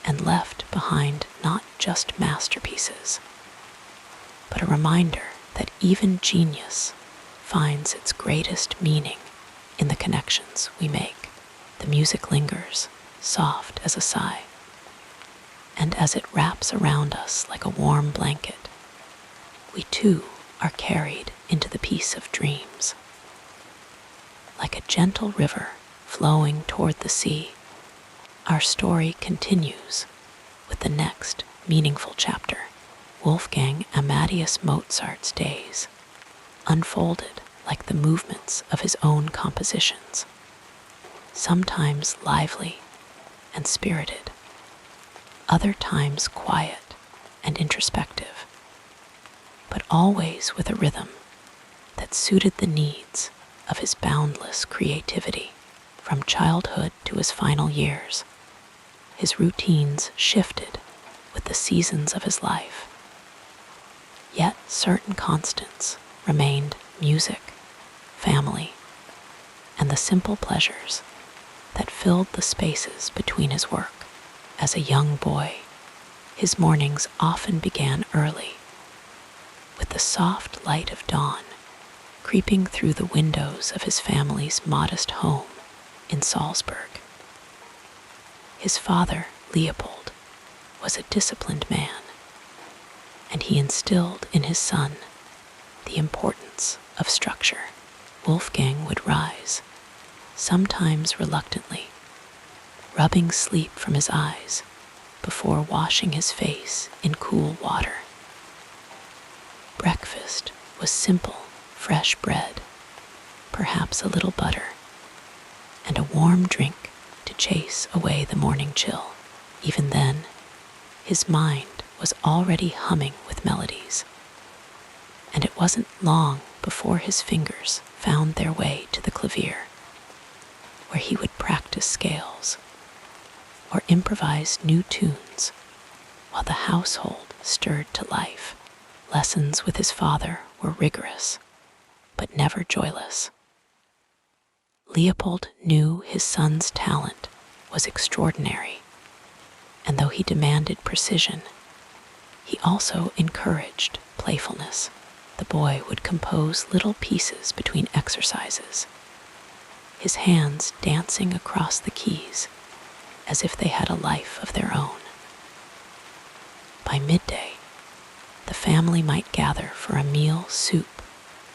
and left behind not just masterpieces, but a reminder that even genius finds its greatest meaning in the connections we make. The music lingers, soft as a sigh, and as it wraps around us like a warm blanket, we too are carried into the peace of dreams. Like a gentle river flowing toward the sea, our story continues with the next meaningful chapter. Wolfgang Amadeus Mozart's days unfolded like the movements of his own compositions, sometimes lively and spirited, other times quiet and introspective, but always with a rhythm that suited the needs of his boundless creativity. From childhood to his final years, his routines shifted with the seasons of his life. Yet certain constants remained: music, family, and the simple pleasures that filled the spaces between his work. As a young boy, his mornings often began early, with the soft light of dawn creeping through the windows of his family's modest home in Salzburg. His father, Leopold, was a disciplined man, and he instilled in his son the importance of structure. Wolfgang would rise, sometimes reluctantly, rubbing sleep from his eyes before washing his face in cool water. Breakfast was simple, fresh bread, perhaps a little butter, and a warm drink to chase away the morning chill. Even then, his mind was already humming with melodies, and it wasn't long before his fingers found their way to the clavier, where he would practice scales or improvise new tunes while the household stirred to life. Lessons with his father were rigorous, but never joyless. Leopold knew his son's talent was extraordinary, and though he demanded precision, he also encouraged playfulness. The boy would compose little pieces between exercises, his hands dancing across the keys as if they had a life of their own. By midday, the family might gather for a meal: soup,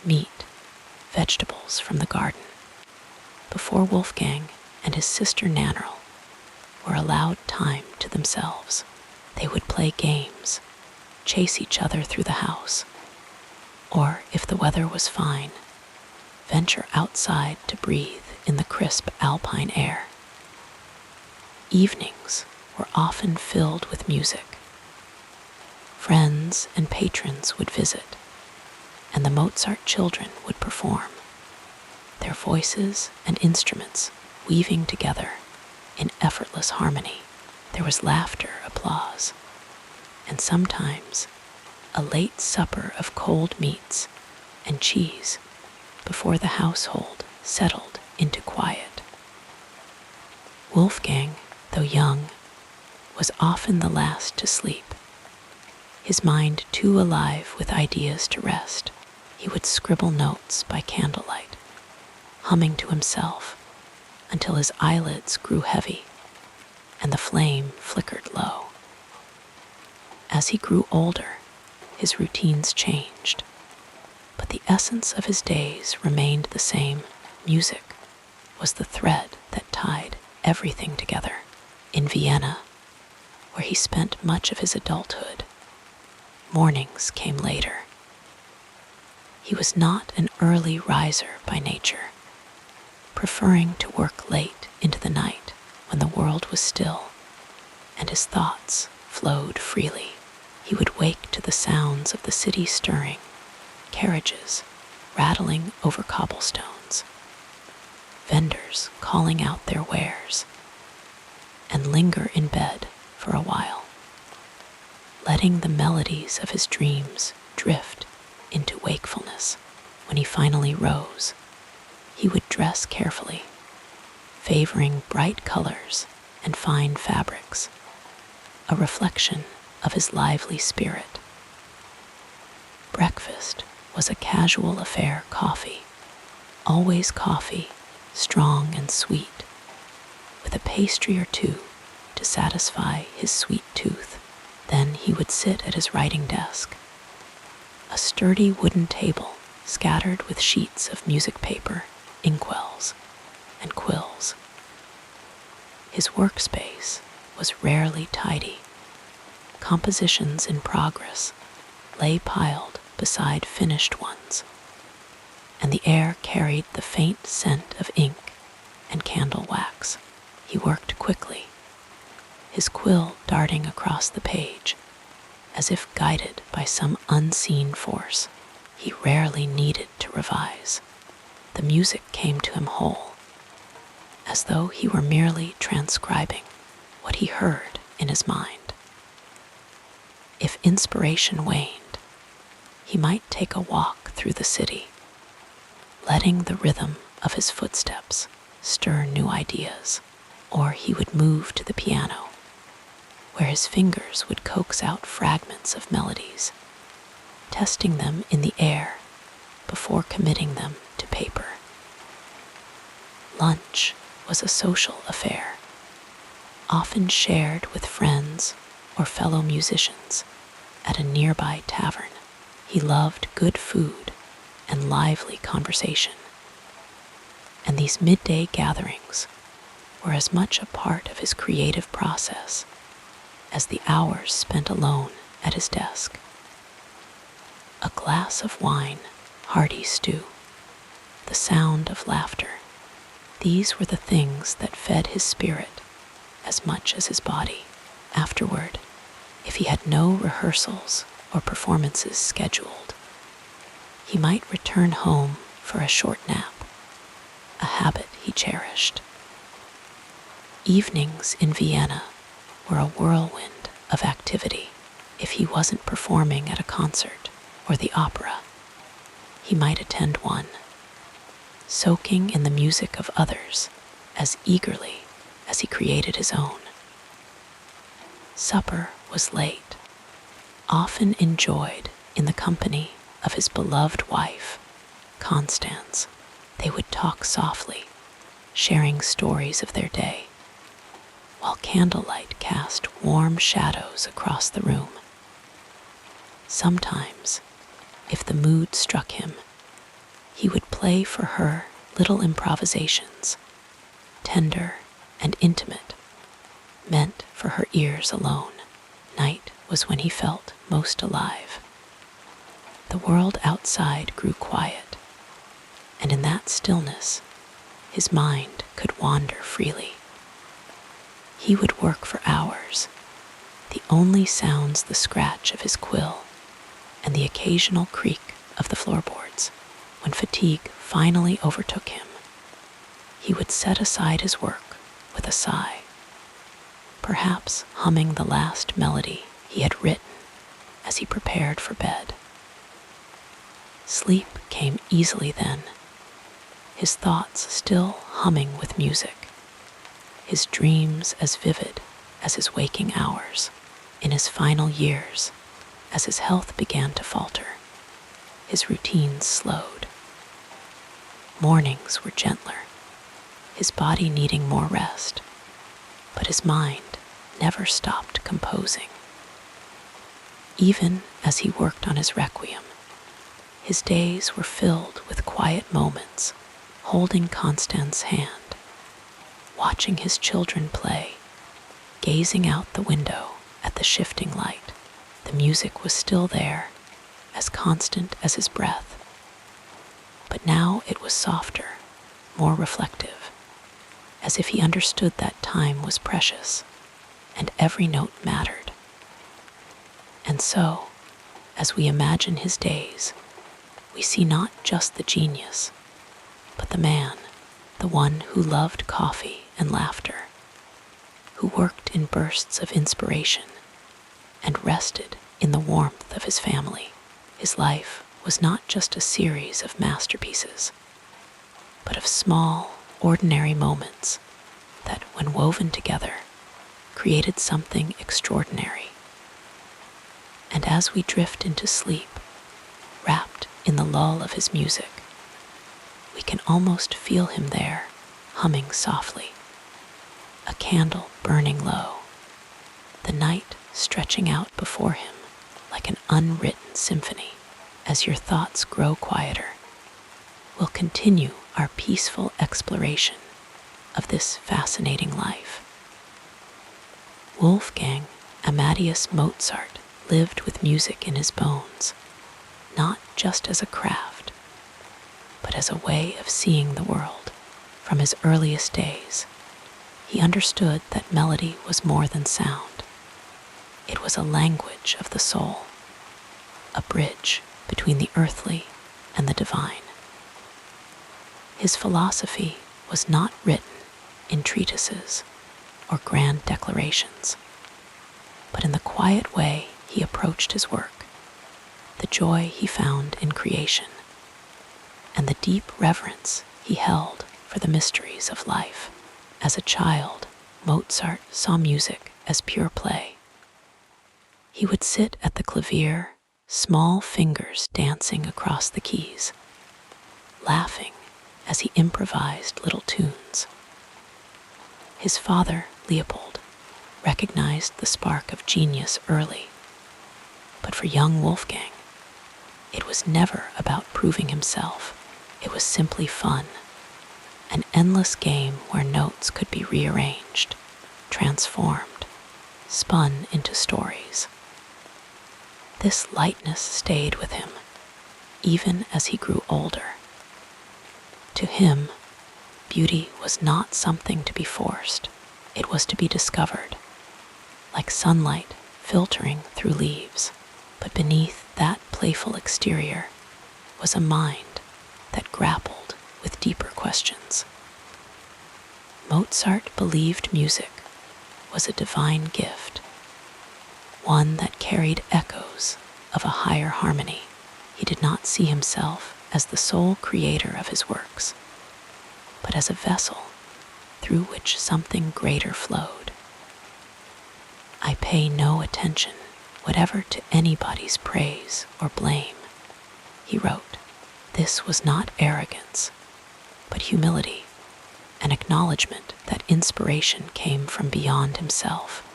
meat, vegetables from the garden. Before Wolfgang and his sister Nannerl were allowed time to themselves, they would play games, chase each other through the house, or, if the weather was fine, venture outside to breathe in the crisp alpine air. Evenings were often filled with music. Friends and patrons would visit, and the Mozart children would perform, their voices and instruments weaving together in effortless harmony. There was laughter, applause, and sometimes a late supper of cold meats and cheese before the household settled into quiet. Wolfgang, though young, was often the last to sleep. His mind too alive with ideas to rest, he would scribble notes by candlelight, humming to himself until his eyelids grew heavy and the flame flickered low. As he grew older, his routines changed, but the essence of his days remained the same. Music was the thread that tied everything together. In Vienna, where he spent much of his adulthood, mornings came later. He was not an early riser by nature, preferring to work late into the night when the world was still and his thoughts flowed freely. He would wake to the sounds of the city stirring, carriages rattling over cobblestones, vendors calling out their wares, and linger in bed for a while, letting the melodies of his dreams drift into wakefulness. When he finally rose, he would dress carefully, favoring bright colors and fine fabrics, a reflection of his lively spirit. Breakfast was a casual affair: coffee, always coffee, strong and sweet, with a pastry or two to satisfy his sweet tooth. Then he would sit at his writing desk, a sturdy wooden table scattered with sheets of music paper, inkwells, and quills. His workspace was rarely tidy. Compositions in progress lay piled beside finished ones, and the air carried the faint scent of ink and candle wax. He worked quickly, his quill darting across the page as if guided by some unseen force. He rarely needed to revise. The music came to him whole, as though he were merely transcribing what he heard in his mind. If inspiration waned, he might take a walk through the city, letting the rhythm of his footsteps stir new ideas, or he would move to the piano, where his fingers would coax out fragments of melodies, testing them in the air before committing them to paper. Lunch was a social affair, often shared with friends or fellow musicians at a nearby tavern. He loved good food and lively conversation, and these midday gatherings were as much a part of his creative process as the hours spent alone at his desk. A glass of wine, hearty stew, the sound of laughter, these were the things that fed his spirit as much as his body. Afterward, if he had no rehearsals or performances scheduled, he might return home for a short nap, a habit he cherished. Evenings in Vienna were a whirlwind of activity. If he wasn't performing at a concert or the opera, he might attend one, soaking in the music of others as eagerly as he created his own. Supper was late, often enjoyed in the company of his beloved wife, Constance. They would talk softly, sharing stories of their day, while candlelight cast warm shadows across the room. Sometimes, if the mood struck him, he would play for her little improvisations, tender and intimate, meant for her ears alone. Night was when he felt most alive. The world outside grew quiet, and in that stillness, his mind could wander freely. He would work for hours, the only sounds the scratch of his quill and the occasional creak of the floorboards. When fatigue finally overtook him, he would set aside his work with a sigh, perhaps humming the last melody he had written as he prepared for bed. Sleep came easily then, his thoughts still humming with music, his dreams as vivid as his waking hours. In his final years, as his health began to falter, his routines slowed. Mornings were gentler, his body needing more rest, but his mind never stopped composing. Even as he worked on his requiem, his days were filled with quiet moments, holding Constance's hand, watching his children play, gazing out the window at the shifting light. The music was still there, as constant as his breath, but now it was softer, more reflective, as if he understood that time was precious and every note mattered. And so, as we imagine his days, we see not just the genius, but the man, the one who loved coffee and laughter, who worked in bursts of inspiration and rested in the warmth of his family. His life was not just a series of masterpieces, but of small, ordinary moments that, when woven together, created something extraordinary. And as we drift into sleep, wrapped in the lull of his music, we can almost feel him there, humming softly, a candle burning low, the night stretching out before him like an unwritten symphony. As your thoughts grow quieter, we'll continue our peaceful exploration of this fascinating life. Wolfgang Amadeus Mozart lived with music in his bones, not just as a craft, but as a way of seeing the world. From his earliest days, he understood that melody was more than sound. It was a language of the soul, a bridge between the earthly and the divine. His philosophy was not written in treatises or grand declarations, but in the quiet way he approached his work, the joy he found in creation, and the deep reverence he held for the mysteries of life. As a child, Mozart saw music as pure play. He would sit at the clavier, small fingers dancing across the keys, laughing as he improvised little tunes. His father, Leopold, recognized the spark of genius early, but for young Wolfgang, it was never about proving himself. It was simply fun, an endless game where notes could be rearranged, transformed, spun into stories. This lightness stayed with him, even as he grew older. To him, beauty was not something to be forced. It was to be discovered, like sunlight filtering through leaves. But beneath that playful exterior was a mind that grappled with deeper questions. Mozart believed music was a divine gift, one that carried echoes of a higher harmony. He did not see himself as the sole creator of his works, but as a vessel through which something greater flowed. I pay no attention whatever to anybody's praise or blame, he wrote. This was not arrogance, but humility, an acknowledgement that inspiration came from beyond himself.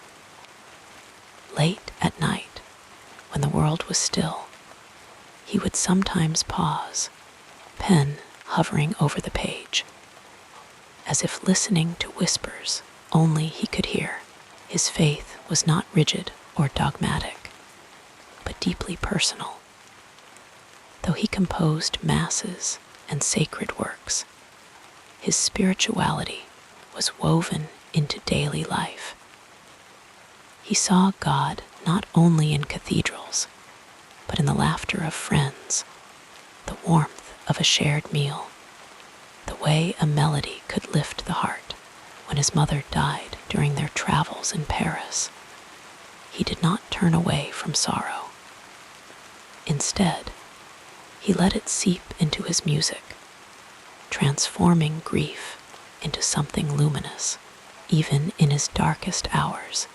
Late at night, when the world was still, he would sometimes pause, pen hovering over the page, as if listening to whispers only he could hear. His faith was not rigid or dogmatic, but deeply personal. Though he composed masses and sacred works, his spirituality was woven into daily life. He saw God not only in cathedrals, but in the laughter of friends, the warmth of a shared meal, the way a melody could lift the heart. When his mother died during their travels in Paris, he did not turn away from sorrow. Instead, he let it seep into his music, transforming grief into something luminous. Even in his darkest hours,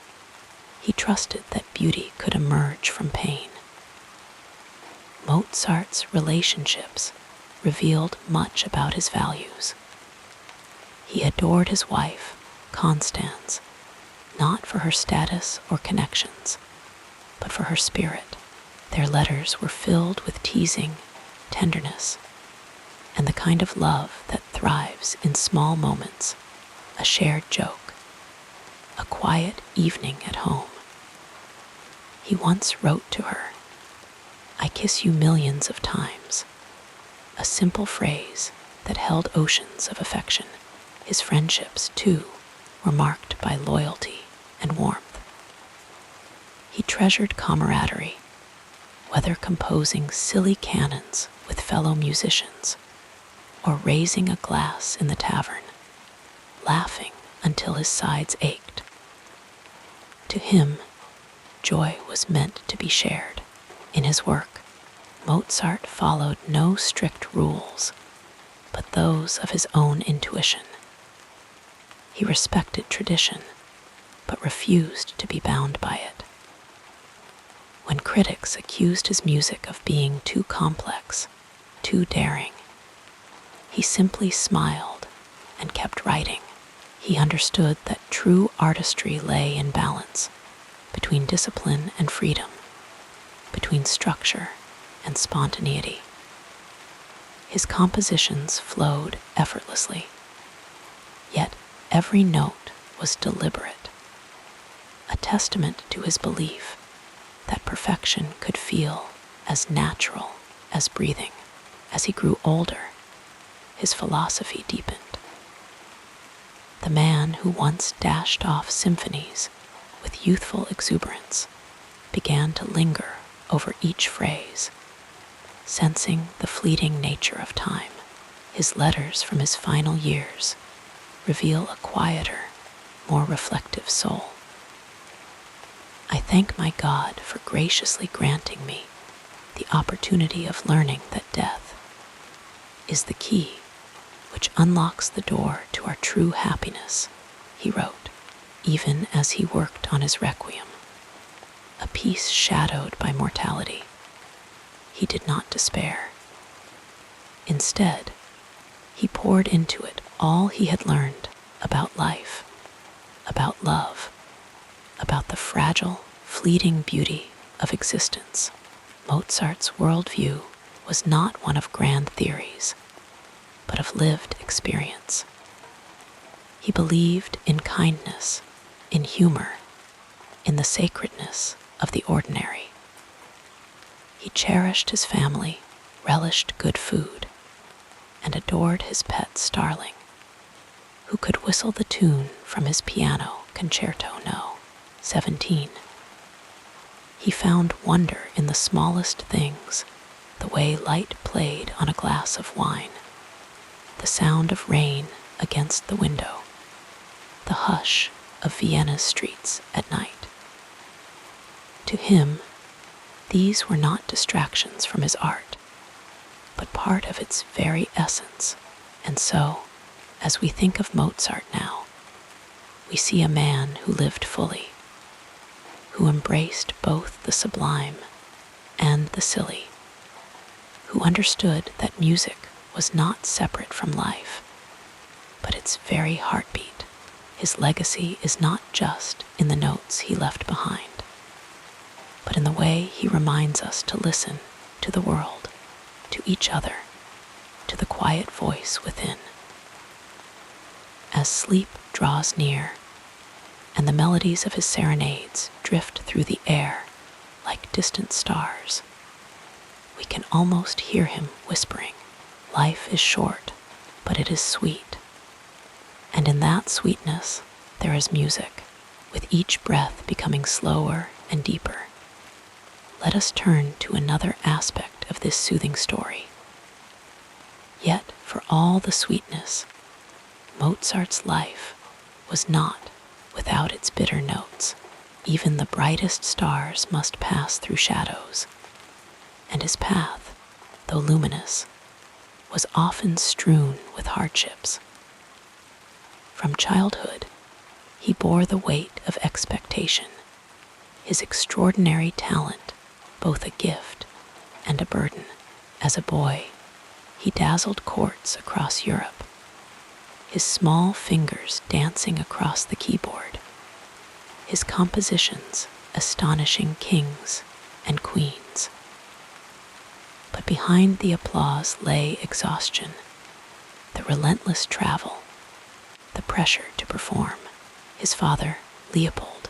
he trusted that beauty could emerge from pain. Mozart's relationships revealed much about his values. He adored his wife, Constance, not for her status or connections, but for her spirit. Their letters were filled with teasing, tenderness, and the kind of love that thrives in small moments, a shared joke, a quiet evening at home. He once wrote to her, "I kiss you millions of times," a simple phrase that held oceans of affection. His friendships, too, were marked by loyalty and warmth. He treasured camaraderie, whether composing silly canons with fellow musicians or raising a glass in the tavern, laughing until his sides ached. To him, joy was meant to be shared. In his work, Mozart followed no strict rules, but those of his own intuition. He respected tradition, but refused to be bound by it. When critics accused his music of being too complex, too daring, he simply smiled and kept writing. He understood that true artistry lay in balance between discipline and freedom, between structure and spontaneity. His compositions flowed effortlessly, yet every note was deliberate, a testament to his belief that perfection could feel as natural as breathing. As he grew older, his philosophy deepened. The man who once dashed off symphonies with youthful exuberance began to linger over each phrase, sensing the fleeting nature of time. His letters from his final years reveal a quieter, more reflective soul. I thank my God for graciously granting me the opportunity of learning that death is the key which unlocks the door to our true happiness, he wrote, even as he worked on his requiem, a peace shadowed by mortality. He did not despair. Instead, he poured into it all he had learned about life, about love, about the fragile, fleeting beauty of existence. Mozart's worldview was not one of grand theories, but of lived experience. He believed in kindness, in humor, in the sacredness of the ordinary. He cherished his family, relished good food, and adored his pet starling, who could whistle the tune from his piano Concerto No. 17. He found wonder in the smallest things, the way light played on a glass of wine, the sound of rain against the window, the hush of Vienna's streets at night. To him, these were not distractions from his art, but part of its very essence. And so, as we think of Mozart now, we see a man who lived fully, who embraced both the sublime and the silly, who understood that music was not separate from life, but its very heartbeat. His legacy is not just in the notes he left behind, but in the way he reminds us to listen to the world, to each other, to the quiet voice within. As sleep draws near, and the melodies of his serenades drift through the air like distant stars, we can almost hear him whispering, "Life is short, but it is sweet." And in that sweetness, there is music, with each breath becoming slower and deeper. Let us turn to another aspect of this soothing story. Yet, for all the sweetness, Mozart's life was not without its bitter notes. Even the brightest stars must pass through shadows, and his path, though luminous, was often strewn with hardships. From childhood, he bore the weight of expectation, his extraordinary talent both a gift and a burden. As a boy, he dazzled courts across Europe, his small fingers dancing across the keyboard, his compositions astonishing kings and queens. But behind the applause lay exhaustion, the relentless travel, the pressure to perform. His father, Leopold,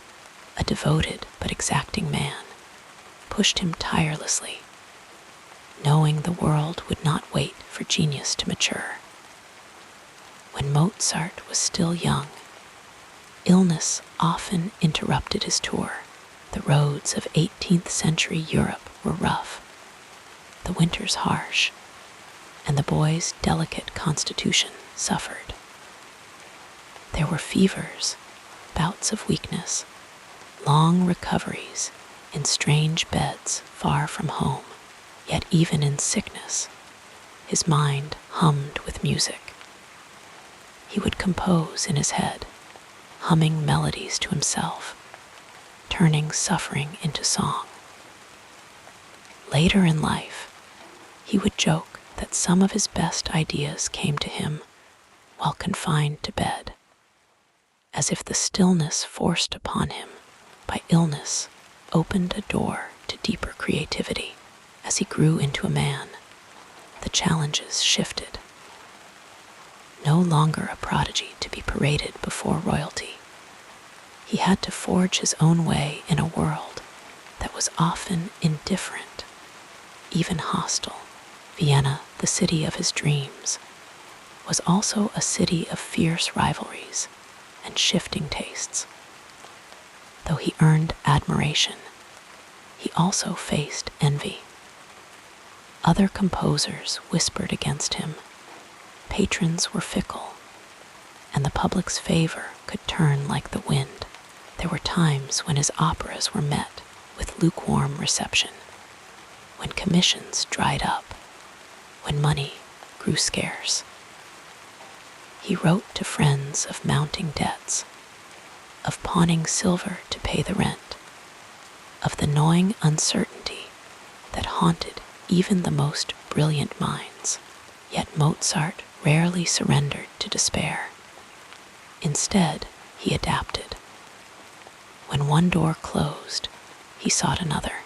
a devoted but exacting man, pushed him tirelessly, knowing the world would not wait for genius to mature. When Mozart was still young, illness often interrupted his tour. The roads of 18th century Europe were rough, the winters harsh, and the boy's delicate constitution suffered. There were fevers, bouts of weakness, long recoveries in strange beds far from home. Yet even in sickness, his mind hummed with music. He would compose in his head, humming melodies to himself, turning suffering into song. Later in life, he would joke that some of his best ideas came to him while confined to bed, as if the stillness forced upon him by illness opened a door to deeper creativity. As he grew into a man, the challenges shifted. No longer a prodigy to be paraded before royalty, he had to forge his own way in a world that was often indifferent, even hostile. Vienna, the city of his dreams, was also a city of fierce rivalries and shifting tastes. Though he earned admiration, he also faced envy. Other composers whispered against him. Patrons were fickle, and the public's favor could turn like the wind. There were times when his operas were met with lukewarm reception, when commissions dried up, when money grew scarce. He wrote to friends of mounting debts, of pawning silver to pay the rent, of the gnawing uncertainty that haunted even the most brilliant minds. Yet Mozart rarely surrendered to despair. Instead, he adapted. When one door closed, he sought another.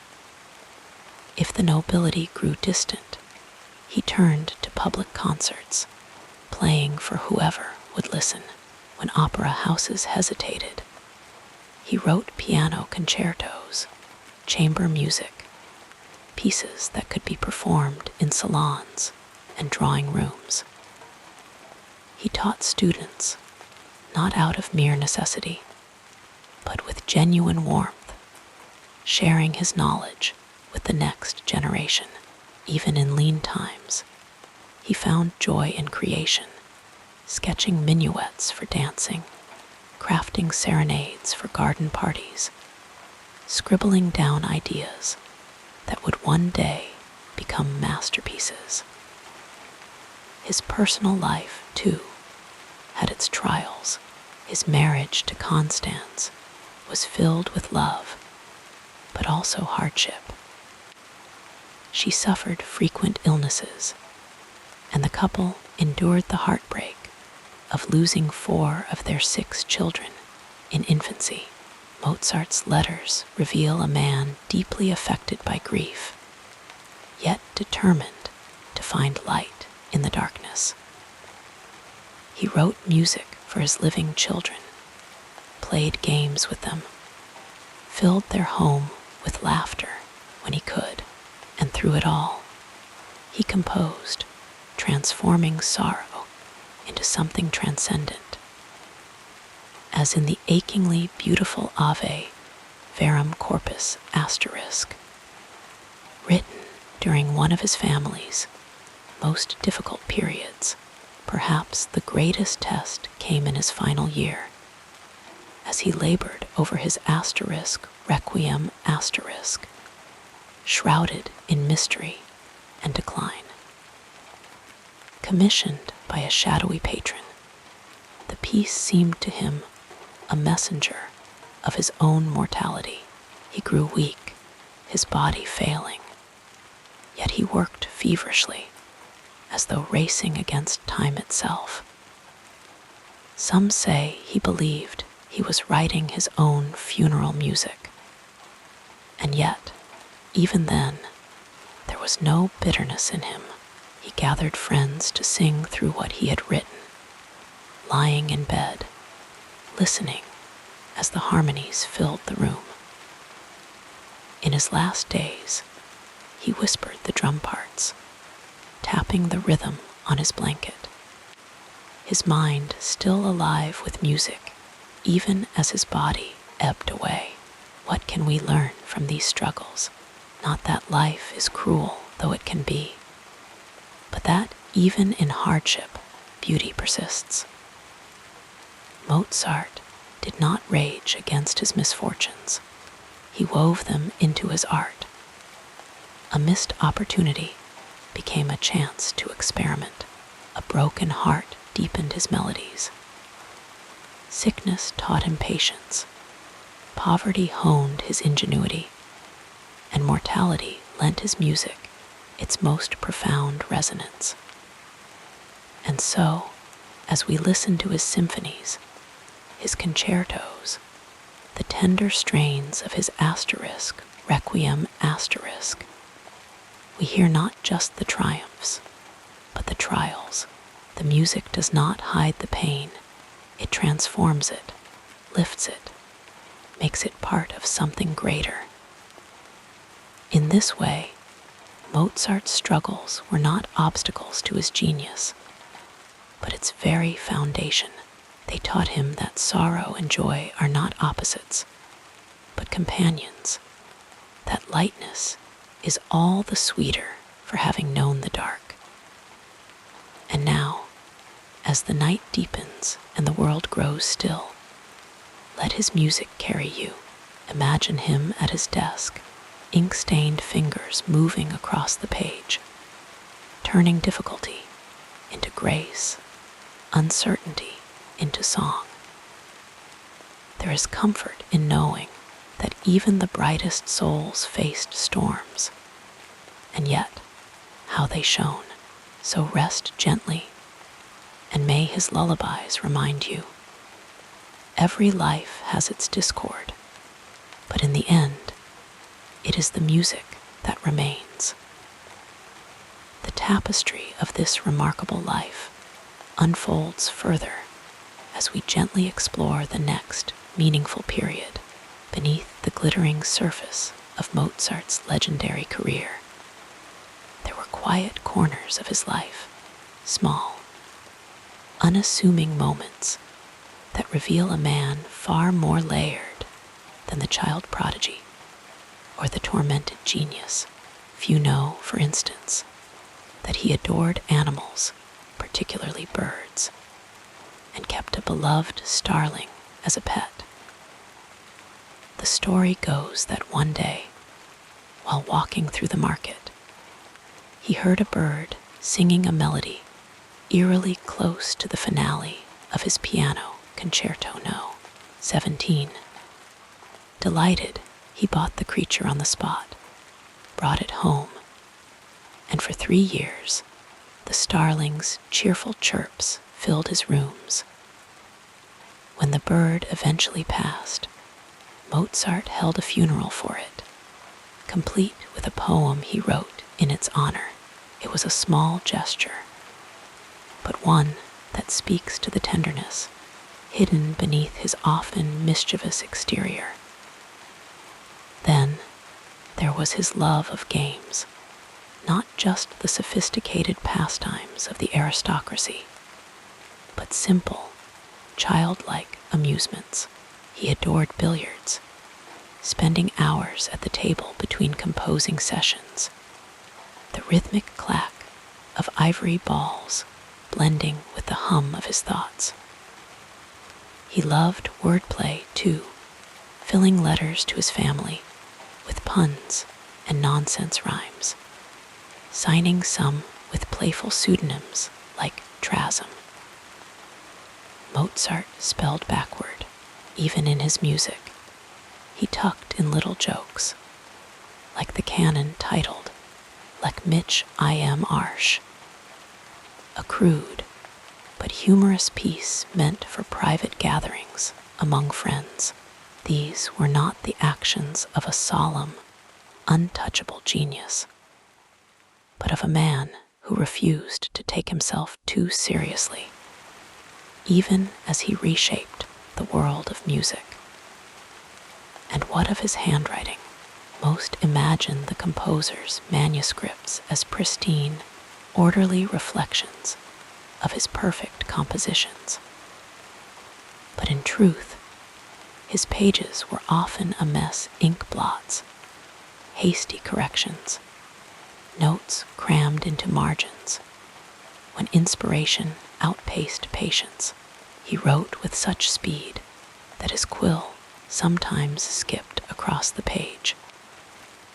If the nobility grew distant, he turned to public concerts, playing for whoever would listen. When opera houses hesitated, he wrote piano concertos, chamber music, pieces that could be performed in salons and drawing rooms. He taught students, not out of mere necessity, but with genuine warmth, sharing his knowledge with the next generation. Even in lean times, he found joy in creation, sketching minuets for dancing, crafting serenades for garden parties, scribbling down ideas that would one day become masterpieces. His personal life, too, had its trials. His marriage to Constance was filled with love, but also hardship. She suffered frequent illnesses, and the couple endured the heartbreak of losing 4 of their 6 children in infancy. Mozart's letters reveal a man deeply affected by grief, yet determined to find light in the darkness. He wrote music for his living children, played games with them, filled their home with laughter when he could, and through it all, he composed, transforming sorrow into something transcendent. As in the achingly beautiful Ave Verum Corpus *, written during one of his family's most difficult periods, perhaps the greatest test came in his final year, as he labored over his Requiem *, shrouded in mystery and decline. Commissioned by a shadowy patron, the piece seemed to him a messenger of his own mortality. He grew weak, his body failing, yet he worked feverishly, as though racing against time itself. Some say he believed he was writing his own funeral music. And yet, even then, there was no bitterness in him. He gathered friends to sing through what he had written, lying in bed, listening as the harmonies filled the room. In his last days, he whispered the drum parts, tapping the rhythm on his blanket, his mind still alive with music, even as his body ebbed away. What can we learn from these struggles? Not that life is cruel, though it can be, but that even in hardship, beauty persists. Mozart did not rage against his misfortunes. He wove them into his art. A missed opportunity became a chance to experiment. A broken heart deepened his melodies. Sickness taught him patience. Poverty honed his ingenuity, and mortality lent his music its most profound resonance. And so, as we listen to his symphonies, his concertos, the tender strains of his Requiem *, we hear not just the triumphs, but the trials. The music does not hide the pain. It transforms it, lifts it, makes it part of something greater. In this way, Mozart's struggles were not obstacles to his genius, but its very foundation. They taught him that sorrow and joy are not opposites, but companions, that lightness is all the sweeter for having known the dark. And now, as the night deepens and the world grows still, let his music carry you. Imagine him at his desk, ink-stained fingers moving across the page, turning difficulty into grace, uncertainty into song. There is comfort in knowing that even the brightest souls faced storms, and yet how they shone. So rest gently, and may his lullabies remind you. Every life has its discord, but in the end, it is the music that remains. The tapestry of this remarkable life unfolds further as we gently explore the next meaningful period beneath the glittering surface of Mozart's legendary career. There were quiet corners of his life, small, unassuming moments that reveal a man far more layered than the child prodigy or the tormented genius. Few know, for instance, that he adored animals, particularly birds, and kept a beloved starling as a pet. The story goes that one day, while walking through the market, he heard a bird singing a melody eerily close to the finale of his piano Concerto No. 17. Delighted, he bought the creature on the spot, brought it home, and for 3 years, the starling's cheerful chirps filled his rooms. When the bird eventually passed, Mozart held a funeral for it, complete with a poem he wrote in its honor. It was a small gesture, but one that speaks to the tenderness hidden beneath his often mischievous exterior. Then there was his love of games, not just the sophisticated pastimes of the aristocracy, but simple, childlike amusements. He adored billiards, spending hours at the table between composing sessions, the rhythmic clack of ivory balls blending with the hum of his thoughts. He loved wordplay, too, filling letters to his family with puns and nonsense rhymes, signing some with playful pseudonyms like Trasm. Mozart spelled backward, even in his music. He tucked in little jokes, like the canon titled "Lek mich I am Arsch," a crude but humorous piece meant for private gatherings among friends. These were not the actions of a solemn, untouchable genius, but of a man who refused to take himself too seriously, even as he reshaped the world of music. And what of his handwriting? Most imagine the composer's manuscripts as pristine, orderly reflections of his perfect compositions. But in truth, his pages were often a mess ink blots, hasty corrections, notes crammed into margins. When inspiration outpaced patience, he wrote with such speed that his quill sometimes skipped across the page,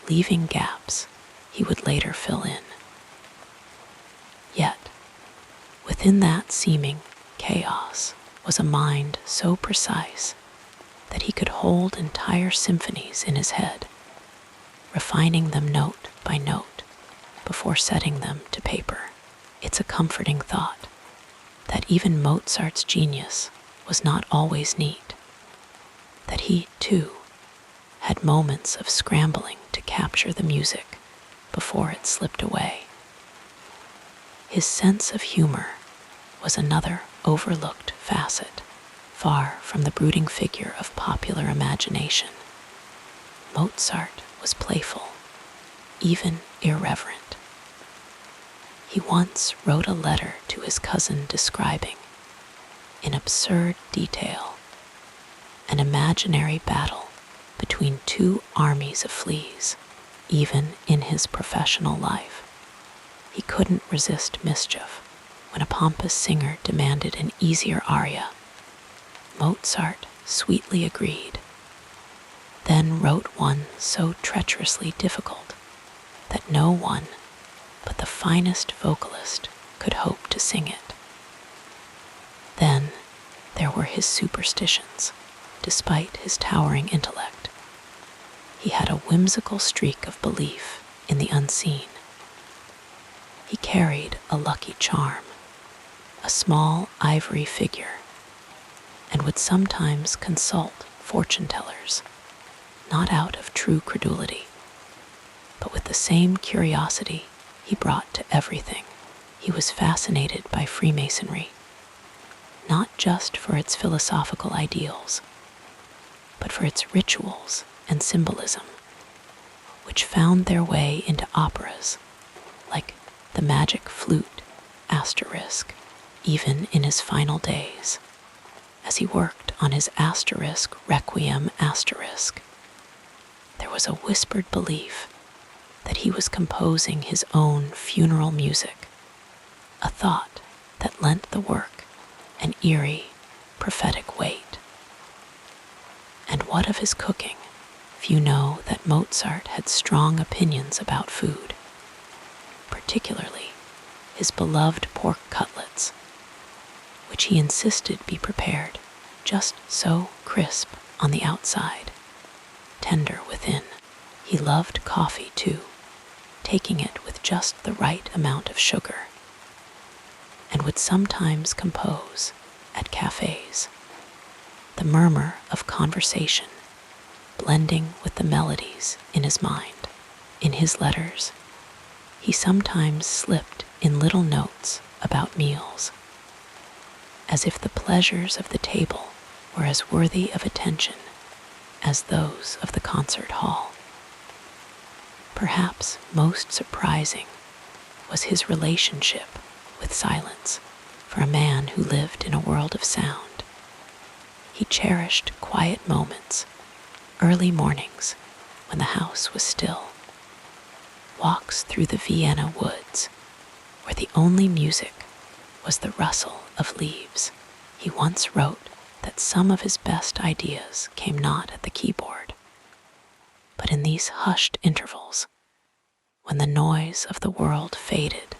leaving gaps he would later fill in. Yet, within that seeming chaos was a mind so precise that he could hold entire symphonies in his head, refining them note by note before setting them to paper. It's a comforting thought that even Mozart's genius was not always neat, that he, too, had moments of scrambling to capture the music before it slipped away. His sense of humor was another overlooked facet, far from the brooding figure of popular imagination. Mozart was playful, even irreverent. He once wrote a letter to his cousin describing, in absurd detail, an imaginary battle between two armies of fleas. Even in his professional life, he couldn't resist mischief. When a pompous singer demanded an easier aria, Mozart sweetly agreed, then wrote one so treacherously difficult that no one but the finest vocalist could hope to sing it. Then there were his superstitions. Despite his towering intellect, he had a whimsical streak of belief in the unseen. He carried a lucky charm, a small ivory figure, and would sometimes consult fortune-tellers, not out of true credulity, but with the same curiosity he brought to everything. He was fascinated by Freemasonry, not just for its philosophical ideals, but for its rituals and symbolism, which found their way into operas like the Magic Flute Asterisk. Even in his final days, as he worked on his Asterisk Requiem Asterisk, there was a whispered belief that he was composing his own funeral music, a thought that lent the work an eerie, prophetic weight. And what of his cooking? Few know that Mozart had strong opinions about food, particularly his beloved pork cutlets, which he insisted be prepared just so crisp on the outside, tender within. He loved coffee too, taking it with just the right amount of sugar. and would sometimes compose at cafes. The murmur of conversation blending with the melodies in his mind. In his letters, he sometimes slipped in little notes about meals, as if the pleasures of the table were as worthy of attention as those of the concert hall. Perhaps most surprising was his relationship with silence. For a man who lived in a world of sound, he cherished quiet moments, early mornings when the house was still, walks through the Vienna woods where the only music was the rustle of leaves. He once wrote that some of his best ideas came not at the keyboard, but in these hushed intervals when the noise of the world faded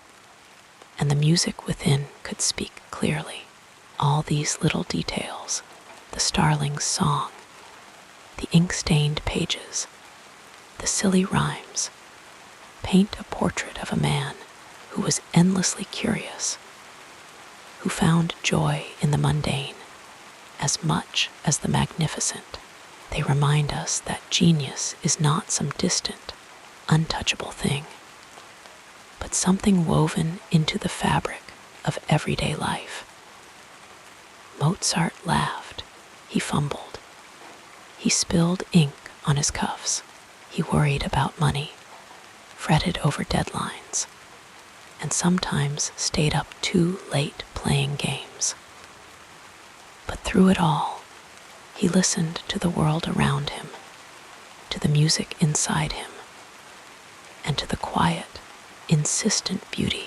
and the music within could speak clearly. All these little details, the starling's song, the ink-stained pages, the silly rhymes, paint a portrait of a man who was endlessly curious, who found joy in the mundane as much as the magnificent. They remind us that genius is not some distant, untouchable thing, but something woven into the fabric of everyday life. Mozart laughed, he fumbled, he spilled ink on his cuffs, he worried about money, fretted over deadlines, and sometimes stayed up too late playing games. But through it all, he listened to the world around him, to the music inside him, and to the quiet, insistent beauty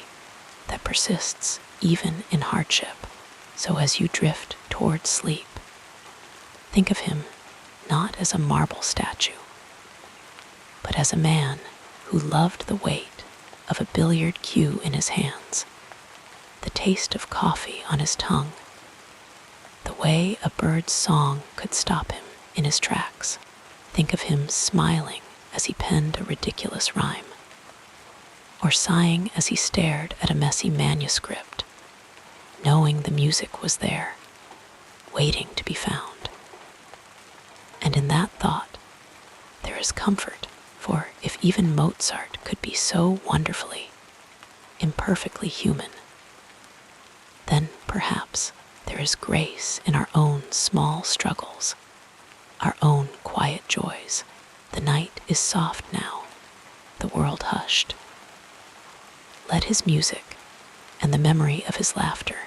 that persists even in hardship. So as you drift toward sleep, think of him not as a marble statue, but as a man who loved the weight of a billiard cue in his hands, the taste of coffee on his tongue, the way a bird's song could stop him in his tracks. Think of him smiling as he penned a ridiculous rhyme, or sighing as he stared at a messy manuscript, knowing the music was there, waiting to be found. And in that thought, there is comfort, for if even Mozart could be so wonderfully, imperfectly human, then perhaps there is grace in our own small struggles, our own quiet joys. The night is soft now, the world hushed. Let his music and the memory of his laughter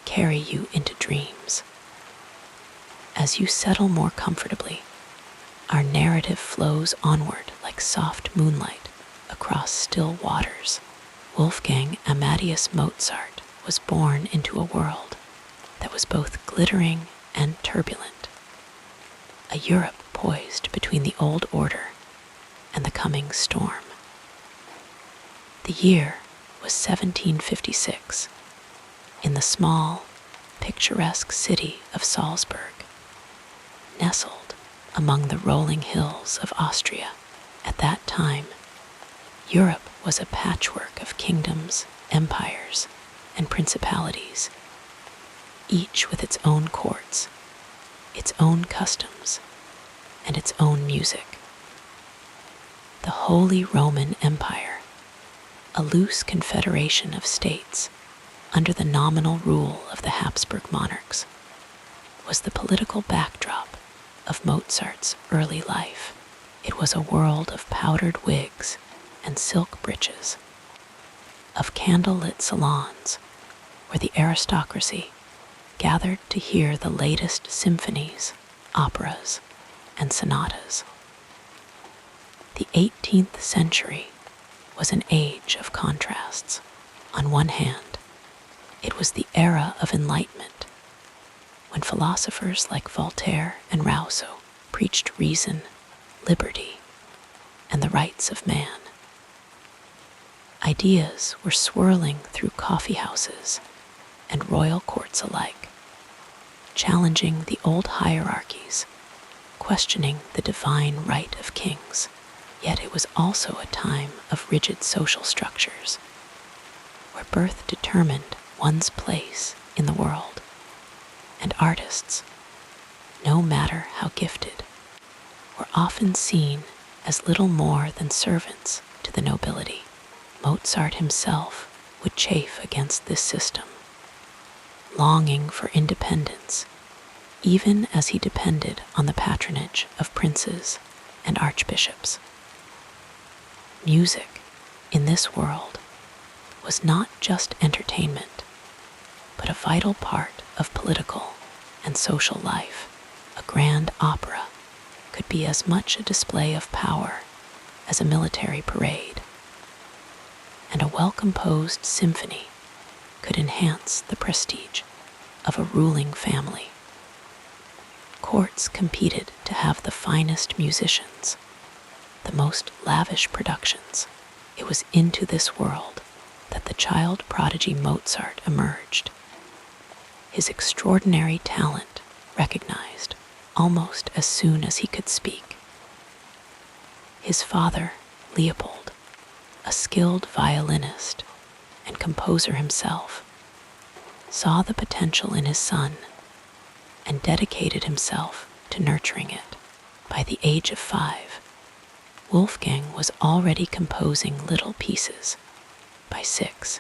carry you into dreams. As you settle more comfortably, our narrative flows onward like soft moonlight across still waters. Wolfgang Amadeus Mozart was born into a world that was both glittering and turbulent, a Europe poised between the old order and the coming storm. The year was 1756, in the small, picturesque city of Salzburg, nestled among the rolling hills of Austria. At that time, Europe was a patchwork of kingdoms, empires, and principalities, each with its own courts, its own customs, and its own music. The Holy Roman Empire, a loose confederation of states under the nominal rule of the Habsburg monarchs, was the political backdrop of Mozart's early life. It was a world of powdered wigs and silk breeches, of candle-lit salons where the aristocracy gathered to hear the latest symphonies, operas, and sonatas. The 18th century was an age of contrasts. On one hand, it was the era of enlightenment, when philosophers like Voltaire and Rousseau preached reason, liberty, and the rights of man. Ideas were swirling through coffee houses and royal courts alike, challenging the old hierarchies, questioning the divine right of kings. Yet it was also a time of rigid social structures, where birth determined one's place in the world, and artists, no matter how gifted, were often seen as little more than servants to the nobility. Mozart himself would chafe against this system, longing for independence, even as he depended on the patronage of princes and archbishops. Music, in this world, was not just entertainment, but a vital part of political and social life. A grand opera could be as much a display of power as a military parade, and a well-composed symphony could enhance the prestige of a ruling family. Courts competed to have the finest musicians, the most lavish productions. It was into this world that the child prodigy Mozart emerged, his extraordinary talent recognized almost as soon as he could speak. His father, Leopold, a skilled violinist and composer himself, saw the potential in his son and dedicated himself to nurturing it. By the age of 5, Wolfgang was already composing little pieces. By 6,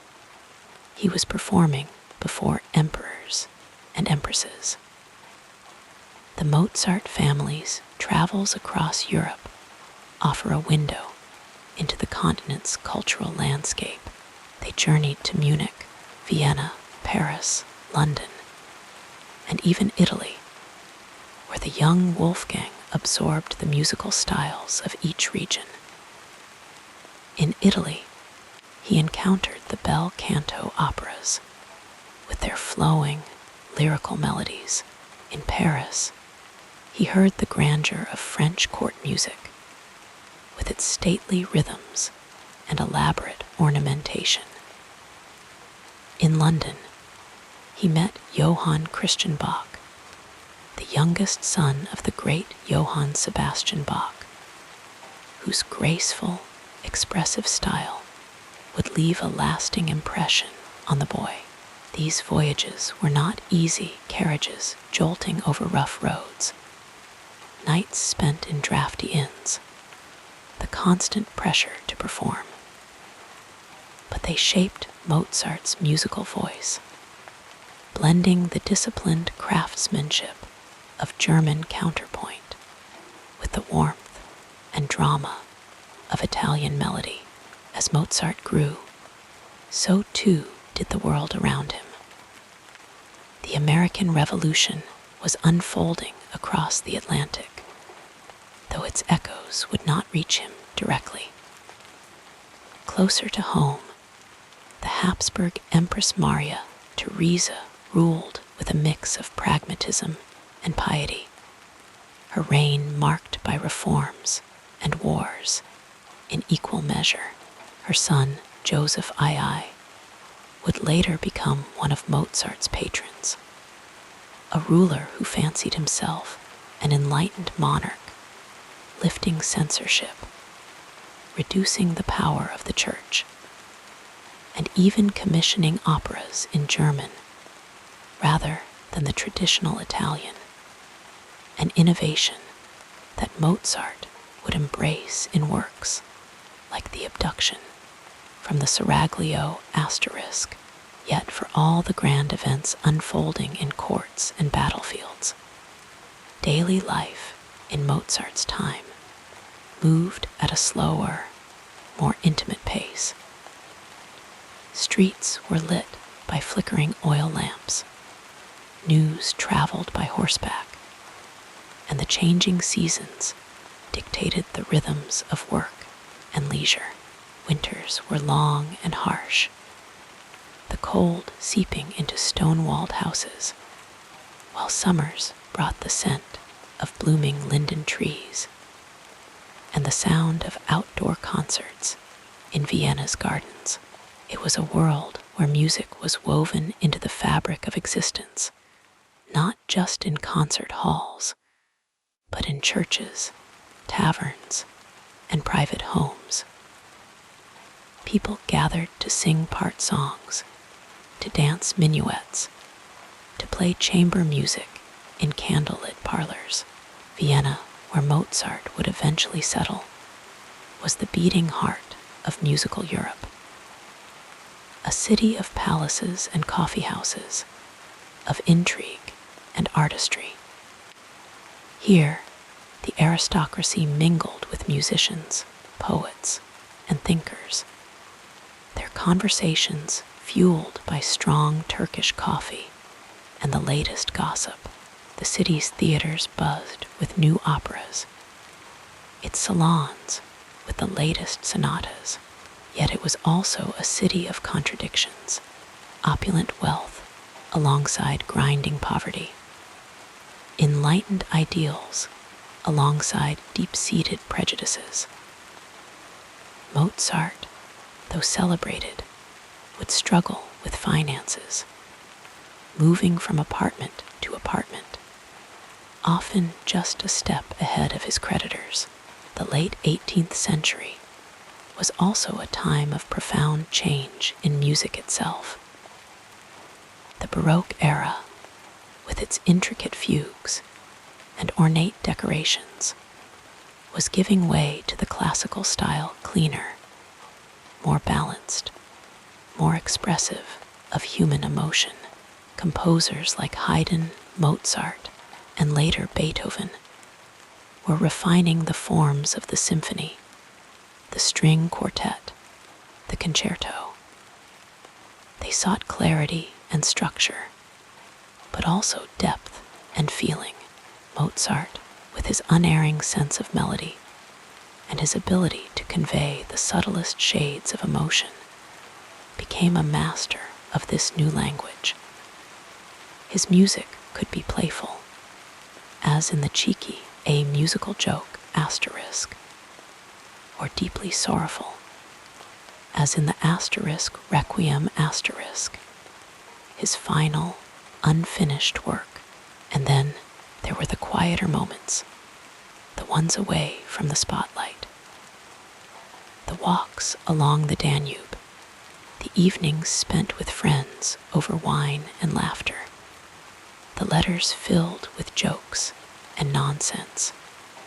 he was performing before emperors and empresses. The Mozart family's travels across Europe offer a window into the continent's cultural landscape. They journeyed to Munich, Vienna, Paris, London, and even Italy, where the young Wolfgang absorbed the musical styles of each region. In Italy, he encountered the bel canto operas with their flowing, lyrical melodies. In Paris, he heard the grandeur of French court music with its stately rhythms and elaborate ornamentation. In London, he met Johann Christian Bach, the youngest son of the great Johann Sebastian Bach, whose graceful, expressive style would leave a lasting impression on the boy. These voyages were not easy carriages jolting over rough roads, nights spent in drafty inns, the constant pressure to perform. But they shaped Mozart's musical voice, blending the disciplined craftsmanship of German counterpoint with the warmth and drama of Italian melody. As Mozart grew, so too did the world around him. The American Revolution was unfolding across the Atlantic, though its echoes would not reach him directly. Closer to home, the Habsburg Empress Maria Theresa ruled with a mix of pragmatism and piety, her reign marked by reforms and wars in equal measure. Her son, Joseph II, would later become one of Mozart's patrons, a ruler who fancied himself an enlightened monarch, lifting censorship, reducing the power of the church, and even commissioning operas in German rather than the traditional Italian, an innovation that Mozart would embrace in works like The Abduction from the Seraglio Asterisk. Yet for all the grand events unfolding in courts and battlefields, daily life in Mozart's time moved at a slower, more intimate pace. Streets were lit by flickering oil lamps, news traveled by horseback, and the changing seasons dictated the rhythms of work and leisure. Winters were long and harsh, the cold seeping into stone-walled houses, while summers brought the scent of blooming linden trees and the sound of outdoor concerts in Vienna's gardens. It was a world where music was woven into the fabric of existence, not just in concert halls, but in churches, taverns, and private homes. People gathered to sing part songs, to dance minuets, to play chamber music in candlelit parlors. Vienna, where Mozart would eventually settle, was the beating heart of musical Europe. A city of palaces and coffeehouses, of intrigue and artistry. Here, the aristocracy mingled with musicians, poets, and thinkers, their conversations fueled by strong Turkish coffee and the latest gossip. The city's theaters buzzed with new operas, its salons with the latest sonatas. Yet it was also a city of contradictions, opulent wealth alongside grinding poverty, enlightened ideals alongside deep-seated prejudices. Mozart, though celebrated, would struggle with finances, moving from apartment to apartment, often just a step ahead of his creditors. The late 18th century was also a time of profound change in music itself. The Baroque era, with its intricate fugues and ornate decorations, was giving way to the classical style, cleaner, more balanced, more expressive of human emotion. Composers like Haydn, Mozart, and later Beethoven were refining the forms of the symphony, the string quartet, the concerto. They sought clarity and structure, but also depth and feeling. Mozart, with his unerring sense of melody and his ability to convey the subtlest shades of emotion, became a master of this new language. His music could be playful, as in the cheeky A Musical Joke asterisk, or deeply sorrowful, as in the asterisk Requiem asterisk, his final, unfinished work. And then there were the quieter moments, the ones away from the spotlight, the walks along the Danube, the evenings spent with friends over wine and laughter, the letters filled with jokes and nonsense.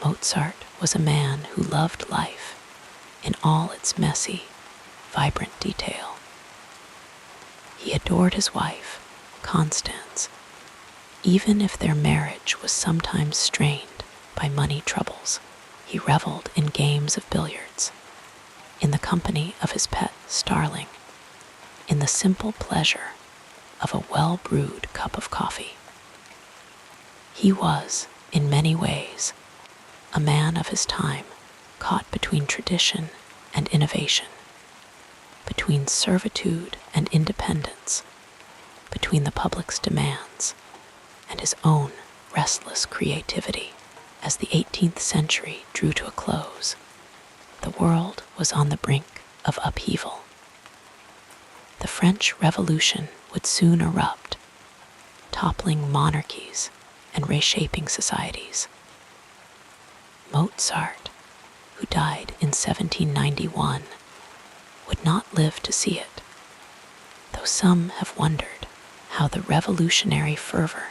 Mozart was a man who loved life in all its messy, vibrant detail. He adored his wife, Constance, even if their marriage was sometimes strained by money troubles. He reveled in games of billiards, in the company of his pet starling, in the simple pleasure of a well-brewed cup of coffee. He was, in many ways, a man of his time, caught between tradition and innovation, between servitude and independence, between the public's demands and his own restless creativity. As the 18th century drew to a close, the world was on the brink of upheaval. The French Revolution would soon erupt, toppling monarchies and reshaping societies. Mozart, who died in 1791, would not live to see it, though some have wondered how the revolutionary fervor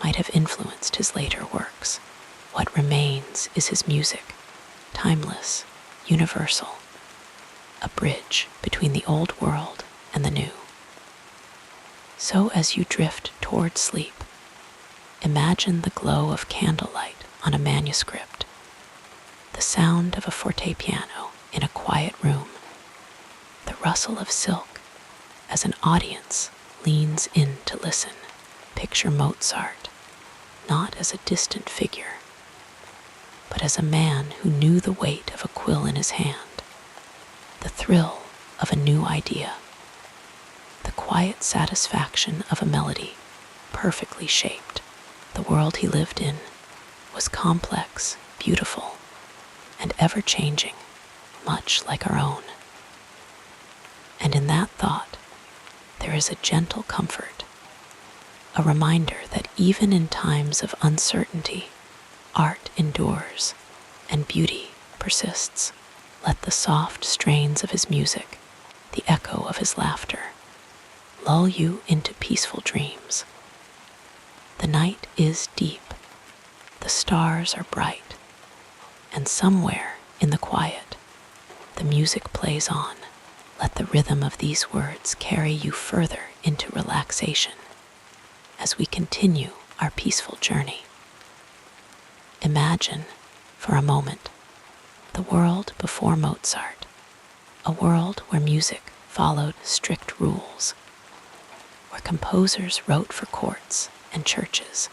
might have influenced his later works. What remains is his music, timeless, universal, a bridge between the old world and the new. So as you drift toward sleep, imagine the glow of candlelight on a manuscript, the sound of a forte piano in a quiet room, the rustle of silk as an audience leans in to listen. Picture Mozart not as a distant figure, but as a man who knew the weight of a quill in his hand, the thrill of a new idea, the quiet satisfaction of a melody perfectly shaped. The world he lived in was complex, beautiful, and ever-changing, much like our own. And in that thought, there is a gentle comfort, a reminder that even in times of uncertainty, art endures and beauty persists. Let the soft strains of his music, the echo of his laughter, lull you into peaceful dreams. The night is deep, the stars are bright, and somewhere in the quiet, the music plays on. Let the rhythm of these words carry you further into relaxation as we continue our peaceful journey. Imagine, for a moment, the world before Mozart, a world where music followed strict rules, where composers wrote for courts and churches,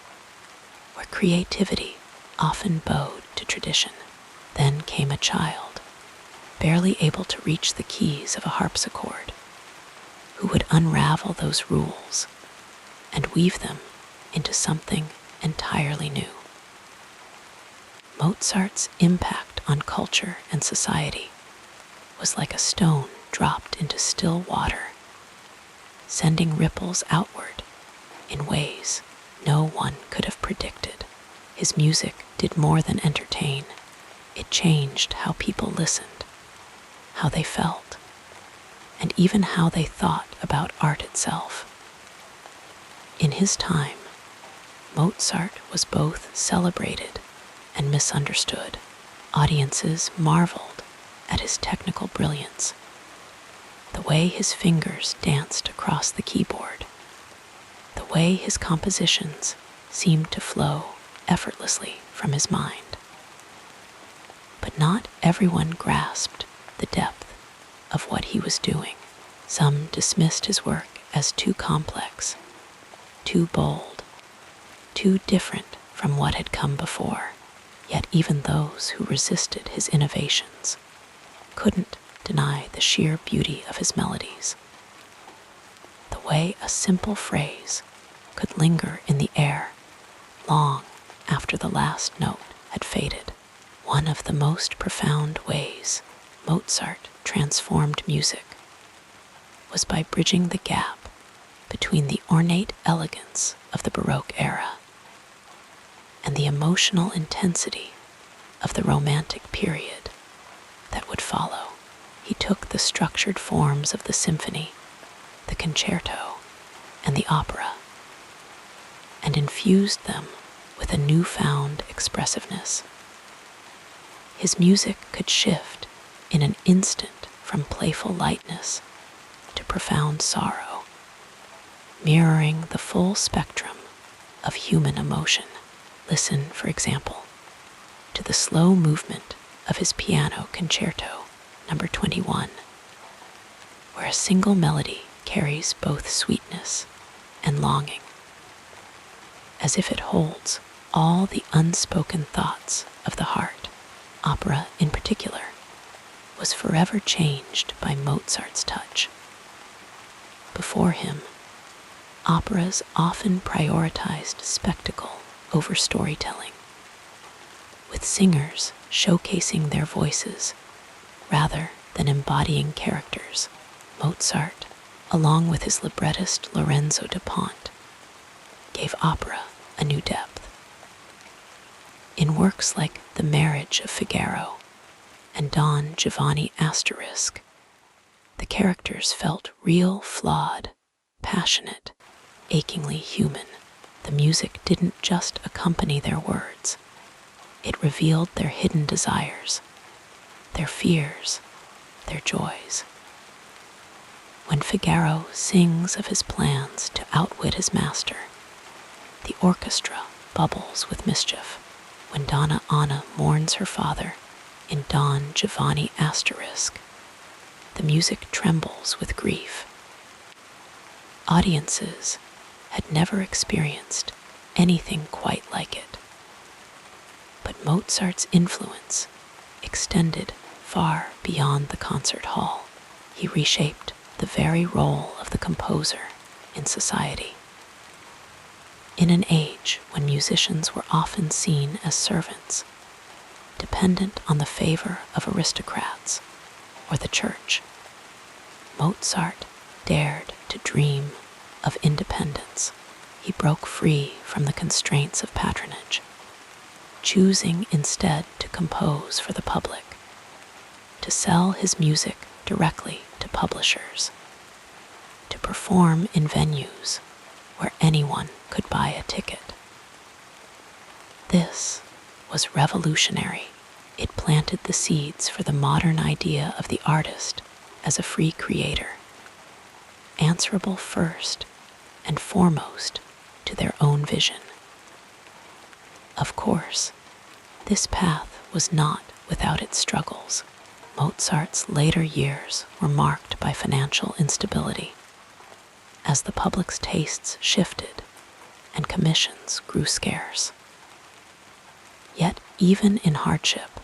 where creativity often bowed to tradition. Then came a child, barely able to reach the keys of a harpsichord, who would unravel those rules and weave them into something entirely new. Mozart's impact on culture and society was like a stone dropped into still water, sending ripples outward in ways no one could have predicted. His music did more than entertain. It changed how people listened, how they felt, and even how they thought about art itself. In his time, Mozart was both celebrated and misunderstood. Audiences marveled at his technical brilliance, the way his fingers danced across the keyboard, the way his compositions seemed to flow effortlessly from his mind. But not everyone grasped the depth of what he was doing. Some dismissed his work as too complex, too bold, too different from what had come before. Yet even those who resisted his innovations couldn't deny the sheer beauty of his melodies. The way a simple phrase could linger in the air long after the last note had faded. One of the most profound ways Mozart transformed music was by bridging the gap between the ornate elegance of the Baroque era and the emotional intensity of the Romantic period that would follow. He took the structured forms of the symphony, the concerto, and the opera, and infused them with a newfound expressiveness. His music could shift in an instant from playful lightness to profound sorrow, mirroring the full spectrum of human emotion. Listen, for example, to the slow movement of his piano concerto, number 21, where a single melody carries both sweetness and longing, as if it holds all the unspoken thoughts of the heart. Opera, in particular, was forever changed by Mozart's touch. Before him, operas often prioritized spectacle over storytelling, with singers showcasing their voices rather than embodying characters. Mozart, along with his librettist Lorenzo da Ponte, gave opera a new depth. In works like The Marriage of Figaro and Don Giovanni Asterisk, the characters felt real, flawed, passionate, achingly human. The music didn't just accompany their words. It revealed their hidden desires, their fears, their joys. When Figaro sings of his plans to outwit his master, the orchestra bubbles with mischief. When Donna Anna mourns her father in Don Giovanni Asterisk, the music trembles with grief. Audiences had never experienced anything quite like it. But Mozart's influence extended far beyond the concert hall. He reshaped the very role of the composer in society. In an age when musicians were often seen as servants, dependent on the favor of aristocrats or the church, Mozart dared to dream of independence. He broke free from the constraints of patronage, choosing instead to compose for the public, to sell his music directly to publishers. to perform in venues where anyone could buy a ticket. This was revolutionary. It planted the seeds for the modern idea of the artist as a free creator, answerable first and foremost to their own vision. Of course, this path was not without its struggles. Mozart's later years were marked by financial instability, as the public's tastes shifted and commissions grew scarce. Yet even in hardship,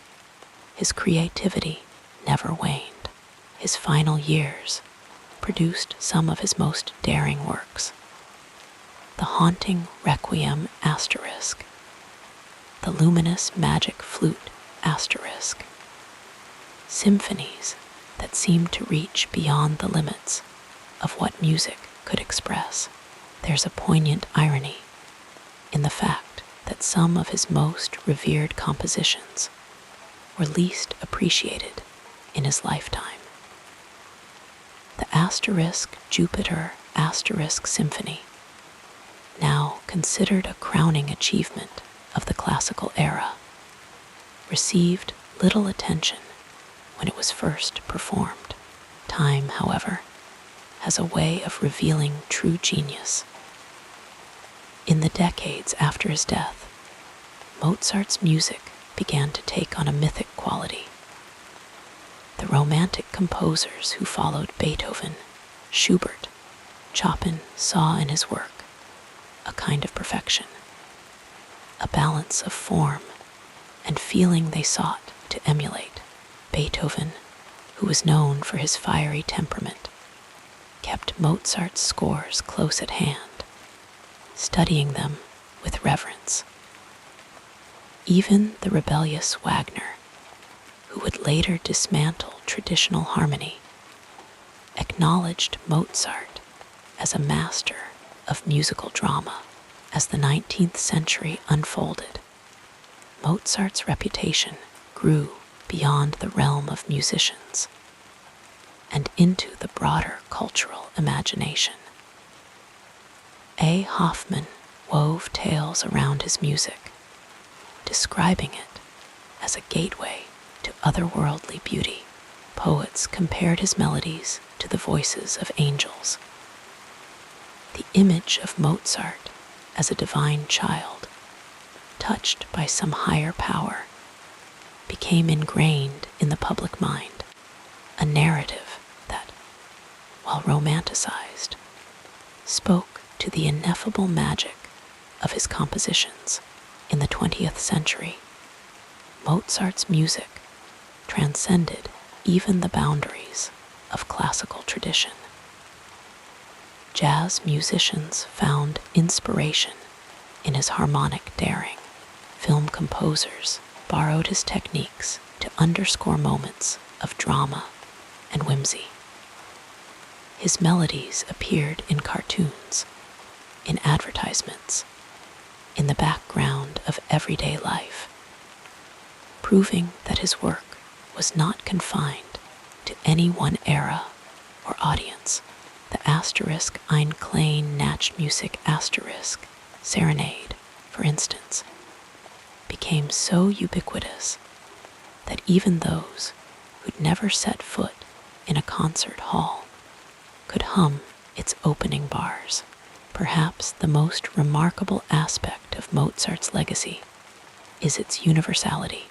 his creativity never waned. His final years produced some of his most daring works. The haunting Requiem Asterisk, the luminous Magic Flute Asterisk, symphonies that seemed to reach beyond the limits of what music could express. There's a poignant irony in the fact that some of his most revered compositions were least appreciated in his lifetime. The Asterisk Jupiter Asterisk Symphony, now considered a crowning achievement of the classical era, received little attention when it was first performed. Time, however, has a way of revealing true genius. In the decades after his death, Mozart's music began to take on a mythic quality. The romantic composers who followed Beethoven, Schubert, Chopin saw in his work a kind of perfection, a balance of form and feeling they sought to emulate. Beethoven, who was known for his fiery temperament, kept Mozart's scores close at hand, studying them with reverence. Even the rebellious Wagner, who would later dismantle traditional harmony, acknowledged Mozart as a master of musical drama. As the 19th century unfolded, Mozart's reputation grew beyond the realm of musicians and into the broader cultural imagination. A. Hoffman wove tales around his music, describing it as a gateway to otherworldly beauty. Poets compared his melodies to the voices of angels. The image of Mozart as a divine child, touched by some higher power, became ingrained in the public mind, a narrative that, while romanticized, spoke to the ineffable magic of his compositions. In the 20th century, Mozart's music transcended even the boundaries of classical tradition. Jazz musicians found inspiration in his harmonic daring. Film composers borrowed his techniques to underscore moments of drama and whimsy. His melodies appeared in cartoons, in advertisements, in the background of everyday life, proving that his work was not confined to any one era or audience. The Asterisk Ein klein Nachtmusik Asterisk Serenade, for instance, became so ubiquitous that even those who'd never set foot in a concert hall could hum its opening bars. Perhaps the most remarkable aspect of Mozart's legacy is its universality.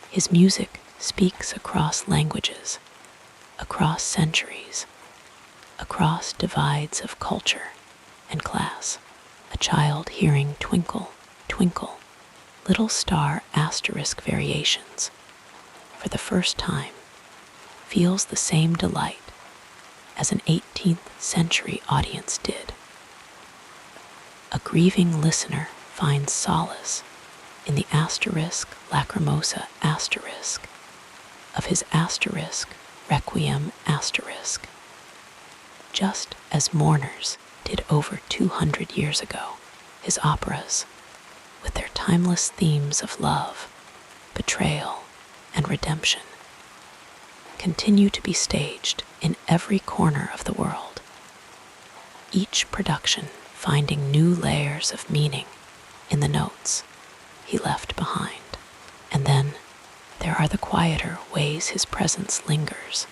His music speaks across languages, across centuries, across divides of culture and class. A child hearing Twinkle, Twinkle, Little Star Asterisk variations for the first time feels the same delight as an 18th century audience did. A grieving listener finds solace in the Asterisk Lacrimosa Asterisk of his Asterisk Requiem Asterisk, just as mourners did over 200 years ago. His operas, with their timeless themes of love, betrayal, and redemption, continue to be staged in every corner of the world. each production finding new layers of meaning in the notes he left behind. And then there are the quieter ways his presence lingers.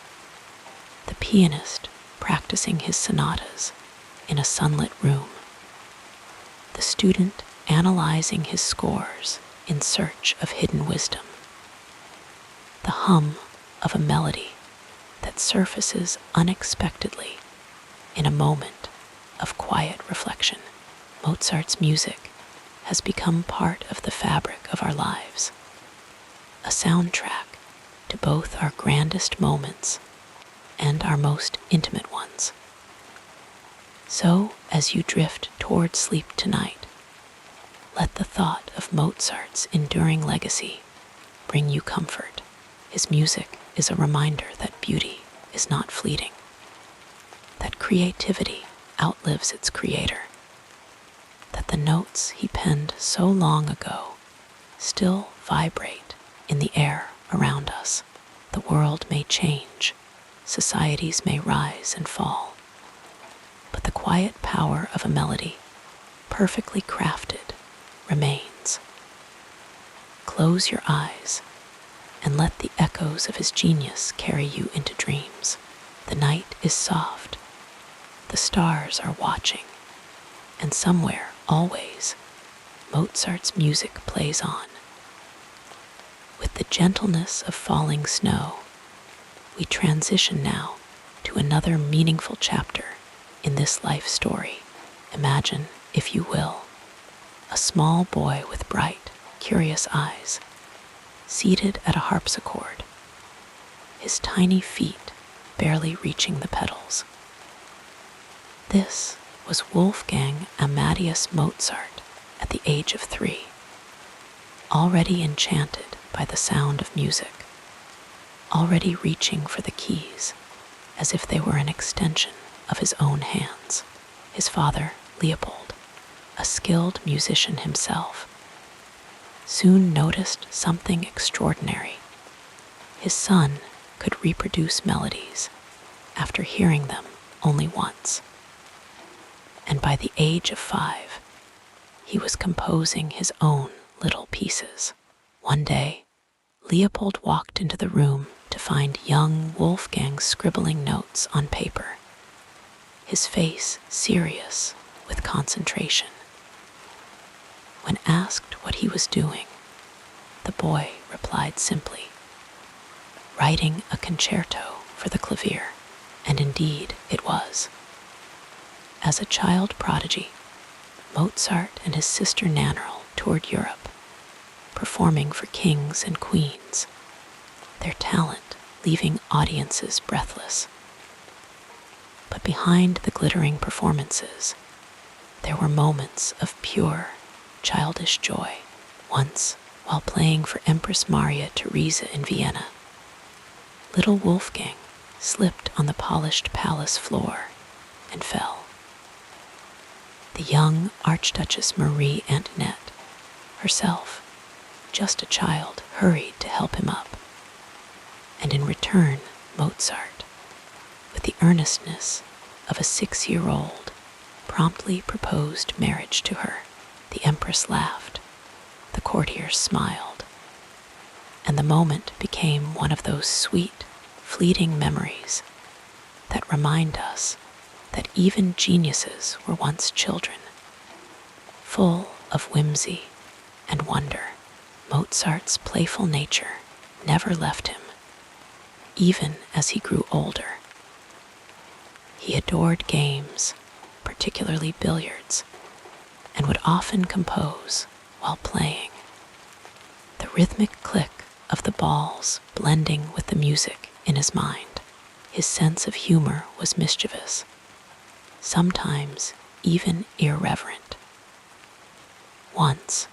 The pianist practicing his sonatas in a sunlit room. The student analyzing his scores in search of hidden wisdom. The hum of a melody that surfaces unexpectedly in a moment of quiet reflection. Mozart's music has become part of the fabric of our lives, a soundtrack to both our grandest moments and our most intimate ones. So, as you drift toward sleep tonight, let the thought of Mozart's enduring legacy bring you comfort. His music is a reminder that beauty is not fleeting, that creativity outlives its creator, that the notes he penned so long ago still vibrate in the air around us. The world may change, societies may rise and fall, but the quiet power of a melody, perfectly crafted, remains. Close your eyes and let the echoes of his genius carry you into dreams. The night is soft, the stars are watching, and somewhere, always, Mozart's music plays on. With the gentleness of falling snow, we transition now to another meaningful chapter in this life story. Imagine, if you will, a small boy with bright, curious eyes, seated at a harpsichord, his tiny feet barely reaching the pedals. This was Wolfgang Amadeus Mozart at the age of 3, already enchanted by the sound of music, already reaching for the keys as if they were an extension of his own hands. His father, Leopold, a skilled musician himself, soon noticed something extraordinary. His son could reproduce melodies after hearing them only once. And by the age of 5, he was composing his own little pieces. One day, Leopold walked into the room to find young Wolfgang scribbling notes on paper, his face serious with concentration. When asked what he was doing, the boy replied simply, "Writing a concerto for the clavier," and indeed it was. As a child prodigy, Mozart and his sister Nannerl toured Europe, performing for kings and queens, their talent leaving audiences breathless. But behind the glittering performances, there were moments of pure, childish joy. Once, while playing for Empress Maria Theresa in Vienna, little Wolfgang slipped on the polished palace floor and fell. The young Archduchess Marie Antoinette, herself just a child, hurried to help him up. And in return, Mozart, with the earnestness of a 6-year-old, promptly proposed marriage to her. The Empress laughed, the courtiers smiled, and the moment became one of those sweet, fleeting memories that remind us that even geniuses were once children, full of whimsy and wonder. Mozart's playful nature never left him, even as he grew older. He adored games, particularly billiards, and would often compose while playing. The rhythmic click of the balls blending with the music in his mind. His sense of humor was mischievous, sometimes even irreverent. Once,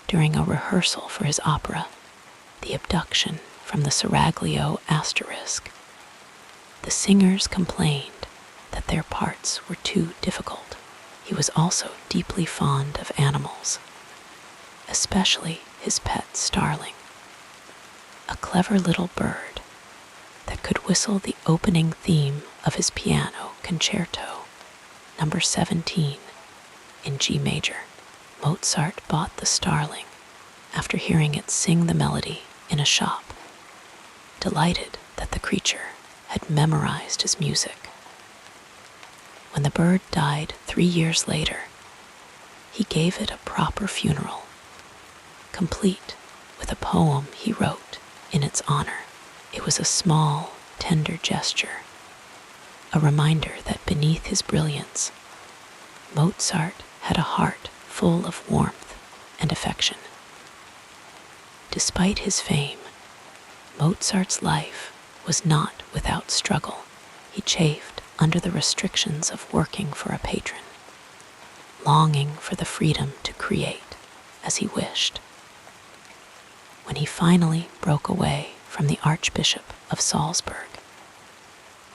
during a rehearsal for his opera, The Abduction from the Seraglio Asterisk, the singers complained that their parts were too difficult. He was also deeply fond of animals, especially his pet starling, a clever little bird that could whistle the opening theme of his piano concerto number 17, in G major. Mozart bought the starling after hearing it sing the melody in a shop, delighted that the creature had memorized his music. When the bird died 3 years later, he gave it a proper funeral, complete with a poem he wrote in its honor. It was a small, tender gesture, a reminder that beneath his brilliance, Mozart had a heart full of warmth and affection. Despite his fame, Mozart's life was not without struggle. He chafed under the restrictions of working for a patron, longing for the freedom to create as he wished. When he finally broke away from the Archbishop of Salzburg,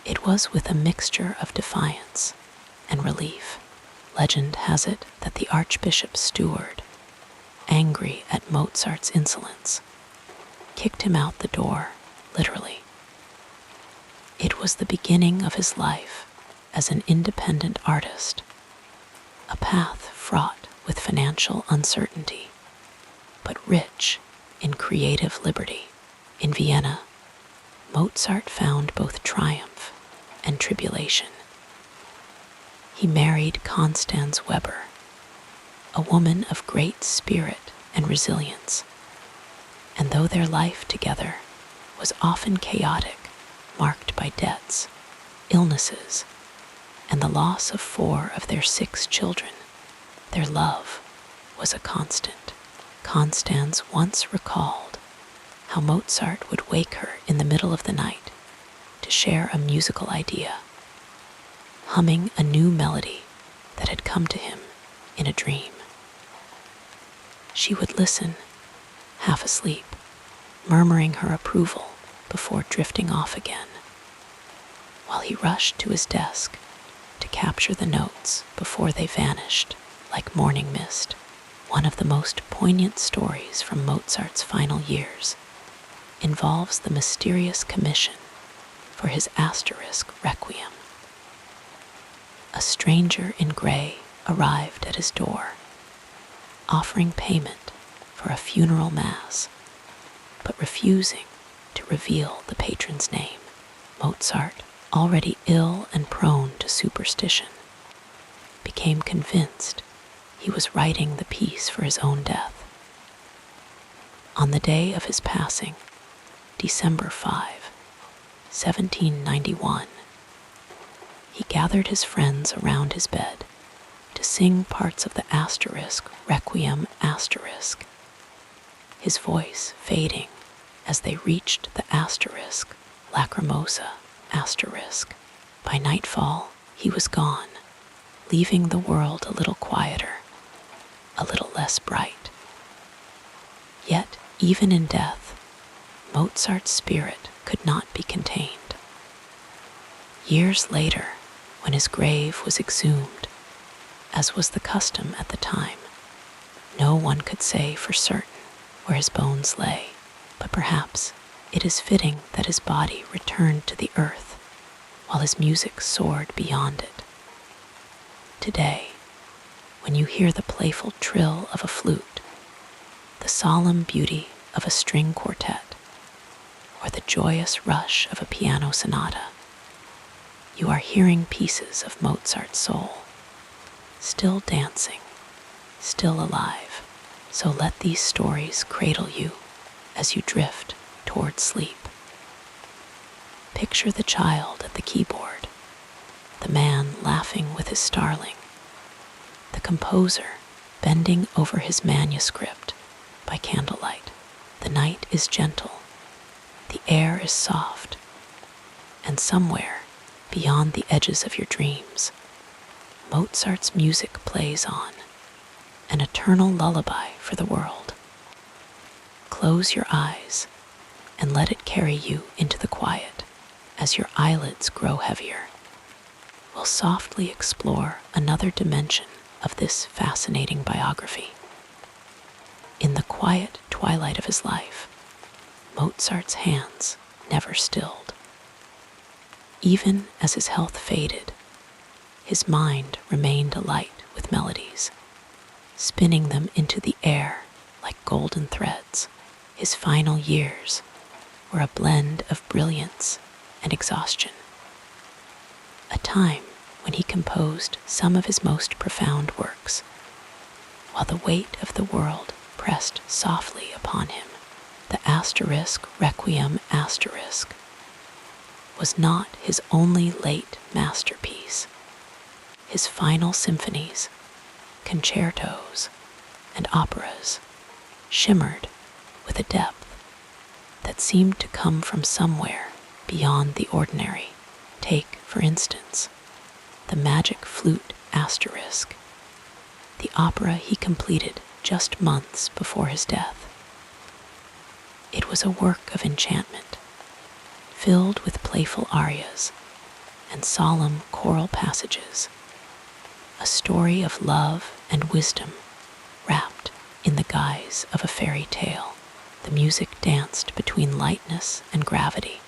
it was with a mixture of defiance and relief. Legend has it that the Archbishop's steward, angry at Mozart's insolence, kicked him out the door, literally. It was the beginning of his life as an independent artist, a path fraught with financial uncertainty, but rich in creative liberty. In Vienna, Mozart found both triumph and tribulation. He married Constanze Weber, a woman of great spirit and resilience, and though their life together was often chaotic, marked by debts, illnesses, and the loss of 4 of their 6 children, their love was a constant. Constanze once recalled how Mozart would wake her in the middle of the night to share a musical idea, humming a new melody that had come to him in a dream. She would listen, half asleep, murmuring her approval before drifting off again, while he rushed to his desk to capture the notes before they vanished like morning mist. One of the most poignant stories from Mozart's final years involves the mysterious commission for his Asterisk Requiem. A stranger in gray arrived at his door, offering payment for a funeral mass, but refusing to reveal the patron's name. Mozart, already ill and prone to superstition, became convinced he was writing the piece for his own death. On the day of his passing, December 5, 1791, he gathered his friends around his bed to sing parts of the Asterisk Requiem Asterisk, his voice fading as they reached the Asterisk Lacrimosa Asterisk. By nightfall, he was gone, leaving the world a little quieter, a little less bright. Yet, even in death, Mozart's spirit could not be contained. Years later, when his grave was exhumed, as was the custom at the time, no one could say for certain where his bones lay, but perhaps it is fitting that his body returned to the earth while his music soared beyond it. Today, when you hear the playful trill of a flute, the solemn beauty of a string quartet, or the joyous rush of a piano sonata, you are hearing pieces of Mozart's soul, still dancing, still alive. So let these stories cradle you as you drift toward sleep. Picture the child at the keyboard, the man laughing with his starling, the composer bending over his manuscript by candlelight. The night is gentle, the air is soft, and somewhere beyond the edges of your dreams, Mozart's music plays on, an eternal lullaby for the world. Close your eyes and let it carry you into the quiet. As your eyelids grow heavier, we'll softly explore another dimension of this fascinating biography. In the quiet twilight of his life, Mozart's hands never stilled. Even as his health faded, his mind remained alight with melodies, spinning them into the air like golden threads. His final years were a blend of brilliance and exhaustion, a time when he composed some of his most profound works, while the weight of the world pressed softly upon him. The asterisk Requiem asterisk was not his only late masterpiece. His final symphonies, concertos, and operas shimmered with a depth that seemed to come from somewhere beyond the ordinary. Take, for instance, the Magic Flute asterisk, the opera he completed just months before his death. It was a work of enchantment, filled with playful arias and solemn choral passages, a story of love and wisdom wrapped in the guise of a fairy tale. The music danced between lightness and gravity,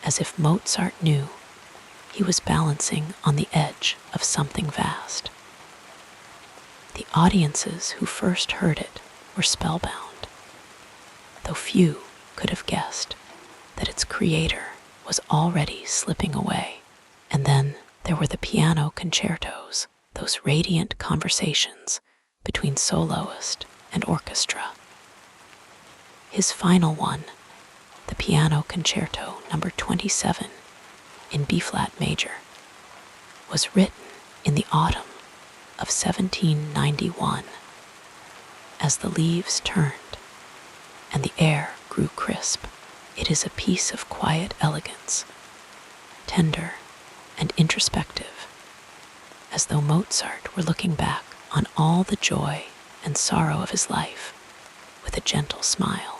as if Mozart knew he was balancing on the edge of something vast. The audiences who first heard it were spellbound, though few could have guessed that its creator was already slipping away. And then there were the piano concertos, those radiant conversations between soloist and orchestra. His final one, the Piano Concerto number 27 in B-flat major, was written in the autumn of 1791. As the leaves turned and the air grew crisp, it is a piece of quiet elegance, tender and introspective, as though Mozart were looking back on all the joy and sorrow of his life with a gentle smile.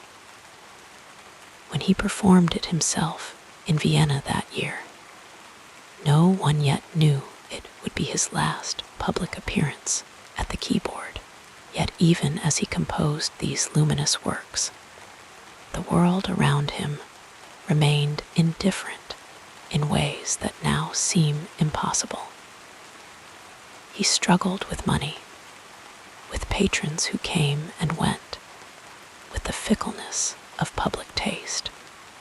When he performed it himself in Vienna that year, no one yet knew it would be his last public appearance at the keyboard. Yet even as he composed these luminous works, the world around him remained indifferent in ways that now seem impossible. He struggled with money, with patrons who came and went, with the fickleness of public taste.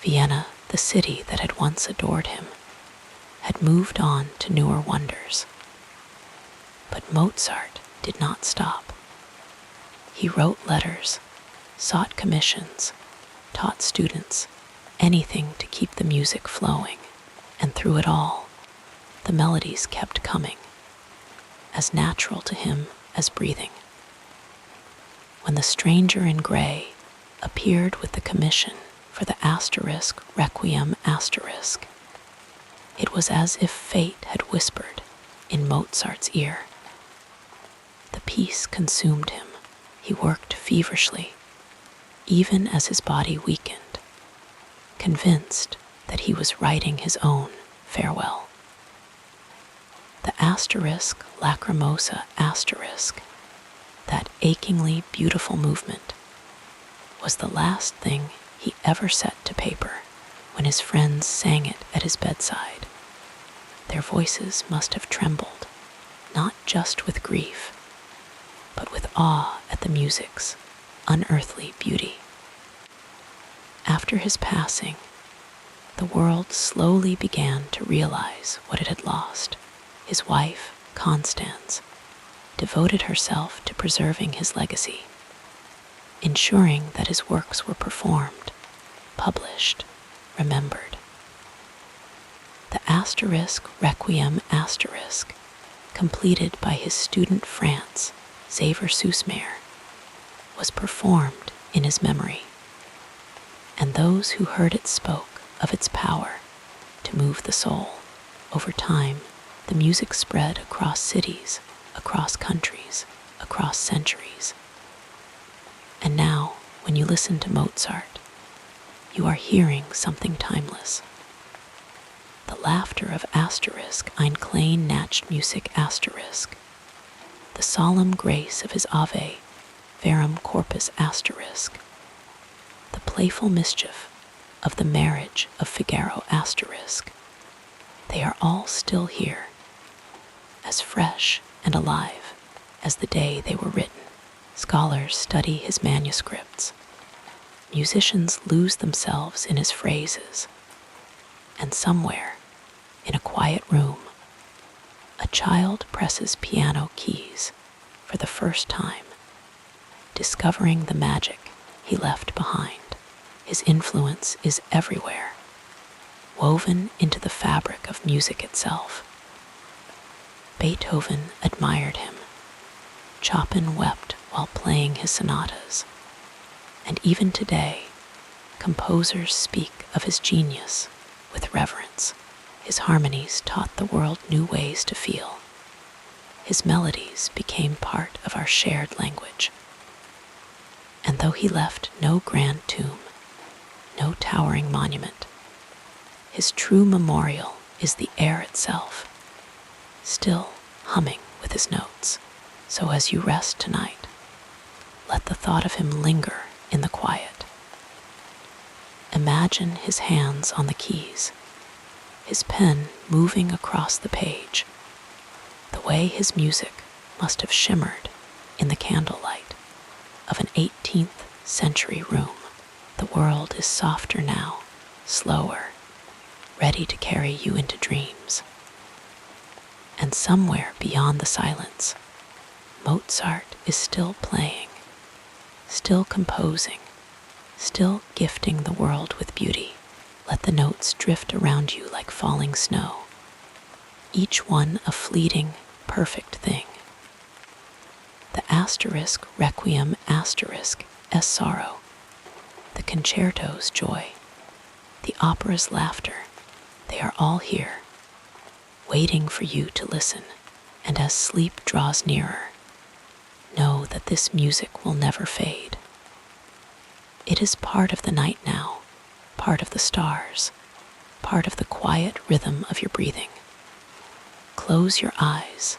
Vienna, the city that had once adored him, had moved on to newer wonders. But Mozart did not stop. He wrote letters, sought commissions, taught students, anything to keep the music flowing, and through it all, the melodies kept coming, as natural to him as breathing. When the stranger in gray appeared with the commission for the asterisk Requiem asterisk, it was as if fate had whispered in Mozart's ear. The piece consumed him. He worked feverishly, even as his body weakened, convinced that he was writing his own farewell. The asterisk Lacrimosa asterisk, that achingly beautiful movement, was the last thing he ever set to paper. When his friends sang it at his bedside, their voices must have trembled, not just with grief, but with awe at the music's unearthly beauty. After his passing, the world slowly began to realize what it had lost. His wife, Constance, devoted herself to preserving his legacy, ensuring that his works were performed, published, remembered. The asterisk Requiem asterisk, completed by his student France, Xaver Sousmayer, was performed in his memory, and those who heard it spoke of its power to move the soul. Over time, the music spread across cities, across countries, across centuries. And now, when you listen to Mozart, you are hearing something timeless. The laughter of asterisk Ein klein Nachtmusik asterisk, the solemn grace of his Ave Verum Corpus asterisk, the playful mischief of the marriage of Figaro asterisk, they are all still here, as fresh and alive as the day they were written. Scholars study his manuscripts. Musicians lose themselves in his phrases. And somewhere, in a quiet room, a child presses piano keys for the first time, discovering the magic he left behind. His influence is everywhere, woven into the fabric of music itself. Beethoven admired him. Chopin wept while playing his sonatas. And even today, composers speak of his genius with reverence. His harmonies taught the world new ways to feel. His melodies became part of our shared language. And though he left no grand tomb, no towering monument, his true memorial is the air itself, still humming with his notes. So as you rest tonight, let the thought of him linger in the quiet. Imagine his hands on the keys, his pen moving across the page, the way his music must have shimmered in the candlelight of an 18th century room. The world is softer now, slower, ready to carry you into dreams. And somewhere beyond the silence, Mozart is still playing, still composing, still gifting the world with beauty. Let the notes drift around you like falling snow, each one a fleeting, perfect thing. The asterisk requiem asterisk S sorrow, the concerto's joy, the opera's laughter, they are all here, waiting for you to listen. And as sleep draws nearer, know that this music will never fade. It is part of the night now, part of the stars, part of the quiet rhythm of your breathing. Close your eyes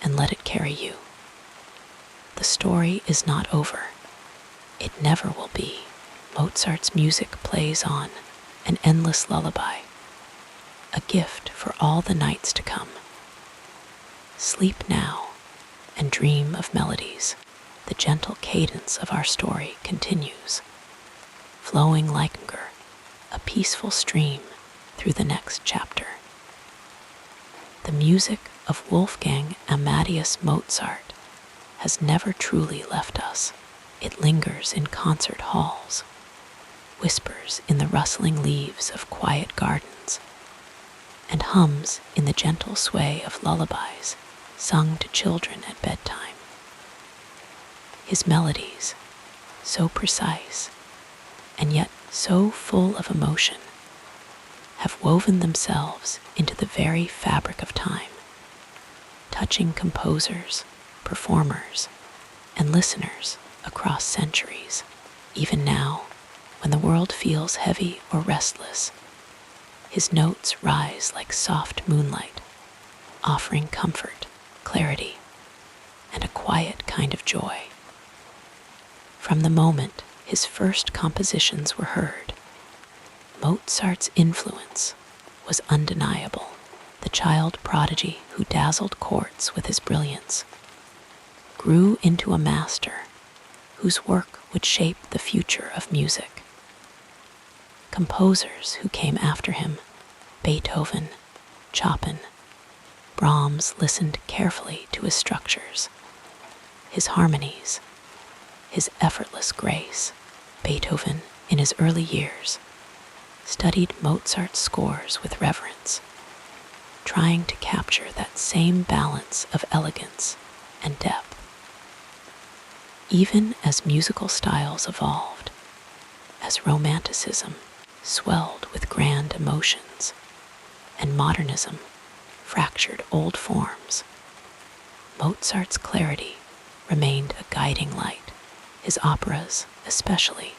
and let it carry you. The story is not over. It never will be. Mozart's music plays on, an endless lullaby, a gift for all the nights to come. Sleep now and dream of melodies. The gentle cadence of our story continues, flowing like a peaceful stream through the next chapter. The music of Wolfgang Amadeus Mozart has never truly left us. It lingers in concert halls, whispers in the rustling leaves of quiet gardens, and hums in the gentle sway of lullabies sung to children at bedtime. His melodies, so precise and yet so full of emotion, have woven themselves into the very fabric of time, touching composers, performers, and listeners across centuries. Even now, when the world feels heavy or restless, his notes rise like soft moonlight, offering comfort, clarity, and a quiet kind of joy. From the moment his first compositions were heard, Mozart's influence was undeniable. The child prodigy who dazzled courts with his brilliance grew into a master whose work would shape the future of music. Composers who came after him, Beethoven, Chopin, Brahms, listened carefully to his structures, his harmonies, his effortless grace. Beethoven, in his early years, studied Mozart's scores with reverence, trying to capture that same balance of elegance and depth. Even as musical styles evolved, as romanticism swelled with grand emotions, and modernism fractured old forms, Mozart's clarity remained a guiding light. His operas, especially,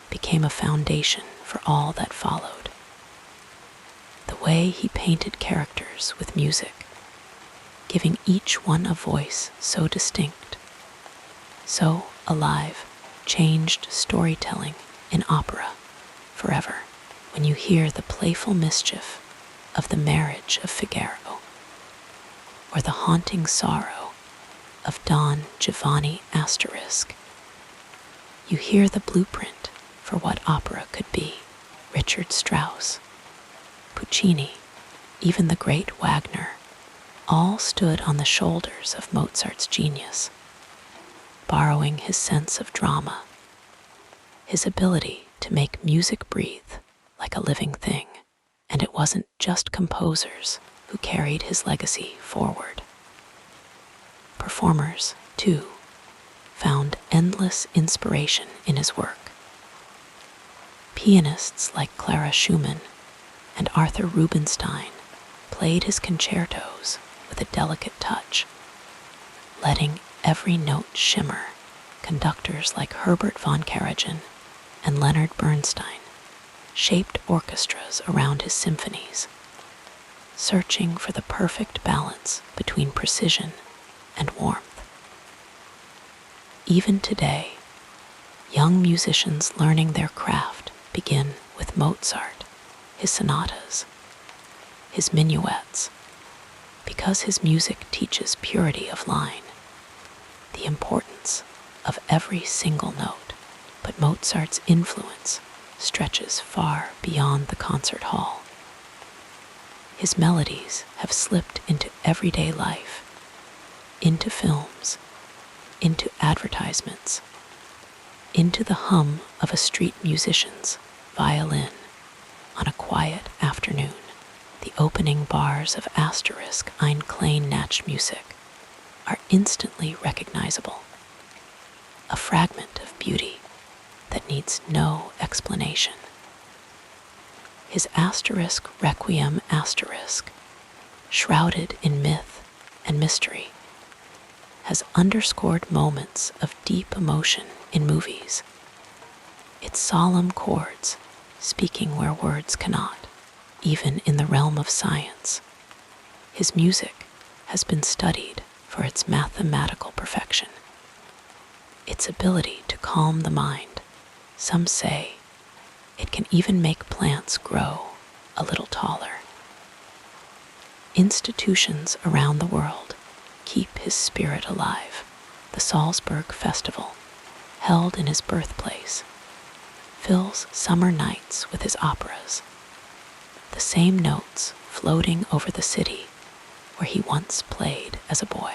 became a foundation for all that followed. The way he painted characters with music, giving each one a voice so distinct, so alive, changed storytelling in opera forever. When you hear the playful mischief of the Marriage of Figaro, or the haunting sorrow of Don Giovanni Asterisk. You hear the blueprint for what opera could be. Richard Strauss, Puccini, even the great Wagner, all stood on the shoulders of Mozart's genius, borrowing his sense of drama, his ability to make music breathe like a living thing. And it wasn't just composers who carried his legacy forward. Performers, too, found endless inspiration in his work. Pianists like Clara Schumann and Arthur Rubinstein played his concertos with a delicate touch, letting every note shimmer. Conductors like Herbert von Karajan and Leonard Bernstein shaped orchestras around his symphonies, searching for the perfect balance between precision and warmth. Even today, young musicians learning their craft begin with Mozart, his sonatas, his minuets, because his music teaches purity of line, the importance of every single note. But Mozart's influence stretches far beyond the concert hall. His melodies have slipped into everyday life, into films, into advertisements, into the hum of a street musician's violin on a quiet afternoon. The opening bars of Asterisk Ein klein Nachtmusik are instantly recognizable, a fragment of beauty that needs no explanation. His Asterisk Requiem Asterisk, shrouded in myth and mystery, has underscored moments of deep emotion in movies, its solemn chords speaking where words cannot, even in the realm of science. His music has been studied for its mathematical perfection, its ability to calm the mind. Some say it can even make plants grow a little taller. Institutions around the world keep his spirit alive. The Salzburg Festival, held in his birthplace, fills summer nights with his operas, the same notes floating over the city where he once played as a boy.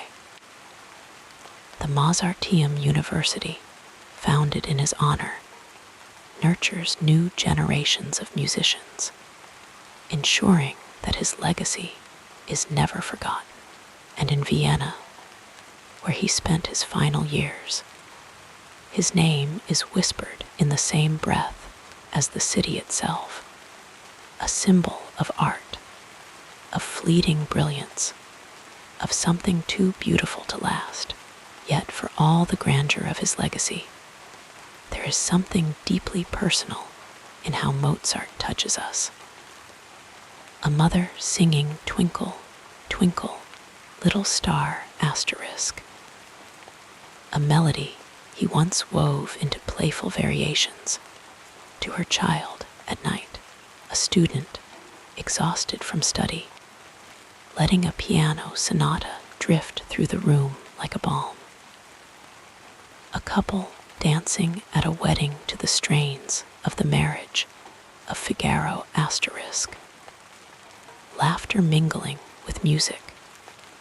The Mozarteum University, founded in his honor, nurtures new generations of musicians, ensuring that his legacy is never forgotten. And in Vienna, where he spent his final years, his name is whispered in the same breath as the city itself, a symbol of art, of fleeting brilliance, of something too beautiful to last. Yet for all the grandeur of his legacy, there is something deeply personal in how Mozart touches us. A mother singing Twinkle, Twinkle, Little Star Asterisk, a melody he once wove into playful variations to her child at night, a student exhausted from study, letting a piano sonata drift through the room like a balm. A couple dancing at a wedding to the strains of the marriage of Figaro Asterisk. Laughter mingling with music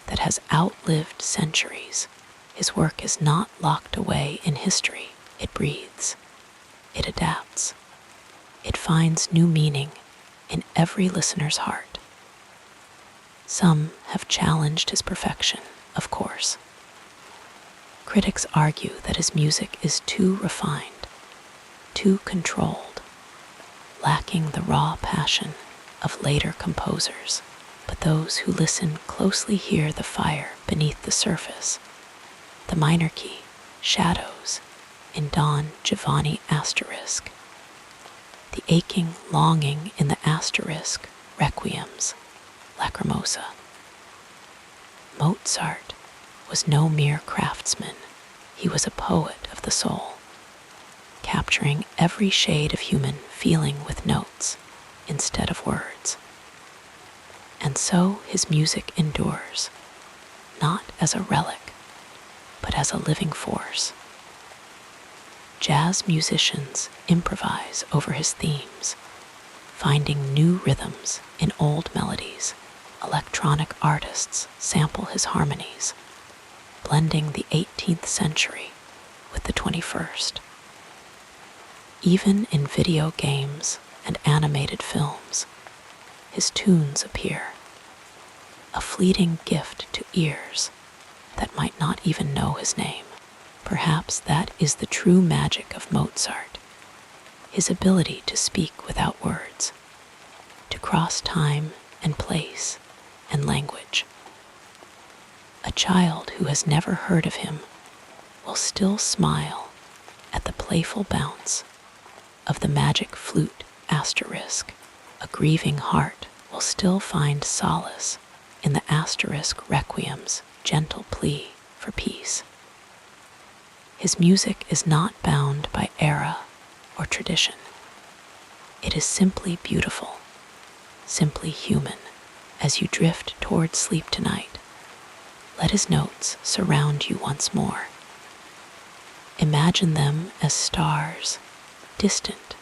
that has outlived centuries. His work is not locked away in history. It breathes. It adapts. It finds new meaning in every listener's heart. Some have challenged his perfection, of course. Critics argue that his music is too refined, too controlled, lacking the raw passion of later composers. But those who listen closely hear the fire beneath the surface, the minor key shadows in Don Giovanni Asterisk, the aching longing in the Asterisk Requiems, Lacrimosa. Mozart was no mere craftsman. He was a poet of the soul, capturing every shade of human feeling with notes instead of words. And so his music endures, not as a relic, but as a living force. Jazz musicians improvise over his themes, finding new rhythms in old melodies. Electronic artists sample his harmonies, blending the 18th century with the 21st. Even in video games and animated films, his tunes appear, a fleeting gift to ears that might not even know his name. Perhaps that is the true magic of Mozart, his ability to speak without words, to cross time and place and language. A child who has never heard of him will still smile at the playful bounce of the magic flute asterisk. A grieving heart will still find solace in the asterisk requiem's gentle plea for peace. His music is not bound by era or tradition. It is simply beautiful, simply human. As you drift toward sleep tonight, let his notes surround you once more. Imagine them as stars, distant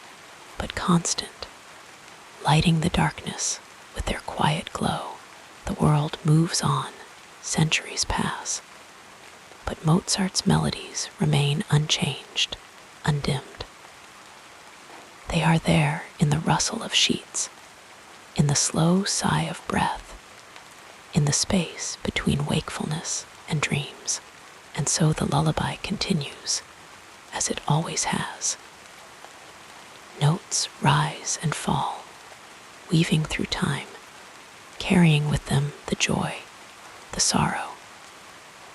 but constant, lighting the darkness with their quiet glow. The world moves on, centuries pass, but Mozart's melodies remain unchanged, undimmed. They are there in the rustle of sheets, in the slow sigh of breath, in the space between wakefulness and dreams. And so the lullaby continues, as it always has. Notes rise and fall, weaving through time, carrying with them the joy, the sorrow,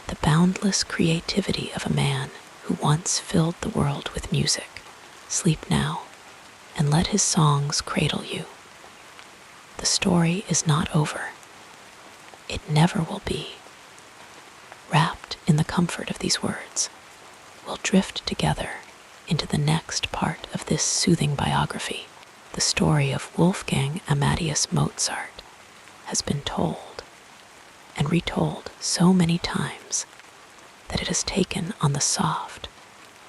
the boundless creativity of a man who once filled the world with music. Sleep now, and let his songs cradle you. The story is not over. It never will be. Wrapped in the comfort of these words, we'll drift together into the next part of this soothing biography. The story of Wolfgang Amadeus Mozart has been told and retold so many times that it has taken on the soft,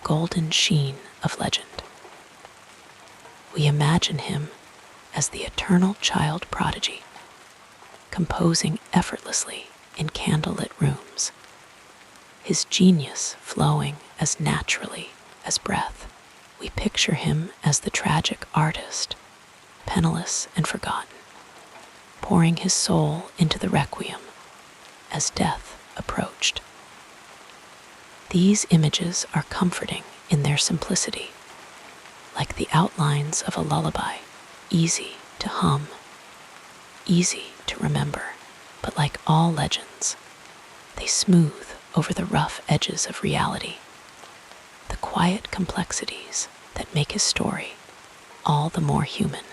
golden sheen of legend. We imagine him as the eternal child prodigy, composing effortlessly in candlelit rooms, his genius flowing as naturally as breath. We picture him as the tragic artist, penniless and forgotten, pouring his soul into the requiem as death approached. These images are comforting in their simplicity, like the outlines of a lullaby, easy to hum, easy to remember, but like all legends, they smooth over the rough edges of reality, the quiet complexities that make his story all the more human.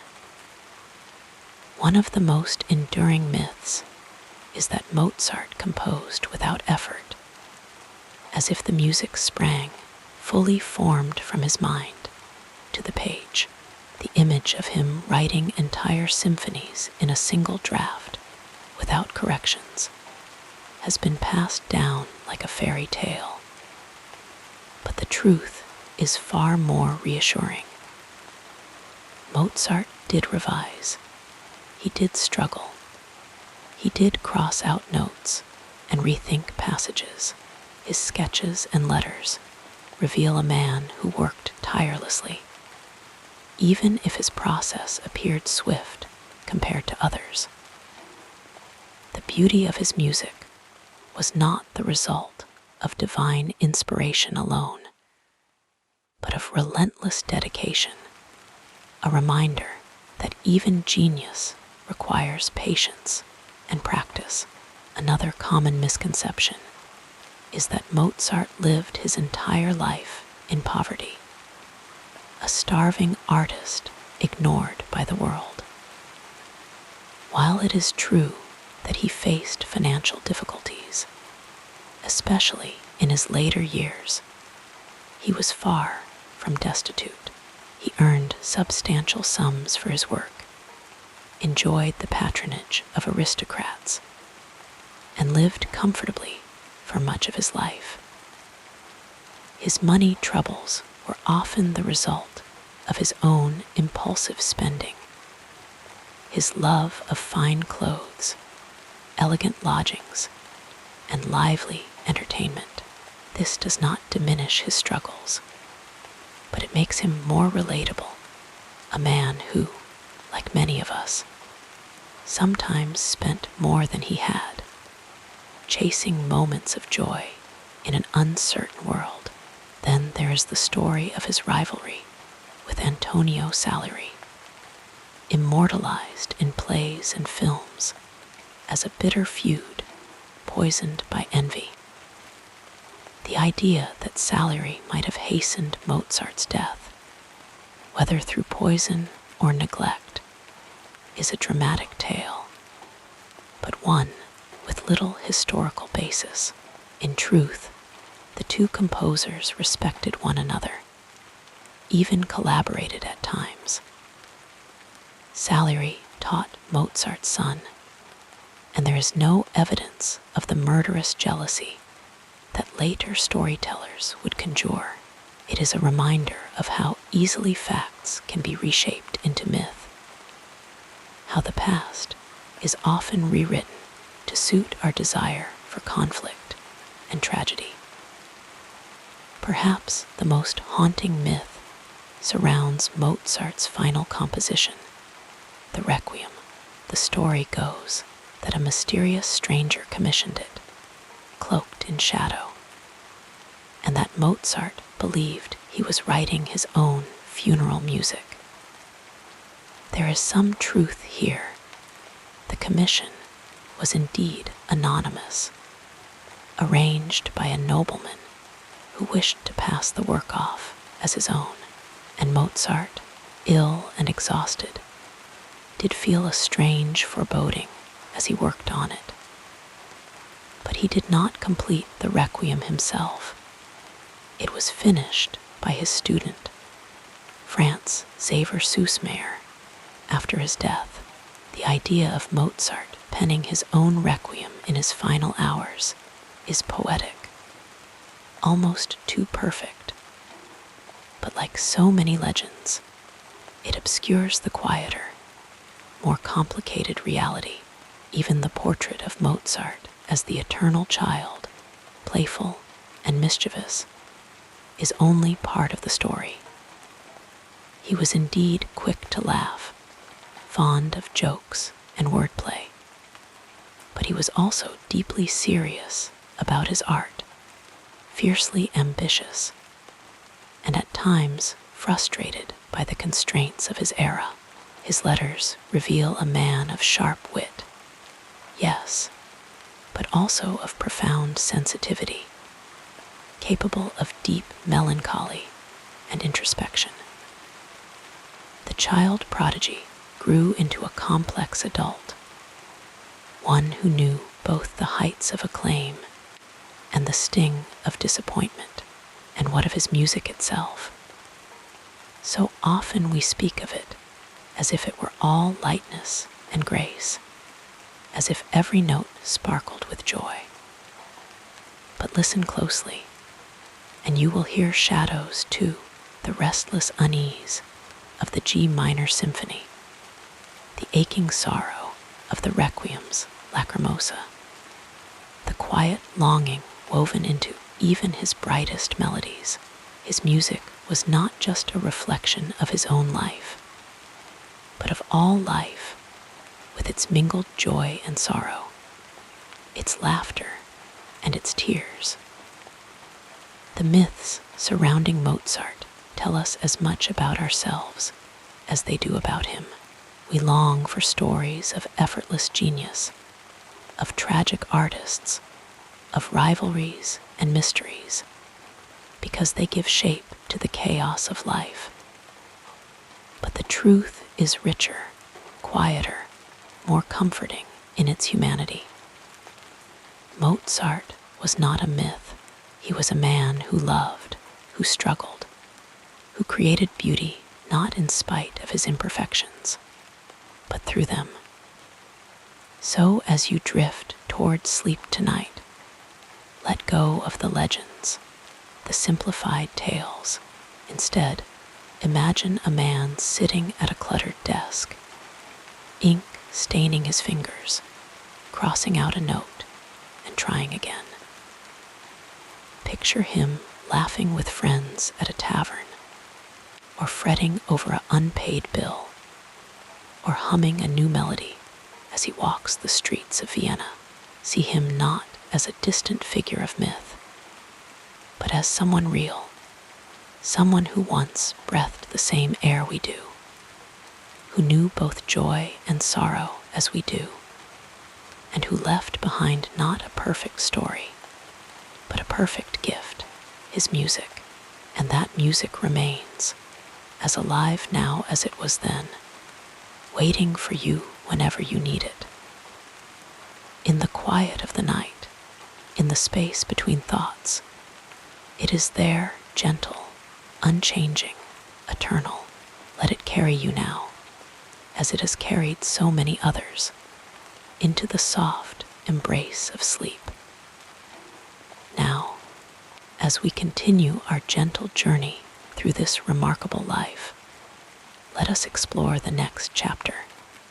One of the most enduring myths is that Mozart composed without effort, as if the music sprang, fully formed from his mind, to the page. The image of him writing entire symphonies in a single draft, without corrections, has been passed down like a fairy tale. But the truth is far more reassuring. Mozart did revise. He did struggle. He did cross out notes and rethink passages. His sketches and letters reveal a man who worked tirelessly, even if his process appeared swift compared to others. The beauty of his music was not the result of divine inspiration alone, but of relentless dedication, a reminder that even genius requires patience and practice. Another common misconception is that Mozart lived his entire life in poverty, a starving artist ignored by the world. While it is true that he faced financial difficulties, especially in his later years, he was far from destitute. He earned substantial sums for his work, enjoyed the patronage of aristocrats, and lived comfortably for much of his life. His money troubles were often the result of his own impulsive spending. His love of fine clothes, elegant lodgings, and lively entertainment. This does not diminish his struggles, but it makes him more relatable, a man who, like many of us, sometimes spent more than he had, chasing moments of joy in an uncertain world. Then there is the story of his rivalry with Antonio Salieri, immortalized in plays and films as a bitter feud poisoned by envy. The idea that Salieri might have hastened Mozart's death, whether through poison or neglect, is a dramatic tale, but one with little historical basis. In truth, the two composers respected one another, even collaborated at times. Salieri taught Mozart's son, and there is no evidence of the murderous jealousy that later storytellers would conjure. It is a reminder of how easily facts can be reshaped into myth, how the past is often rewritten to suit our desire for conflict and tragedy. Perhaps the most haunting myth surrounds Mozart's final composition, the Requiem. The story goes that a mysterious stranger commissioned it, cloaked in shadow, and that Mozart believed he was writing his own funeral music. There is some truth here. The commission was indeed anonymous, arranged by a nobleman who wished to pass the work off as his own, and Mozart, ill and exhausted, did feel a strange foreboding as he worked on it. But he did not complete the Requiem himself. It was finished by his student, Franz Xaver Süssmayr, after his death. The idea of Mozart penning his own Requiem in his final hours is poetic, almost too perfect. But like so many legends, it obscures the quieter, more complicated reality. Even the portrait of Mozart as the eternal child, playful and mischievous, is only part of the story. He was indeed quick to laugh, fond of jokes and wordplay, but he was also deeply serious about his art, fiercely ambitious, and at times frustrated by the constraints of his era. His letters reveal a man of sharp wit, yes, but also of profound sensitivity, capable of deep melancholy and introspection. The child prodigy grew into a complex adult, one who knew both the heights of acclaim and the sting of disappointment. And what of his music itself? So often we speak of it as if it were all lightness and grace, as if every note sparkled with joy. But listen closely, and you will hear shadows too, the restless unease of the G minor symphony, the aching sorrow of the Requiem's Lacrimosa, the quiet longing woven into even his brightest melodies. His music was not just a reflection of his own life, but of all life, with its mingled joy and sorrow, its laughter and its tears. The myths surrounding Mozart tell us as much about ourselves as they do about him. We long for stories of effortless genius, of tragic artists, of rivalries and mysteries, because they give shape to the chaos of life. But the truth is richer, quieter, more comforting in its humanity. Mozart was not a myth. He was a man who loved, who struggled, who created beauty not in spite of his imperfections, but through them. So as you drift toward sleep tonight, let go of the legends, the simplified tales. Instead, imagine a man sitting at a cluttered desk, ink staining his fingers, crossing out a note, and trying again. Picture him laughing with friends at a tavern, or fretting over an unpaid bill, or humming a new melody as he walks the streets of Vienna. See him not as a distant figure of myth, but as someone real, someone who once breathed the same air we do, who knew both joy and sorrow as we do, and who left behind not a perfect story, but a perfect gift, his music. And that music remains, as alive now as it was then, waiting for you whenever you need it. In the quiet of the night, in the space between thoughts, it is there, gentle, unchanging, eternal. Let it carry you now, as it has carried so many others, into the soft embrace of sleep. Now, as we continue our gentle journey through this remarkable life, let us explore the next chapter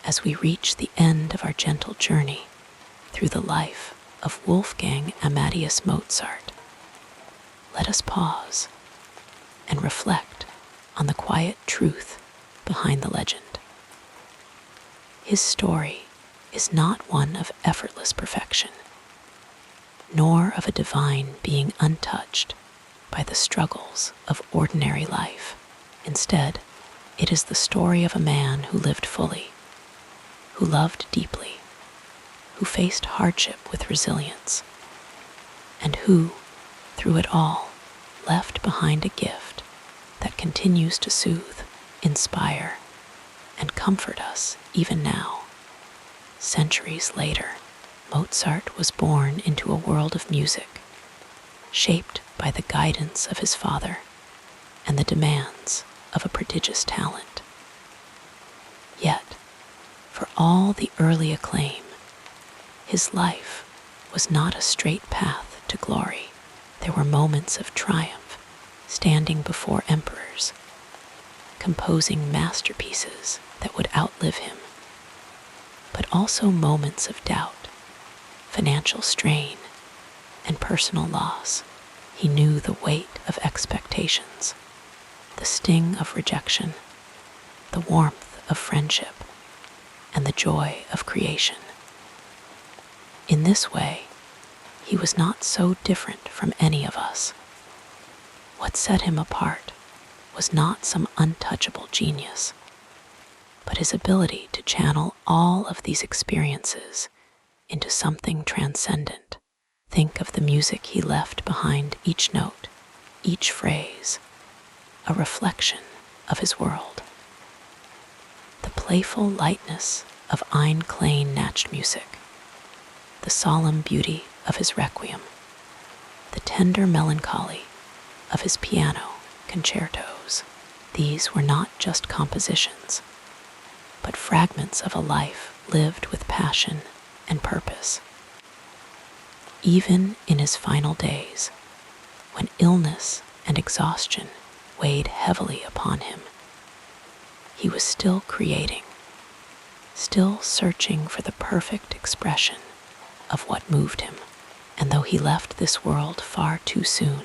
as we reach the end of our gentle journey through the life of Wolfgang Amadeus Mozart. Let us pause and reflect on the quiet truth behind the legend. His story is not one of effortless perfection, nor of a divine being untouched by the struggles of ordinary life. Instead, it is the story of a man who lived fully, who loved deeply, who faced hardship with resilience, and who, through it all, left behind a gift that continues to soothe, inspire, and comfort us even now. Centuries later, Mozart was born into a world of music, shaped by the guidance of his father and the demands of a prodigious talent. Yet, for all the early acclaim, his life was not a straight path to glory. There were moments of triumph, standing before emperors, composing masterpieces that would outlive him, but also moments of doubt, financial strain, and personal loss. He knew the weight of expectations, the sting of rejection, the warmth of friendship, and the joy of creation. In this way, he was not so different from any of us. What set him apart was not some untouchable genius, but his ability to channel all of these experiences into something transcendent. Think of the music he left behind, each note, each phrase, a reflection of his world. The playful lightness of Ein klein Nachtmusik, the solemn beauty of his requiem, the tender melancholy of his piano concertos. These were not just compositions, but fragments of a life lived with passion and purpose. Even in his final days, when illness and exhaustion weighed heavily upon him, he was still creating, still searching for the perfect expression of what moved him. And though he left this world far too soon,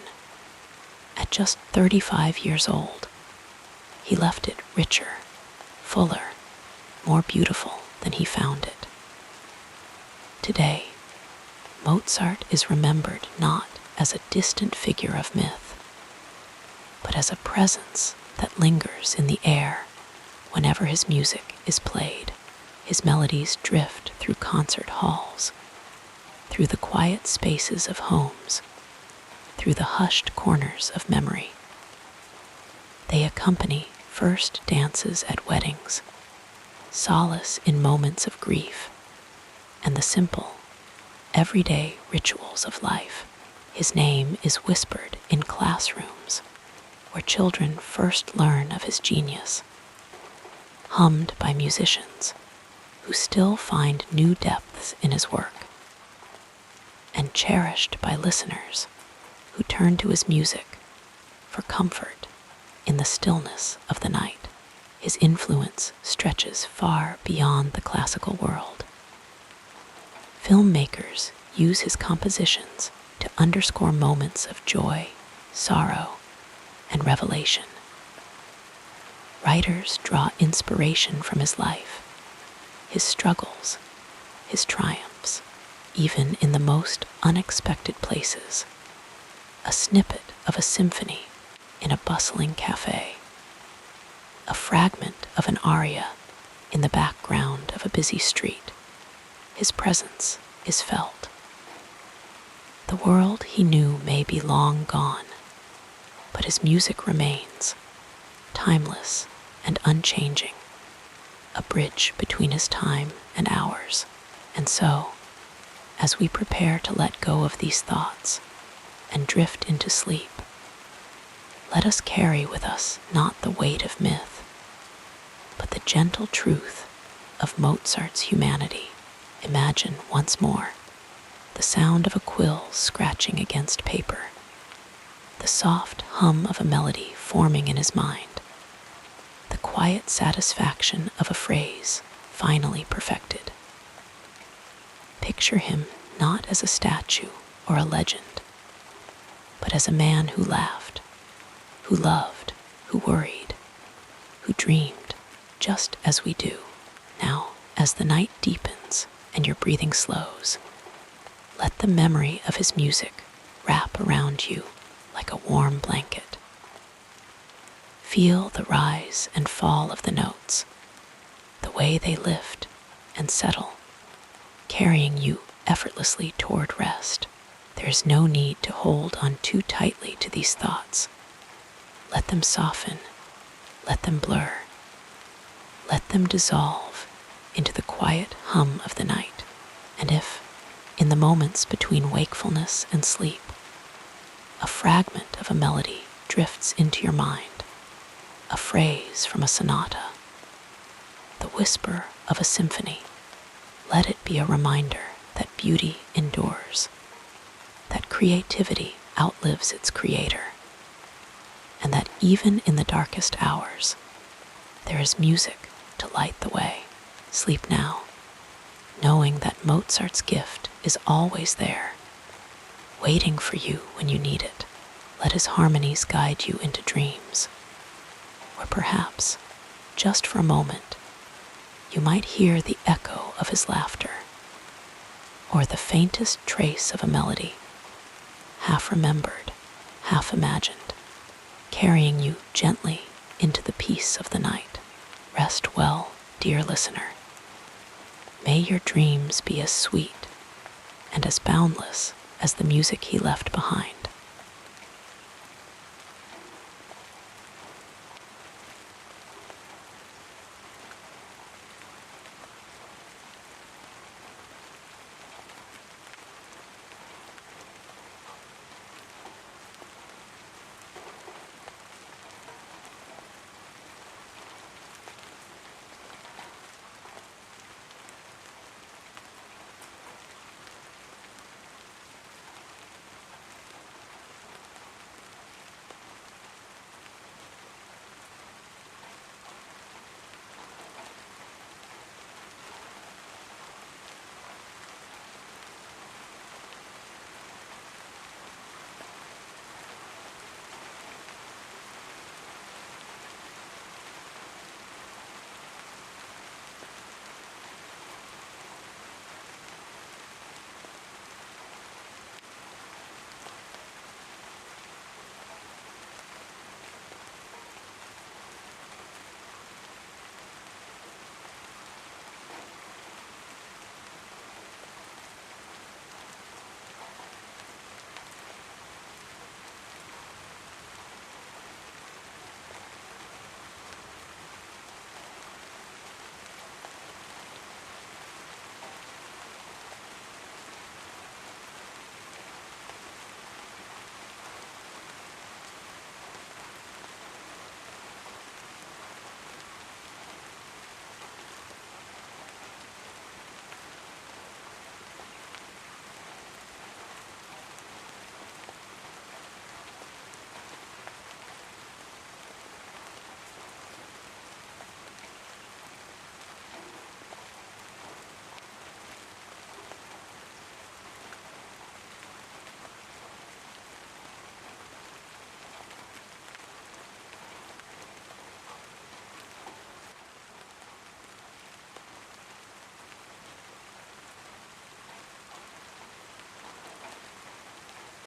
at just 35 years old, he left it richer, fuller, more beautiful than he found it. Today, Mozart is remembered not as a distant figure of myth, but as a presence that lingers in the air whenever his music is played. His melodies drift through concert halls, through the quiet spaces of homes, through the hushed corners of memory. They accompany first dances at weddings, solace in moments of grief, and the simple, everyday rituals of life. His name is whispered in classrooms, where children first learn of his genius, hummed by musicians, who still find new depths in his work, and cherished by listeners who turn to his music for comfort in the stillness of the night. His influence stretches far beyond the classical world. Filmmakers use his compositions to underscore moments of joy, sorrow, and revelation. Writers draw inspiration from his life, his struggles, his triumphs, even in the most unexpected places. A snippet of a symphony in a bustling cafe, a fragment of an aria in the background of a busy street. His presence is felt. The world he knew may be long gone, but his music remains, timeless and unchanging, a bridge between his time and ours. And so, as we prepare to let go of these thoughts and drift into sleep, let us carry with us not the weight of myth, but the gentle truth of Mozart's humanity. Imagine once more the sound of a quill scratching against paper, the soft hum of a melody forming in his mind, the quiet satisfaction of a phrase finally perfected. Picture him not as a statue or a legend, but as a man who laughed, who loved, who worried, who dreamed, just as we do. Now, as the night deepens and your breathing slows, let the memory of his music wrap around you like a warm blanket. Feel the rise and fall of the notes, the way they lift and settle, carrying you effortlessly toward rest. There is no need to hold on too tightly to these thoughts. Let them soften, let them blur, let them dissolve into the quiet hum of the night. And if, in the moments between wakefulness and sleep, a fragment of a melody drifts into your mind, a phrase from a sonata, the whisper of a symphony, let it be a reminder that beauty endures, that creativity outlives its creator, and that even in the darkest hours, there is music to light the way. Sleep now, knowing that Mozart's gift is always there, waiting for you when you need it. Let his harmonies guide you into dreams, or perhaps, just for a moment, you might hear the echo of his laughter, or the faintest trace of a melody, half remembered, half imagined, carrying you gently into the peace of the night. Rest well, dear listener. May your dreams be as sweet and as boundless as the music he left behind.